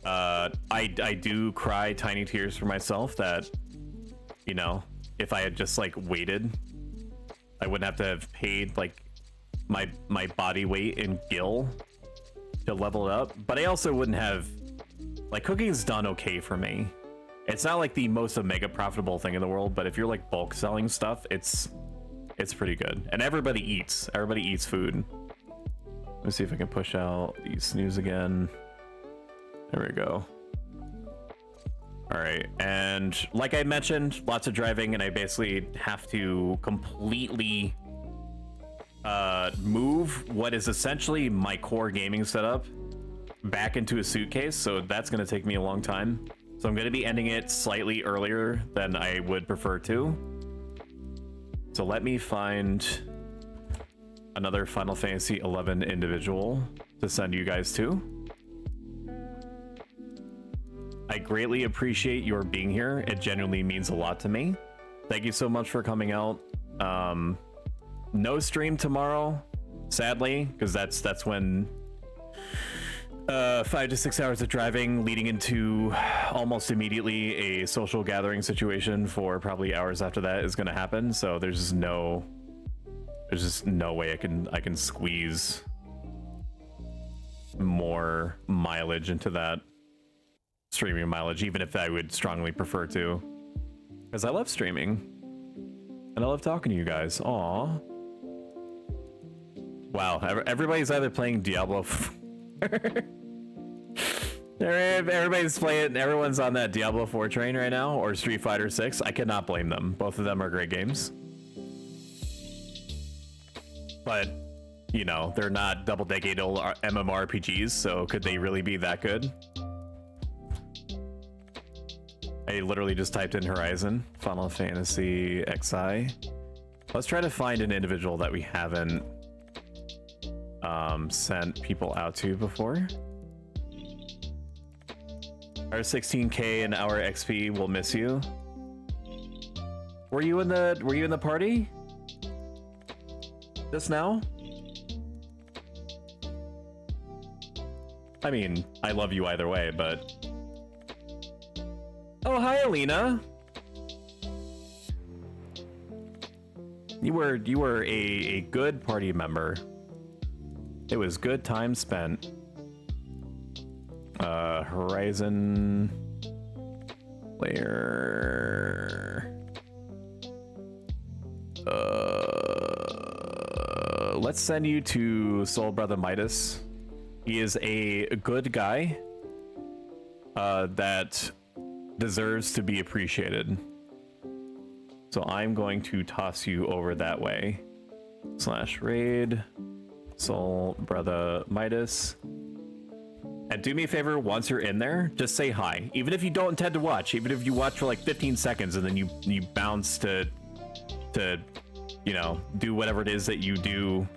I do cry tiny tears for myself that, you know, if I had just like waited, I wouldn't have to have paid like my body weight in gil to level it up. But I also wouldn't have, like, cooking's done okay for me. It's not like the most mega profitable thing in the world, but if you're like bulk selling stuff, it's pretty good. And everybody eats food. Let me see if I can push out the snooze again. There we go. All right, and like I mentioned, lots of driving, and I basically have to completely move what is essentially my core gaming setup back into a suitcase, so that's going to take me a long time. So I'm going to be ending it slightly earlier than I would prefer to. So let me find another Final Fantasy XI individual to send you guys to. I greatly appreciate your being here. It genuinely means a lot to me. Thank you so much for coming out. No stream tomorrow, sadly, because that's when 5 to 6 hours of driving leading into almost immediately a social gathering situation for probably hours after that is going to happen. So there's just no way I can squeeze more mileage into that streaming mileage, even if I would strongly prefer to, because I love streaming and I love talking to you guys. Aw. Wow, everybody's either playing Diablo everybody's playing, everyone's on that Diablo 4 train right now, or Street Fighter 6. I cannot blame them. Both of them are great games, but you know, they're not double-decade-old MMORPGs, so could they really be that good? I literally just typed in Horizon, Final Fantasy XI. Let's try to find an individual that we haven't sent people out to before. Our 16k and our XP will miss you. Were you in the party just now? I mean, I love you either way, but oh, hi, Alina. You were a good party member. It was good time spent. Horizon player. Let's send you to Soul Brother Midas. He is a good guy. that deserves to be appreciated. So I'm going to toss you over that way. /raid Soul Brother Midas. And do me a favor, once you're in there, just say hi. Even if you don't intend to watch, even if you watch for like 15 seconds and then you bounce to you know, do whatever it is that you do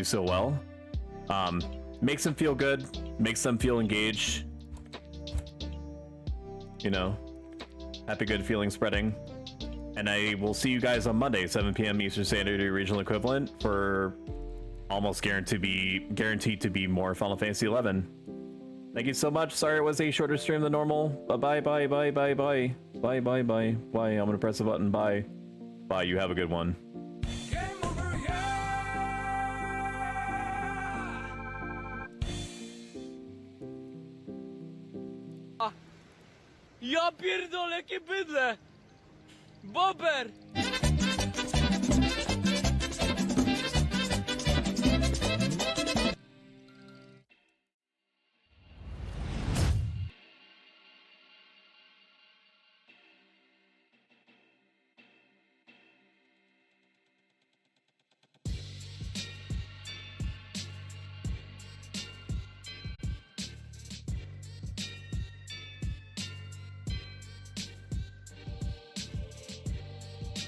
so well. Makes them feel good, makes them feel engaged. You know, happy good feeling spreading. And I will see you guys on Monday, 7 p.m. Eastern Standard regional equivalent for almost guaranteed to be more Final Fantasy 11. Thank you so much. Sorry it was a shorter stream than normal. Bye. Bye. I'm gonna press the button. Bye. You have a good one. Ja pierdolę, jakie bydle! Bober!